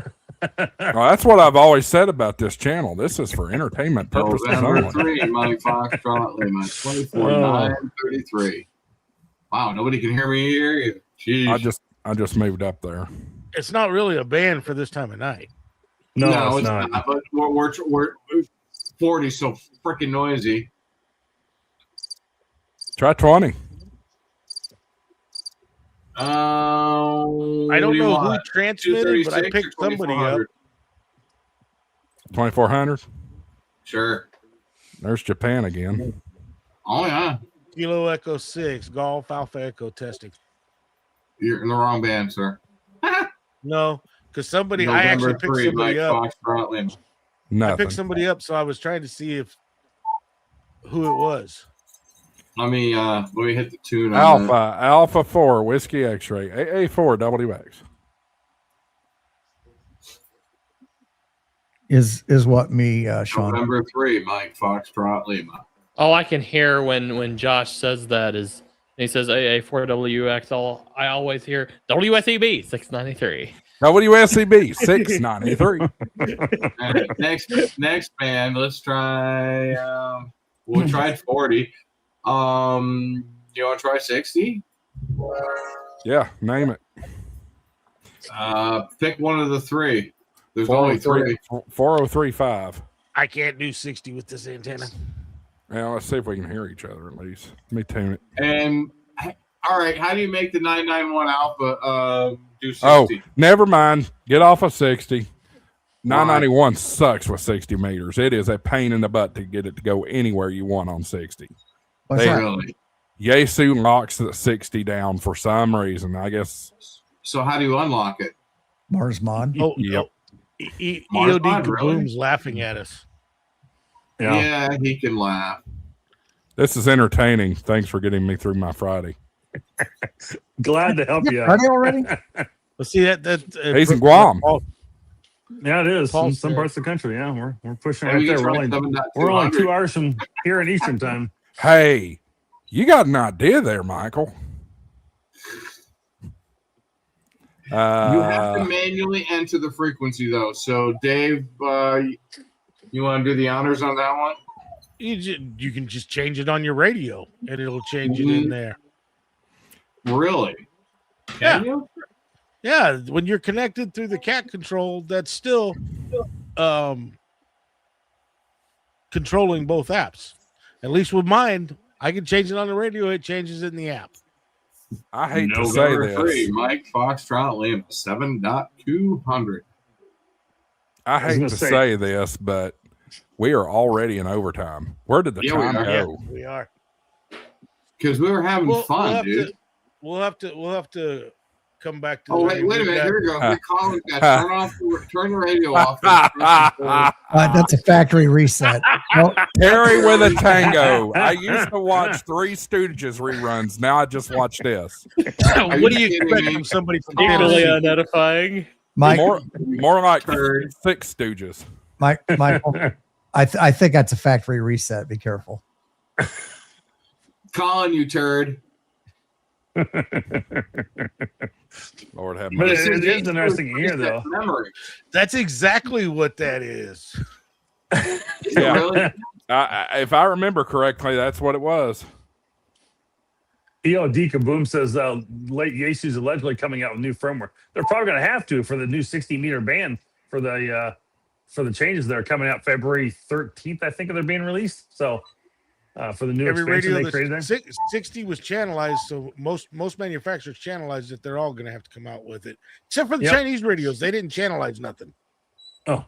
Well, that's what I've always said about this channel. This is for entertainment purposes November only. 3, Mike Foxtrot Lima. 24,933. Wow, nobody can hear me here. Jeez. I just moved up there. It's not really a band for this time of night. No, it's not. But we're 40, so freaking noisy. Try 20. I don't know who transmitted, but I picked somebody up. 2400. Sure. There's Japan again. Oh yeah. Kilo Echo 6, Golf Alpha Echo testing. You're in the wrong band, sir. No, because somebody November I actually picked 3, somebody Mike up. Foxtrot Lima. Nothing. I picked somebody up, so I was trying to see who it was. Let me hit the tune. Alpha 4 Whiskey X-ray. AA4 WX. Is what me, Sean. November 3, Mike Foxtrot Lima. All I can hear when Josh says that is he says AA4WX. I always hear WSEB 693. WSEB 693. Next band, let's try. We'll try 40. You want to try 60? Yeah, name it. Pick one of the 3. There's only 3. 4035. I can't do 60 with this antenna. Well, let's see if we can hear each other at least. Let me tune it. And all right, how do you make the 991 Alpha do 60? Oh, never mind. Get off of 60. 991 sucks with 60 meters. It is a pain in the butt to get it to go anywhere you want on 60. Really? Yaesu locks the 60 down for some reason, I guess. So how do you unlock it? Mars mod. Oh, yep. EOD Kaboom's laughing at us. Yeah, he can laugh. This is entertaining. Thanks for getting me through my Friday. Glad to help you. Friday already? Let's see that. He's in Guam. Yeah, it is. In some parts of the country. Yeah, we're pushing right there. We're only 2 hours from here in Eastern time. Hey, you got an idea there, Michael. You have to manually enter the frequency, though. So, Dave, you want to do the honors on that one? You can just change it on your radio, and it'll change it in there. Really? Yeah. Yeah, when you're connected through the cat control, that's still controlling both apps. At least with mine, I can change it on the radio. It changes it in the app. I hate to say this. 3, Mike Foxtrot Lima, 7.200. I hate to say this, but we are already in overtime. Where did the time go? Yeah, we are. Because we were having fun, dude. We'll have to come back to. Oh, wait a minute. Here we go. Colin, turn the radio off. That's a factory reset. Terry with a tango. I used to watch Three Stooges reruns. Now I just watch this. What do you expect from somebody from equally unedifying? Mike, more like Six Stooges. Michael, I think that's a factory reset. Be careful. Colin, you turd. Lord have But mercy. it is interesting here, though. That's exactly what that is. Yeah. Really? If I remember correctly, that's what it was. EOD Kaboom says late Yaesu's allegedly coming out with new firmware. They're probably going to have to for the new 60-meter band for the changes that are coming out February 13th. I think they're being released. So for the new expansion they created there. 60 was channelized, so most manufacturers channelized it. They're all going to have to come out with it, except for the Chinese radios. They didn't channelize nothing. Oh,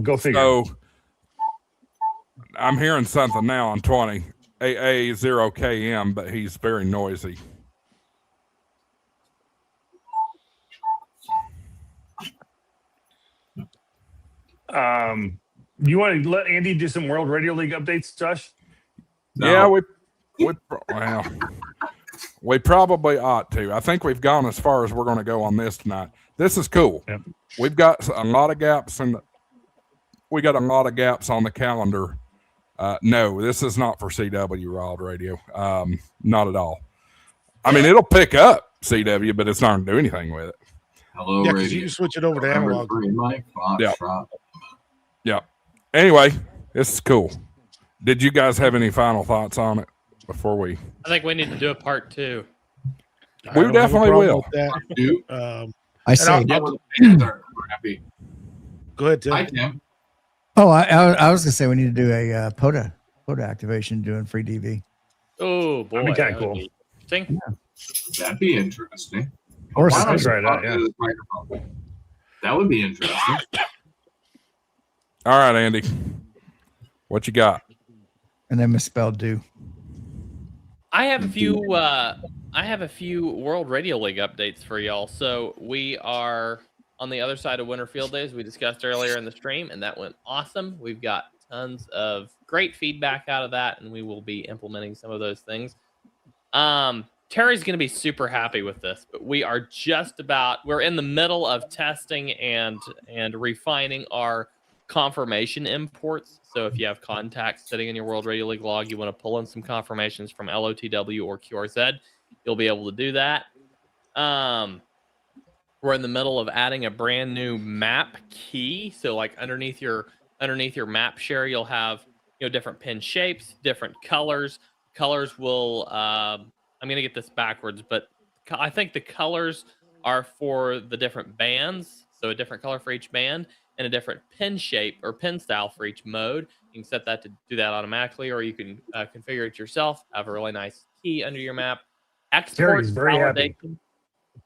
go figure. So I'm hearing something now on 20 AA0KM, but he's very noisy. You want to let Andy do some World Radio League updates, Josh? No. Yeah, we probably ought to. I think we've gone as far as we're going to go on this tonight. This is cool. Yep. We've got a lot of gaps on the calendar. No, this is not for CW Wild Radio. Not at all. I mean, it'll pick up CW, but it's not going to do anything with it. Hello, yeah, radio. You can switch it over to analog. Yeah. Anyway, this is cool. Did you guys have any final thoughts on it before we? I think we need to do a part 2. We definitely will. I say. Go ahead, Tim. Hi, Tim. Oh, I was gonna say we need to do a POTA activation doing FreeDV. Oh boy, that'd be kind of cool. Yeah. That'd be interesting. Or that's right. Yeah. That would be interesting. All right, Andy, what you got? And then misspelled do. I have a few World Radio League updates for y'all. So we are on the other side of Winter Field Days we discussed earlier in the stream, and that went awesome. We've got tons of great feedback out of that, and we will be implementing some of those things. Terry's going to be super happy with this, but we're in the middle of testing and refining our confirmation imports. So if you have contacts sitting in your World Radio League log, you want to pull in some confirmations from LOTW or QRZ, you'll be able to do that. We're in the middle of adding a brand new map key. So like underneath your map share, you'll have different pin shapes, different colors. Colors will I'm going to get this backwards, but I think the colors are for the different bands. So a different color for each band and a different pin shape or pin style for each mode. You can set that to do that automatically, or you can configure it yourself. Have a really nice key under your map. Export validation.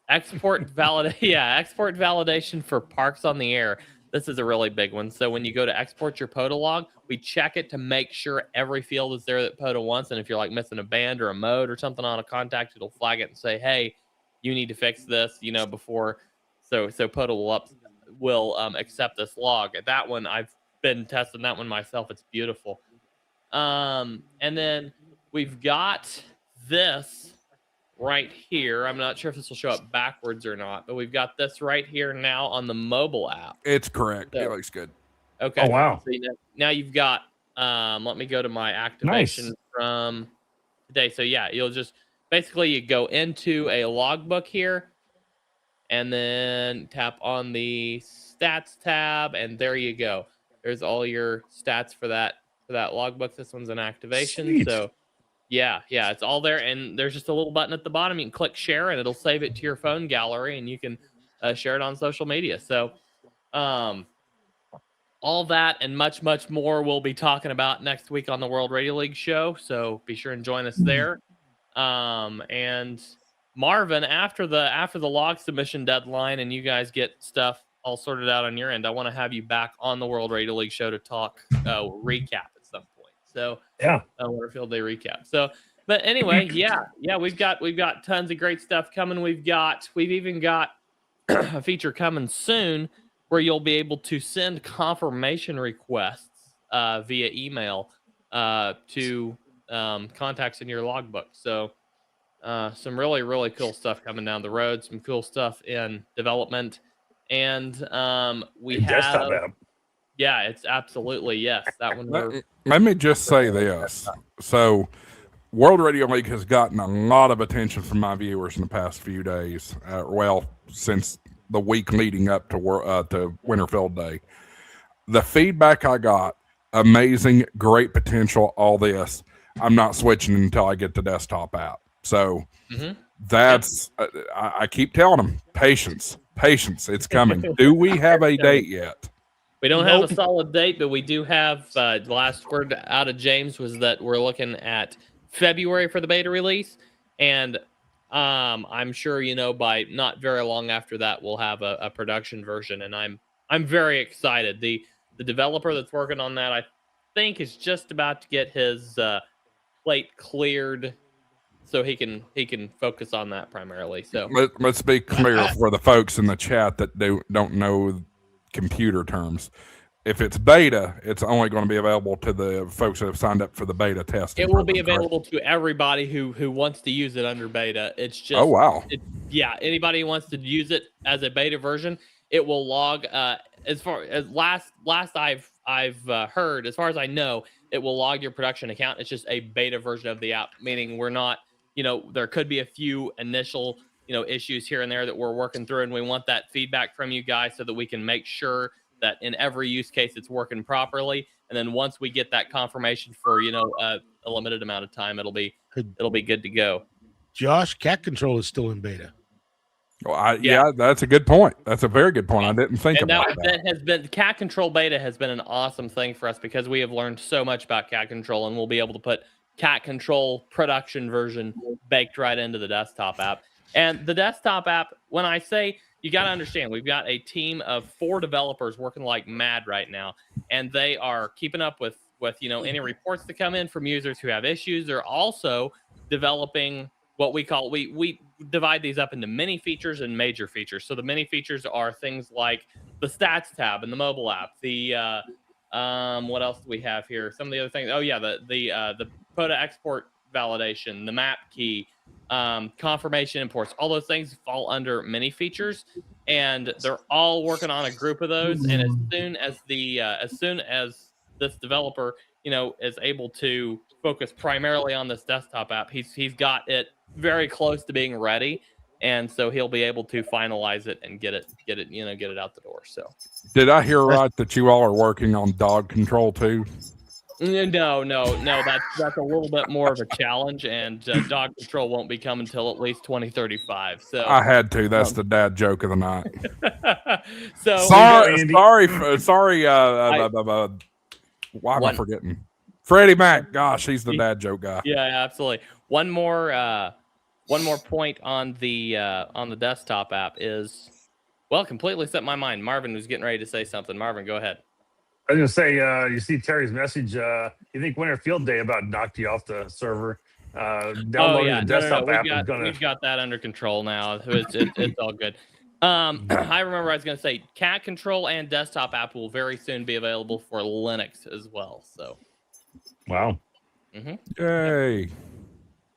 Export validation for parks on the air. This is a really big one. So when you go to export your POTA log, we check it to make sure every field is there that POTA wants. And if you're like missing a band or a mode or something on a contact, it'll flag it and say, hey, you need to fix this, before. So POTA will accept this log. That one, I've been testing that one myself. It's beautiful. And then we've got this right here. I'm not sure if this will show up backwards or not, but we've got this right here now on the mobile app. It's correct. It looks good. Okay. Oh, wow. So now you've got, let me go to my activation from today. So yeah, you'll just basically you go into a logbook here and then tap on the stats tab, and there you go. There's all your stats for that logbook. This one's an activation. Sweet. So yeah, it's all there, and there's just a little button at the bottom. You can click share, and it'll save it to your phone gallery, and you can share it on social media. So, all that and much, much more we'll be talking about next week on the World Radio League show. So be sure and join us there. And Marvin, after the log submission deadline, and you guys get stuff all sorted out on your end, I want to have you back on the World Radio League show to talk recap at some point. So yeah, Winterfield Day recap. So, but anyway, yeah, we've got tons of great stuff coming. We've even got a feature coming soon where you'll be able to send confirmation requests via email to contacts in your logbook. So some really, really cool stuff coming down the road, some cool stuff in development. And we have desktop app. Yeah, it's absolutely, yes. That one. Let me just say this. So World Radio League has gotten a lot of attention from my viewers in the past few days. Since the week leading up to Winterfield Day. The feedback I got, amazing, great potential, all this. I'm not switching until I get the desktop app. So that's, I keep telling them, patience, it's coming. Do we have a date yet? We don't have a solid date, but we do have, the last word out of James was that we're looking at February for the beta release. And I'm sure, by not very long after that, we'll have a production version. And I'm very excited. The developer that's working on that, I think, is just about to get his plate cleared so he can focus on that primarily. So let's be clear for the folks in the chat that don't know computer terms. If it's beta, it's only going to be available to the folks that have signed up for the beta testing. It will be available to everybody who wants to use it under beta. It's just anybody who wants to use it as a beta version, it will log. As far as last I've heard, as far as I know, it will log your production account. It's just a beta version of the app, meaning we're not. There could be a few initial issues here and there that we're working through, and we want that feedback from you guys so that we can make sure that in every use case it's working properly. And then once we get that confirmation for a limited amount of time, it'll be good to go. Josh, cat control is still in beta. Well, that's a good point. That's a very good point. I didn't think about that. That has been cat control beta has been an awesome thing for us because we have learned so much about cat control, and we'll be able to put cat control production version baked right into the desktop app. And the desktop app, when I say, you got to understand, we've got a team of 4 developers working like mad right now, and they are keeping up with any reports that come in from users who have issues. They're also developing what we call, we divide these up into mini features and major features. So the mini features are things like the stats tab in the mobile app. The what else do we have here? Some of the other things. Oh yeah, the POTA export validation, the map key, confirmation imports. All those things fall under mini features, and they're all working on a group of those. And as soon as this developer is able to focus primarily on this desktop app, he's got it very close to being ready, and so he'll be able to finalize it and get it out the door. So did I hear right that you all are working on dog control too? No. That's a little bit more of a challenge, and dog control won't be coming till at least 2035. So I had to. That's the dad joke of the night. So sorry. Why am I forgetting? Freddie Mac. Gosh, he's the dad joke guy. Yeah, absolutely. One more point on the desktop app is, well, completely slipped my mind. Marvin was getting ready to say something. Marvin, go ahead. I was going to say, you see Terry's message. You think Winter Field Day about knocked you off the server? Downloading the desktop app is going to. We've got that under control now. It's all good. I remember I was going to say cat control and desktop app will very soon be available for Linux as well. So, wow. Yay.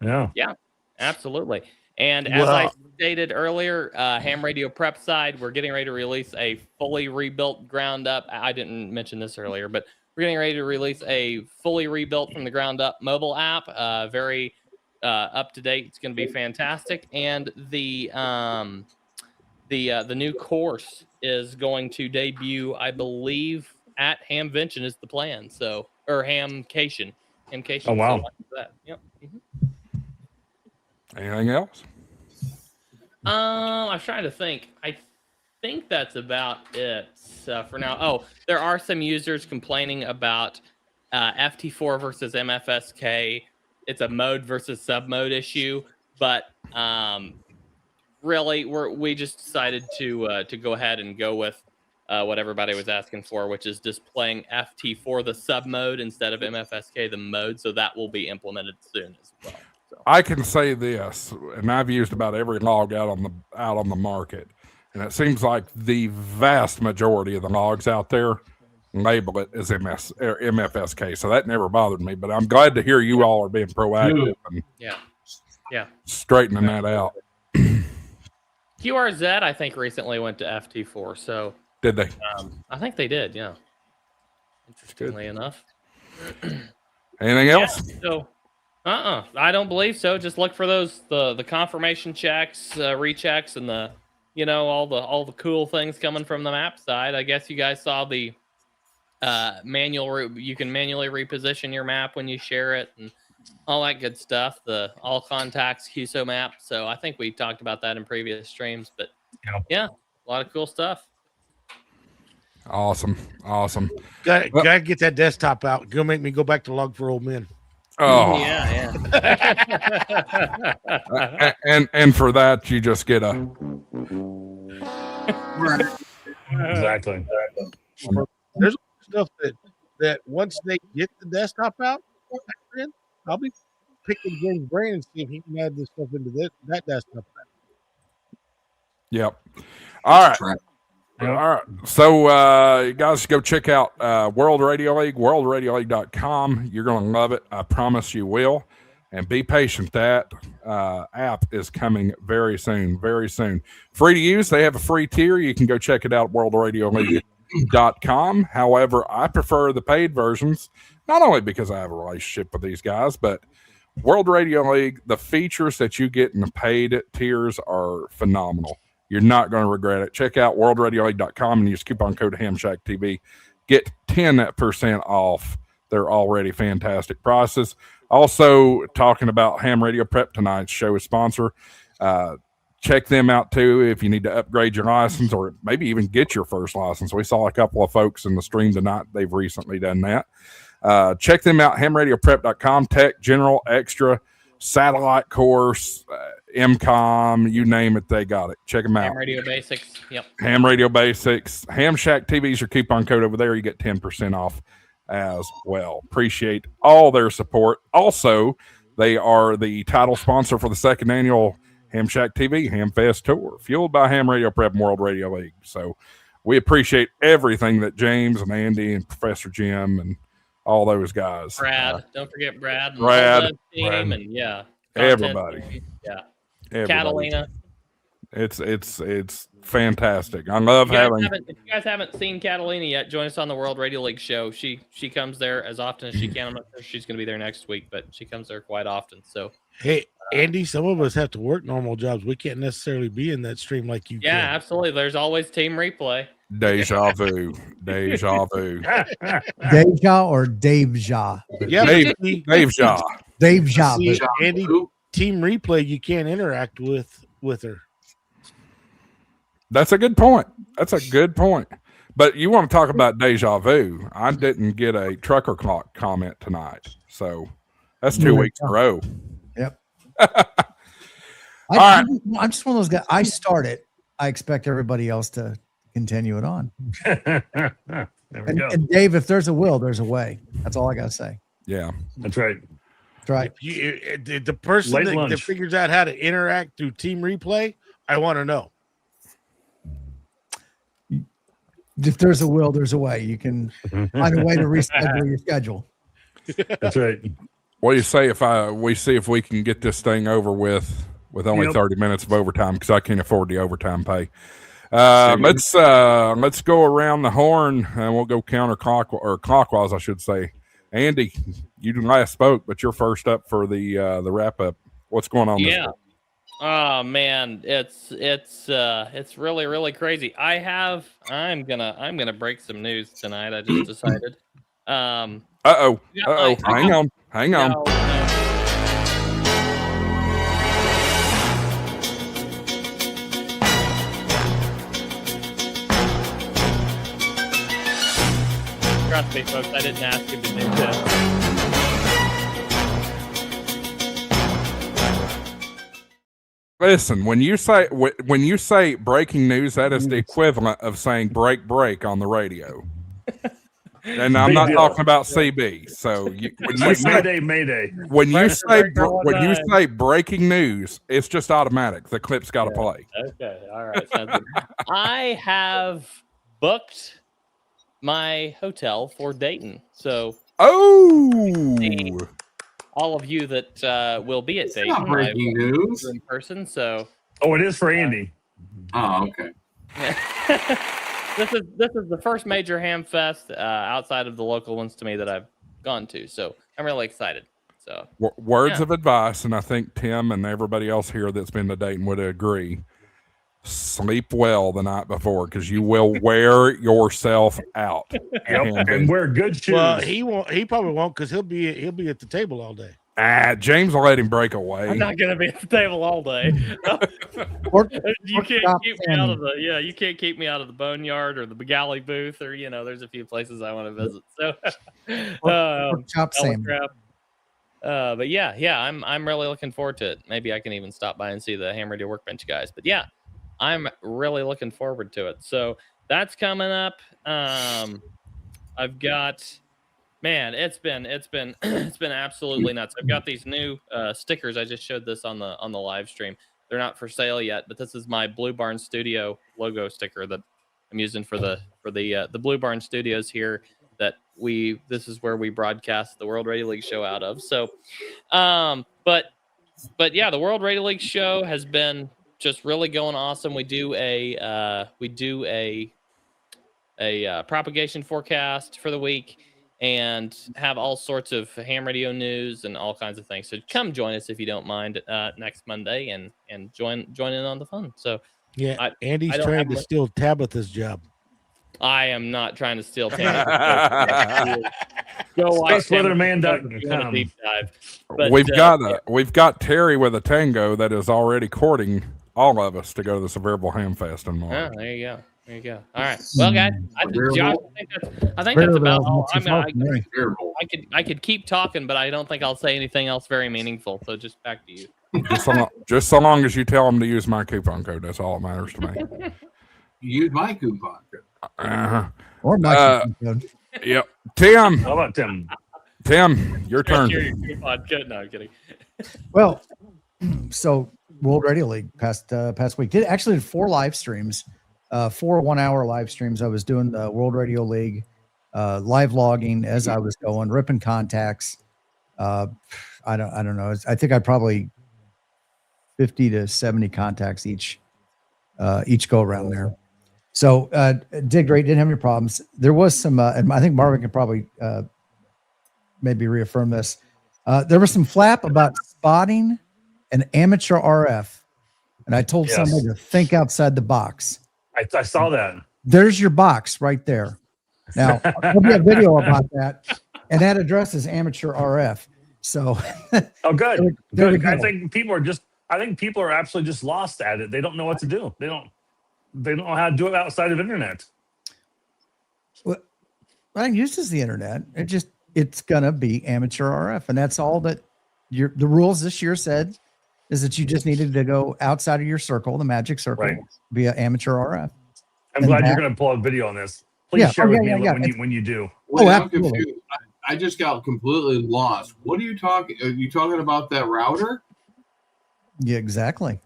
Yeah, absolutely. And as I stated earlier, Ham Radio Prep side, we're getting ready to release a fully rebuilt ground up. I didn't mention this earlier, but we're getting ready to release a fully rebuilt from the ground up mobile app. Very up to date. It's going to be fantastic. And the new course is going to debut, I believe, at Hamvention is the plan. So, or Hamcation. Oh wow. So yep. Anything else? I was trying to think. I think that's about it for now. Oh, there are some users complaining about FT4 versus MFSK. It's a mode versus sub mode issue, but really, we just decided to go ahead and go with what everybody was asking for, which is displaying FT4 the sub mode instead of MFSK the mode. So that will be implemented soon as well. I can say this, and I've used about every log out on the market, and it seems like the vast majority of the logs out there label it as MFSK. So that never bothered me, but I'm glad to hear you all are being proactive and straightening that out. QRZ, I think, recently went to FT4. So did they? I think they did. Yeah. Interestingly enough. Anything else? So. I don't believe so. Just look for those the confirmation checks, rechecks, and the all the cool things coming from the map side. I guess you guys saw the manual. You can manually reposition your map when you share it, and all that good stuff. The all contacts QSO map. So I think we talked about that in previous streams. But yeah, a lot of cool stuff. Awesome. Gotta get that desktop out. Go make me go back to Log for Old Men. Oh yeah. and for that you just get a exactly. There's stuff that once they get the desktop out, I'll be picking James' brain and see if he can add this stuff into that desktop. Yep. All right. All right. So you guys go check out World Radio League, worldradioleague.com. You're going to love it. I promise you will. And be patient. That app is coming very soon, very soon. Free to use. They have a free tier. You can go check it out at worldradioleague.com. However, I prefer the paid versions, not only because I have a relationship with these guys, but World Radio League, the features that you get in the paid tiers are phenomenal. You're not going to regret it. Check out worldradioleague.com and use coupon code HamShackTV. Get 10% off their already fantastic prices. Also, talking about Ham Radio Prep, tonight's show is sponsor. Check them out too if you need to upgrade your license or maybe even get your first license. We saw a couple of folks in the stream tonight. They've recently done that. Check them out, hamradioprep.com, tech, general, extra, satellite course, MCOM, you name it, they got it. Check them out. Ham Radio Basics. Yep. Ham Radio Basics. HamShackTV is your coupon code over there. You get 10% off as well. Appreciate all their support. Also, they are the title sponsor for the second annual HamShackTV HamFest Tour, fueled by Ham Radio Prep and World Radio League. So we appreciate everything that James and Andy and Professor Jim and all those guys. Brad, don't forget Brad. And Brad. Team and yeah. Everybody. Yeah. Everybody. Catalina. It's fantastic. I love having. If you guys haven't seen Catalina yet, join us on the World Radio League show. She comes there as often as she can. I'm not sure she's going to be there next week, but she comes there quite often. So hey, Andy, some of us have to work normal jobs. We can't necessarily be in that stream like you. Yeah, can. absolutely. There's always team replay. Deja vu. Deja vu. Deja or Dave Ja? Yeah, Dave Ja. Dave Ja. See, Andy, team replay, you can't interact with her. That's a good point. That's a good point. But you want to talk about deja vu. I didn't get a trucker clock comment tonight. So that's 2 weeks in a row. Yep. right. I'm just one of those guys. I start it. I expect everybody else to continue it on. There we go. And Dave, if there's a will, there's a way. That's all I got to say. Yeah. That's right. That's right. The person that figures out how to interact through team replay, I want to know. If there's a will, there's a way. You can find a way to reschedule your schedule. That's right. What do you say if we see if we can get this thing over with only 30 minutes of overtime, because I can't afford the overtime pay. Let's go around the horn and we'll go clockwise, I should say. Andy, you last spoke, but you're first up for the wrap up. What's going on? Yeah. Oh man, it's really, really crazy. I'm gonna break some news tonight. I just decided. Hang on. No. Trust me, folks, I didn't ask him to do this. Listen, when you say breaking news, that is the equivalent of saying break on the radio. And I'm not talking about CB. So Mayday. When you say breaking news, it's just automatic. The clip's got to play. Okay, all right. Sounds good. I have booked my hotel for Dayton. So, all of you that will be at Dayton, breaking news in person. So, it is for Andy. Oh, okay. This is the first major ham fest outside of the local ones to me that I've gone to. So I'm really excited. So words of advice, and I think Tim and everybody else here that's been to Dayton would agree. Sleep well the night before, because you will wear yourself out. Yep. And wear good shoes. Well, he won't. He probably won't, because he'll be at the table all day. James will let him break away. I'm not gonna be at the table all day. You can't keep me out of you can't keep me out of the boneyard or the galley booth, or there's a few places I want to visit. So chop salmon. But yeah, I'm really looking forward to it. Maybe I can even stop by and see the Ham Radio Workbench guys. But yeah, I'm really looking forward to it. So that's coming up. I've got. Man, it's been absolutely nuts. I've got these new stickers. I just showed this on the live stream. They're not for sale yet, but this is my Blue Barn Studio logo sticker that I'm using for the Blue Barn Studios here. This is where we broadcast the World Radio League show out of. So, but yeah, the World Radio League show has been just really going awesome. We do a propagation forecast for the week, and have all sorts of ham radio news and all kinds of things. So come join us if you don't mind next Monday and join in on the fun. So yeah, Andy's trying to steal Tabitha's job. I am not trying to steal Tabitha's job. Go watch Weatherman.com. Deep dive. But, we've got Terry with a tango that is already courting all of us to go to the Sevierville Ham Fest in March. Oh, there you go. There you go. All right. Well, guys, I think that's about all. I could keep talking, but I don't think I'll say anything else very meaningful. So just back to you. Just so long as you tell them to use my coupon code. That's all that matters to me. Use my coupon code. Or my coupon code. Yep. Tim. How about Tim? Tim, your turn. Your coupon code. No, I'm kidding. Well, so World Radio League past week did 4 live streams. 4 1-hour live streams. I was doing the World Radio League, live logging as I was going, ripping contacts. I don't know. I think I probably 50 to 70 contacts each go around there. So did great. Didn't have any problems. There was some, and I think Marvin can probably maybe reaffirm this. There was some flap about spotting an amateur RF, and I told somebody to think outside the box. I saw that. There's your box right there. Now, there'll be a video about that, and that address is amateur RF. So, oh, good. There we Good. go. I think people are absolutely just lost at it. They don't know what to do. They don't know how to do it outside of internet. Well, I uses the internet. It's gonna be amateur RF, and that's all that the rules this year said is that you just needed to go outside of your circle, the magic circle, via amateur RF. I'm glad you're going to pull a video on this. Please share with me when you do. Wait, I'm confused. I just got completely lost. What are you talking? Are you talking about that router? Yeah, exactly.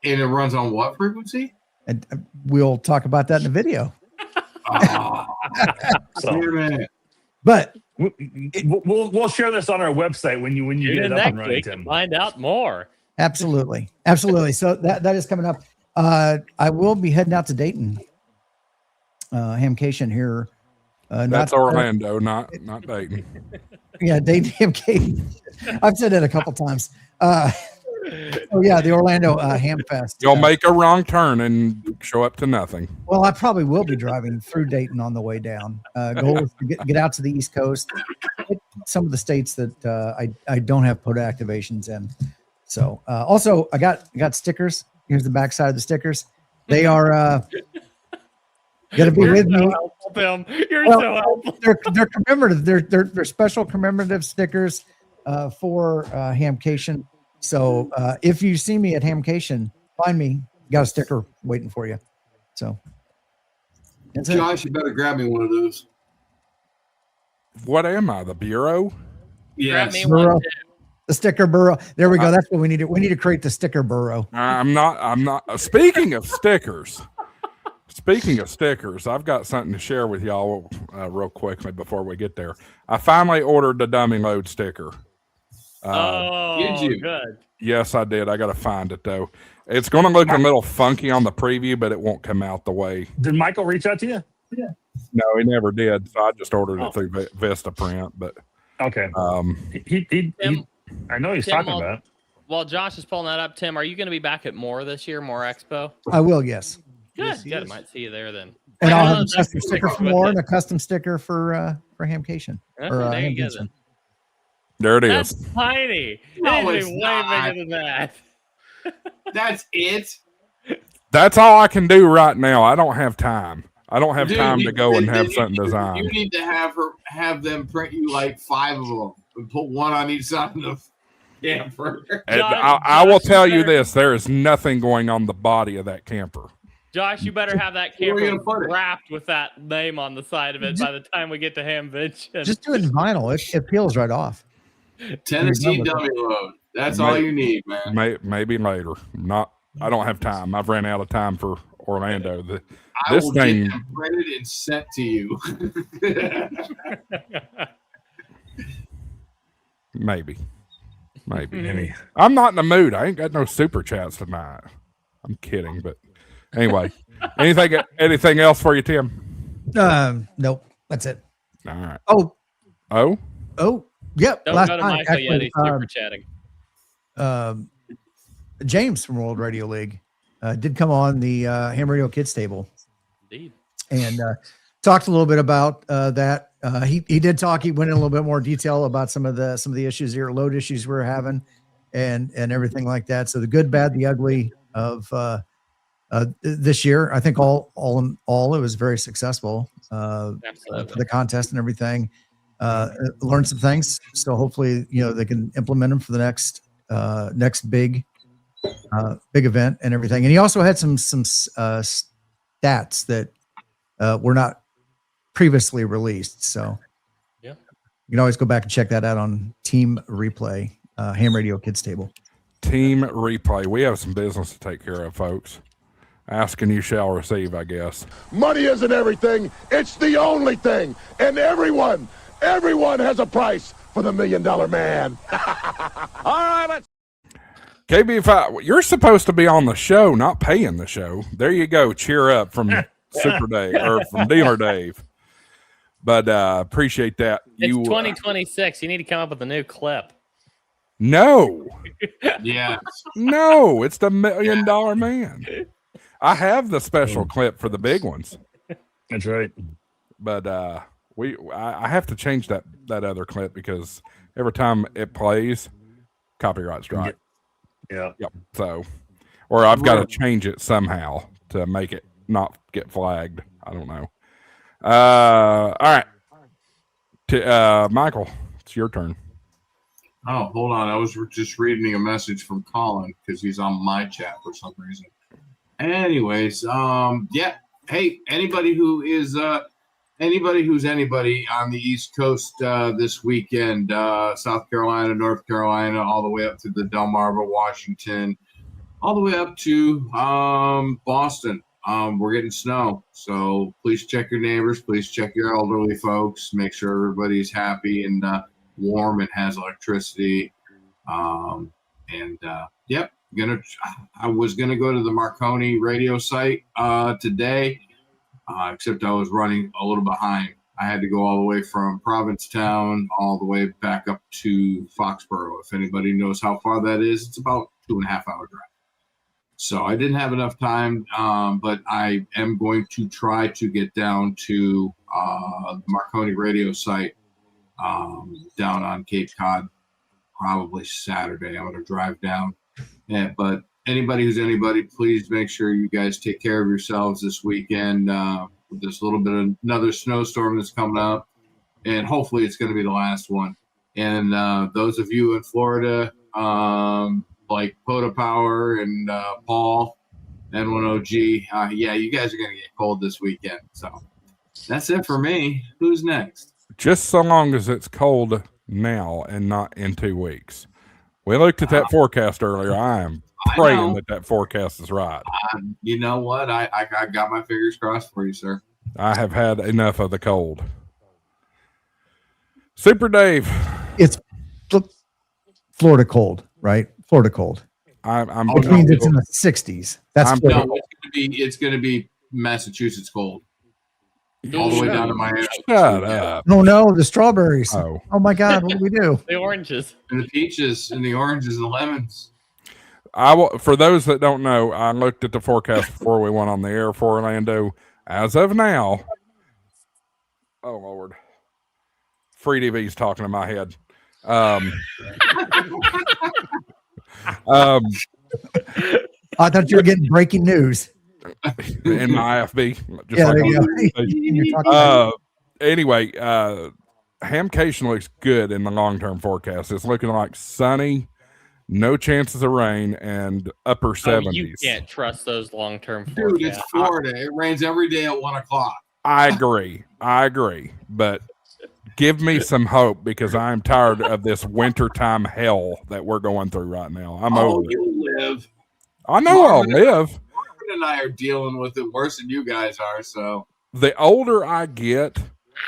And it runs on what frequency? And we'll talk about that in the video. But we'll share this on our website when you get it up and running, Tim. Find out more. Absolutely. So that is coming up. I will be heading out to Dayton, Hamcation here. That's Orlando, not Dayton. Yeah, Dayton, Hamcation. I've said that a couple times. The Orlando Ham Fest. You'll make a wrong turn and show up to nothing. Well, I probably will be driving through Dayton on the way down. Goal is to get out to the East Coast, some of the states that I don't have POTA activations in. So also I got stickers. Here's the back side of the stickers. They are going to be with me. Helpful, Tim. You're so helpful. They're commemorative. They're special commemorative stickers for Hamcation. So if you see me at Hamcation, find me. Got a sticker waiting for you. So Josh, you better grab me one of those. What am I? The bureau? Yes. Grab me one too. The sticker burrow. There we go. That's what we need. We need to create the sticker burrow. I'm not. Speaking of stickers, I've got something to share with y'all real quickly before we get there. I finally ordered the dummy load sticker. Did you? Good. Yes, I did. I got to find it though. It's going to look a little funky on the preview, but it won't come out the way. Did Michael reach out to you? Yeah. No, he never did. So I just ordered it through Vistaprint. But okay. Tim, I know he's talking about it. While Josh is pulling that up, Tim, are you going to be back at More this year, More Expo? I will. Yes. Good. Good. I might see you there then. And I'll have a custom sticker for More and a custom sticker for Hamcation. There you go then. There it is. That's tiny. No, it's it's way not. bigger than that. That's it. That's all I can do right now. I don't have time. I don't have Dude, time to go and have something You designed. need to have them print you like 5 of them and put one on each side of the camper. And I will tell you this: there is nothing going on the body of that camper. Josh, you better have that camper wrapped with that name on the side of it by the time we get to Hamvention. Just do it in vinyl. It peels right off. Tennessee dummy load. That's all you need, man. Maybe later. I don't have time. I've ran out of time for Orlando. I will get them printed and sent to you. Maybe. I'm not in the mood. I ain't got no super chats tonight. I'm kidding, but anyway. anything else for you, Tim? Nope. That's it. All right. Oh. Yep. Don't go to Michael yet. He's super chatting. James from World Radio League did come on the Ham Radio Kids table. Indeed. And talked a little bit about that. He did talk. He went in a little bit more detail about some of the issues here, load issues we're having, and everything like that. So the good, bad, the ugly of this year. I think all in all, it was very successful for the contest and everything. Learned some things. So hopefully, they can implement them for the next big event and everything. And he also had some stats that were not previously released. So yeah, you can always go back and check that out on Team Replay, Ham Radio Kids table. Team Replay. We have some business to take care of, folks. Ask and you shall receive, I guess. Money isn't everything. It's the only thing. And everyone has a price for the $1 Million Man. All right, let's. KB5, you're supposed to be on the show, not paying the show. There you go. Cheer up from Super Dave or from Dealer Dave. But appreciate that. It's 2026. You need to come up with a new clip. No. Yeah. No, it's the $1 Million Man. I have the special clip for the big ones. That's right. But I have to change that other clip because every time it plays, copyright strike. Yeah. Yep. So, or I've got to change it somehow to make it not get flagged. I don't know. All right. Michael, it's your turn. Oh, hold on. I was just reading a message from Colin because he's on my chat for some reason. Anyways, yeah. Hey, anybody who's anybody on the East Coast this weekend, South Carolina, North Carolina, all the way up to the Delmarva, Washington, all the way up to Boston. We're getting snow, so please check your neighbors. Please check your elderly folks. Make sure everybody's happy and warm and has electricity. Yep. I was gonna go to the Marconi radio site today, except I was running a little behind. I had to go all the way from Provincetown all the way back up to Foxborough. If anybody knows how far that is, it's about 2.5 hour drive. So I didn't have enough time, but I am going to try to get down to the Marconi radio site down on Cape Cod, probably Saturday. I'm going to drive down. Yeah, but anybody who's anybody, please make sure you guys take care of yourselves this weekend with this little bit of another snowstorm that's coming up. And hopefully it's going to be the last one. And those of you in Florida, like Pota Power and Paul, N1OG, yeah, you guys are going to get cold this weekend. So that's it for me. Who's next? Just so long as it's cold now and not in 2 weeks. We looked at that forecast earlier. I am praying that forecast is right. You know what? I got my fingers crossed for you, sir. I have had enough of the cold. Super Dave. It's Florida cold, right? Florida cold. Which means it's in the 60s. That's it's going to be Massachusetts cold. All the way down to Miami. Shut up. Oh no, the strawberries. Oh my God, what do we do? The oranges. And the peaches and the oranges and the lemons. For those that don't know, I looked at the forecast before we went on the air for Orlando. As of now, oh Lord, FreeDV's talking in my head. I thought you were getting breaking news. In my IFB. Just yeah, anyway, Hamcation looks good in the long-term forecast. It's looking like sunny, no chances of rain, and upper 70s. You can't trust those long-term forecasts. Dude, it's Florida. It rains every day at 1 o'clock. I agree. But give me some hope because I'm tired of this wintertime hell that we're going through right now. I'm over it. Live. I know I'll live. And I are dealing with it worse than you guys are. So the older I get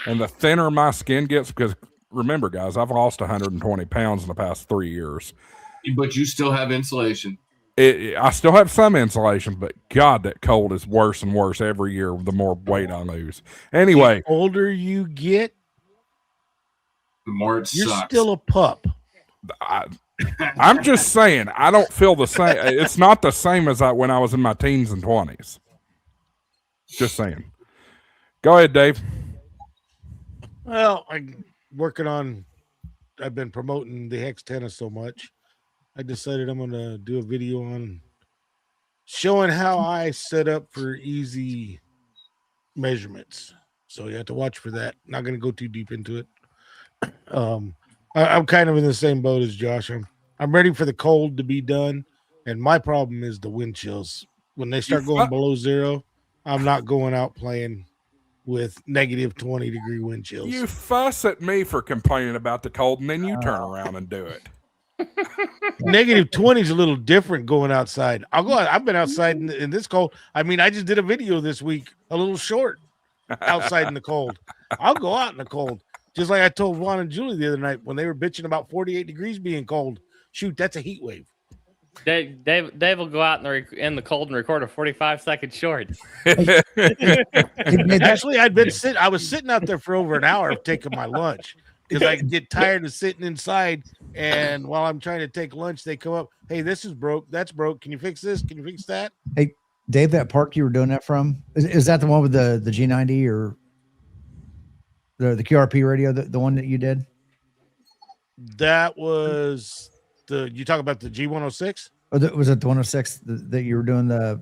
and the thinner my skin gets, because remember, guys, I've lost 120 pounds in the past 3 years. But you still have insulation. I still have some insulation, but God, that cold is worse and worse every year the more weight I lose. Anyway, the older you get, the more it you're sucks. Still a pup. I'm just saying, I don't feel the same. It's not the same as when I was in my teens and 20s. Just saying. Go ahead, Dave. Well, I've been promoting the Hex Tennis so much. I decided I'm going to do a video on showing how I set up for easy measurements. So you have to watch for that. Not going to go too deep into it. I'm kind of in the same boat as Josh. I'm ready for the cold to be done, and my problem is the wind chills. When they start going below zero, I'm not going out playing with negative 20-degree wind chills. You fuss at me for complaining about the cold, and then you turn around and do it. Negative 20 is a little different going outside. I'll go out. I've been outside in this cold. I mean, I just did a video this week, a little short, outside in the cold. I'll go out in the cold. Just like I told Juan and Julie the other night when they were bitching about 48 degrees being cold. Shoot, that's a heat wave. Dave will go out in the cold and record a 45-second short. Actually, I was sitting out there for over an hour taking my lunch because I get tired of sitting inside. And while I'm trying to take lunch, they come up, "Hey, this is broke. That's broke. Can you fix this? Can you fix that?" Hey, Dave, that park you were doing that from, is that the one with the G90 or the QRP radio, the one that you did? That was you talk about the G106? Or was it the 106 that you were doing the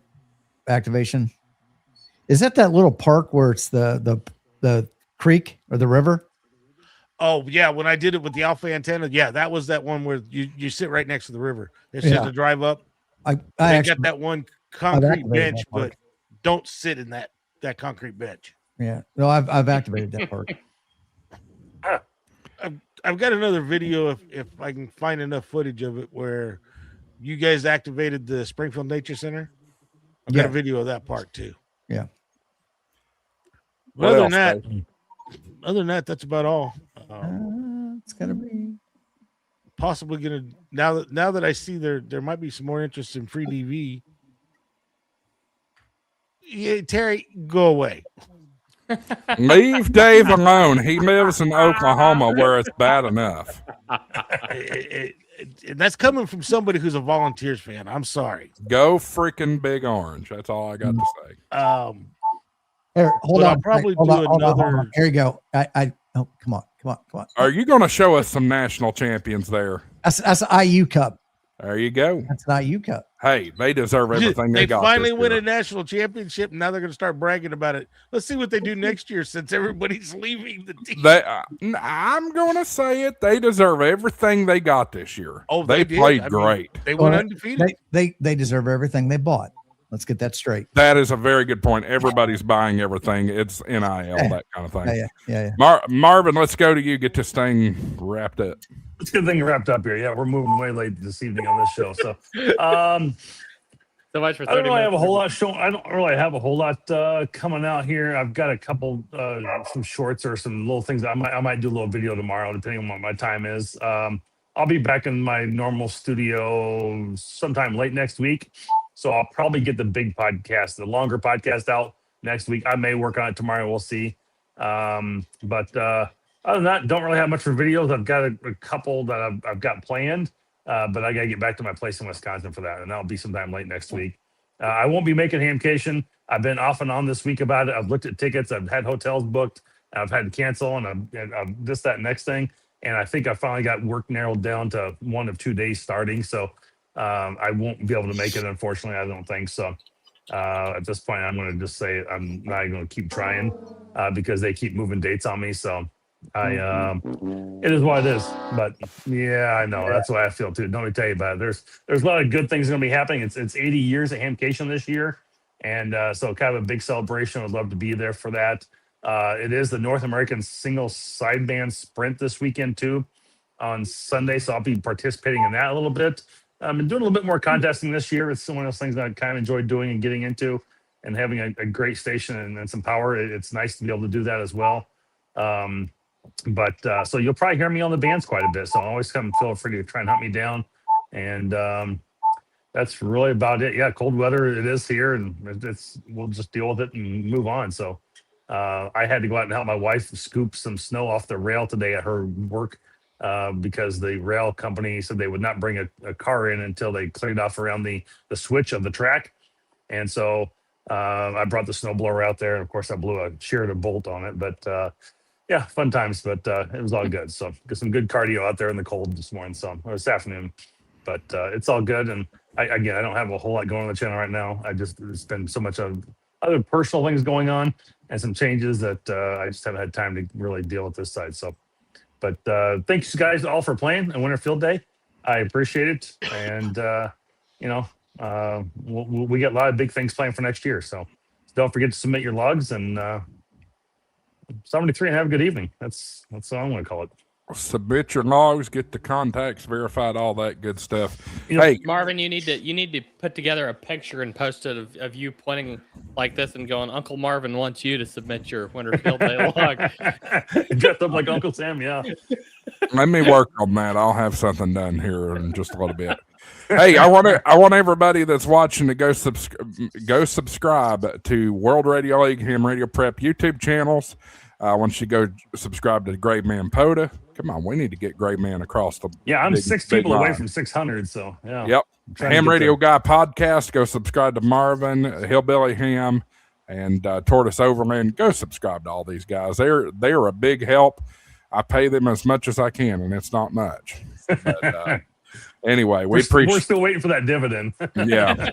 activation? Is that little park where it's the creek or the river? Oh yeah, when I did it with the alpha antenna, yeah, that was that one where you sit right next to the river. It's just to drive up. I got that one concrete bench, but don't sit in that concrete bench. Yeah, no, I've activated that park. I've got another video if I can find enough footage of it where you guys activated the Springfield Nature Center. I've got a video of that park too. Yeah. But other than that, that's about all. It's gonna be possibly gonna now that I see there might be some more interest in FreeDV. Yeah, Terry, go away. Leave Dave alone. He lives in Oklahoma where it's bad enough. That's coming from somebody who's a Volunteers fan. I'm sorry. Go freaking Big Orange. That's all I got to say. Here, hold on. I'll probably do another. Here you go. Oh, come on. Are you going to show us some national champions there? That's the IU Cup. There you go. That's an IU Cup. Hey, they deserve everything they got. They finally win a national championship, and now they're going to start bragging about it. Let's see what they do next year since everybody's leaving the team. I'm going to say it. They deserve everything they got this year. Oh, they played great. They went undefeated. They deserve everything they bought. Let's get that straight. That is a very good point. Everybody's buying everything. It's NIL, that kind of thing. Yeah. Marvin, let's go to you. Get this thing wrapped up. Let's get the thing wrapped up here. Yeah, we're moving way late this evening on this show. So, so much for 30 I don't really have a whole minutes. lot I don't really have a whole lot coming out here. I've got a couple some shorts or some little things. I might do a little video tomorrow, depending on what my time is. I'll be back in my normal studio sometime late next week. So I'll probably get the big podcast, the longer podcast out next week. I may work on it tomorrow. We'll see. But other than that, don't really have much for videos. I've got a couple that I've got planned, but I got to get back to my place in Wisconsin for that. And that'll be sometime late next week. I won't be making Hamcation. I've been off and on this week about it. I've looked at tickets. I've had hotels booked. I've had to cancel and I've this, that, next thing. And I think I finally got work narrowed down to 1 of 2 days starting. So I won't be able to make it, unfortunately. I don't think so. At this point, I'm going to just say I'm not going to keep trying because they keep moving dates on me. So it is what it is. But yeah, I know that's what I feel too. Don't me tell you about it. There's a lot of good things going to be happening. It's 80 years of Hamcation this year, and so kind of a big celebration. I'd love to be there for that. It is the North American Single Sideband Sprint this weekend too on Sunday, so I'll be participating in that a little bit. I've been doing a little bit more contesting this year. It's one of those things that I kind of enjoy doing and getting into, and having a great station and some power. It's nice to be able to do that as well. But so you'll probably hear me on the bands quite a bit. So always feel free to try and hunt me down. And that's really about it. Yeah, cold weather it is here, and we'll just deal with it and move on. So I had to go out and help my wife scoop some snow off the rail today at her work. Because the rail company said they would not bring a car in until they cleared off around the switch of the track. And so I brought the snowblower out there. And of course, I sheared a bolt on it. But yeah, fun times. But it was all good. So got some good cardio out there in the cold this morning. So or this afternoon. But it's all good. And I don't have a whole lot going on the channel right now. It's been so much of other personal things going on and some changes that I just haven't had time to really deal with this side. So. But thanks, guys, all for playing on Winter Field Day. I appreciate it. And, we got a lot of big things planned for next year. So don't forget to submit your logs and 73 and have a good evening. That's all I'm going to call it. Submit your logs, get the contacts verified, all that good stuff. Hey, Marvin, you need to put together a picture and post it of you pointing like this and going, Uncle Marvin wants you to submit your Winter Field Day log. Dressed up like Uncle Sam, yeah. Let me work on that. I'll have something done here in just a little bit. Hey, I want everybody that's watching to go subscribe to World Radio League, Ham Radio Prep YouTube channels. Once you go subscribe to Gray Man Poda, come on, we need to get Gray Man across the. Yeah, I'm big, 6 big people away line. from 600. So yeah. Yep. I'm trying to Ham get Radio there. Guy podcast. Go subscribe to Marvin, Hillbilly Ham, and Tortoise Overland. Go subscribe to all these guys. They're a big help. I pay them as much as I can, and it's not much. But, anyway, We're still waiting for that dividend. Yeah,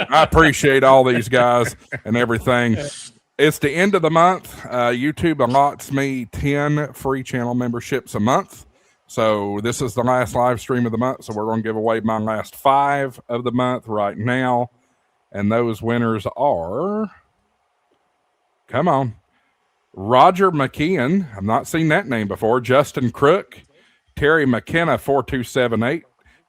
I appreciate all these guys and everything. It's the end of the month. YouTube allots me 10 free channel memberships a month. So this is the last live stream of the month. So we're going to give away my last 5 of the month right now. And those winners are, come on, Roger McKeon. I've not seen that name before. Justin Crook, Terry McKenna, 4278,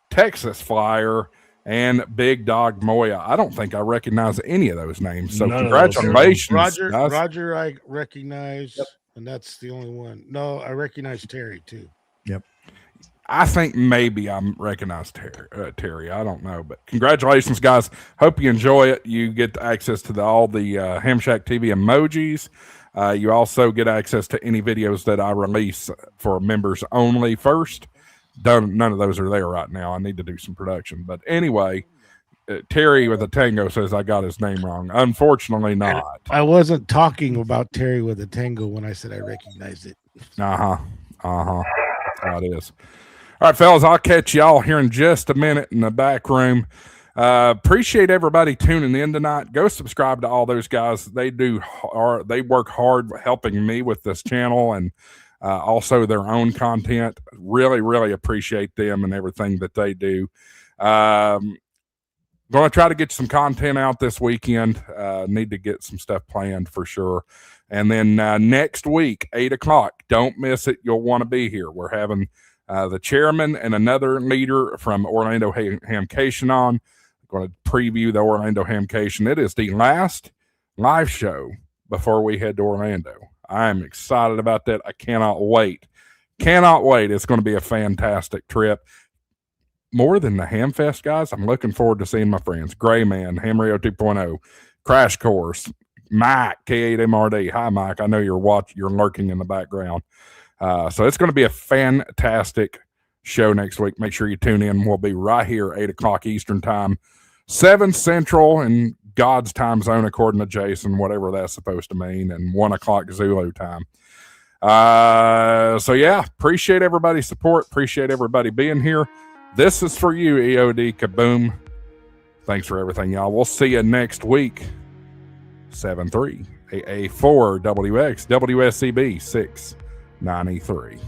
Texas Flyer, and Big Dog Moya. I don't think I recognize any of those names. So congratulations. Roger, I recognize, and that's the only one. No, I recognize Terry too. Yep. I think maybe I recognize Terry. I don't know, but congratulations, guys. Hope you enjoy it. You get access to all the HamShackTV emojis. You also get access to any videos that I release for members only first. None of those are there right now. I need to do some production. But anyway, Terry with a tango says I got his name wrong. Unfortunately not. I wasn't talking about Terry with a tango when I said I recognized it. That is. All right, fellas, I'll catch y'all here in just a minute in the back room. Appreciate everybody tuning in tonight. Go subscribe to all those guys. They work hard helping me with this channel and also their own content. Really, really appreciate them and everything that they do. Going to try to get some content out this weekend. Need to get some stuff planned for sure. And then next week, 8 o'clock, don't miss it. You'll want to be here. We're having the chairman and another leader from Orlando Hamcation on. Going to preview the Orlando Hamcation. It is the last live show before we head to Orlando. I'm excited about that. I cannot wait. Cannot wait. It's going to be a fantastic trip. More than the Hamfest, guys, I'm looking forward to seeing my friends. Gray Man, Ham Radio 2.0, Crash Course, Mike, K8MRD. Hi, Mike. I know you're lurking in the background. So it's going to be a fantastic show next week. Make sure you tune in. We'll be right here, 8 o'clock Eastern time, 7 Central, and God's time zone, according to Jason, whatever that's supposed to mean, and 1 o'clock Zulu time. So yeah, appreciate everybody's support. Appreciate everybody being here. This is for you, EOD Kaboom. Thanks for everything, y'all. We'll see you next week. 7-3 AA4 WX WSCB 693.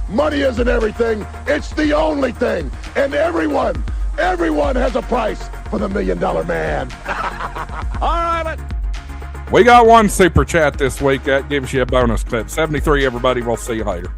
Money isn't everything. It's the only thing. And everyone has a price for the $1 Million Man. All right. We got one super chat this week. That gives you a bonus clip. 73, everybody. We'll see you later.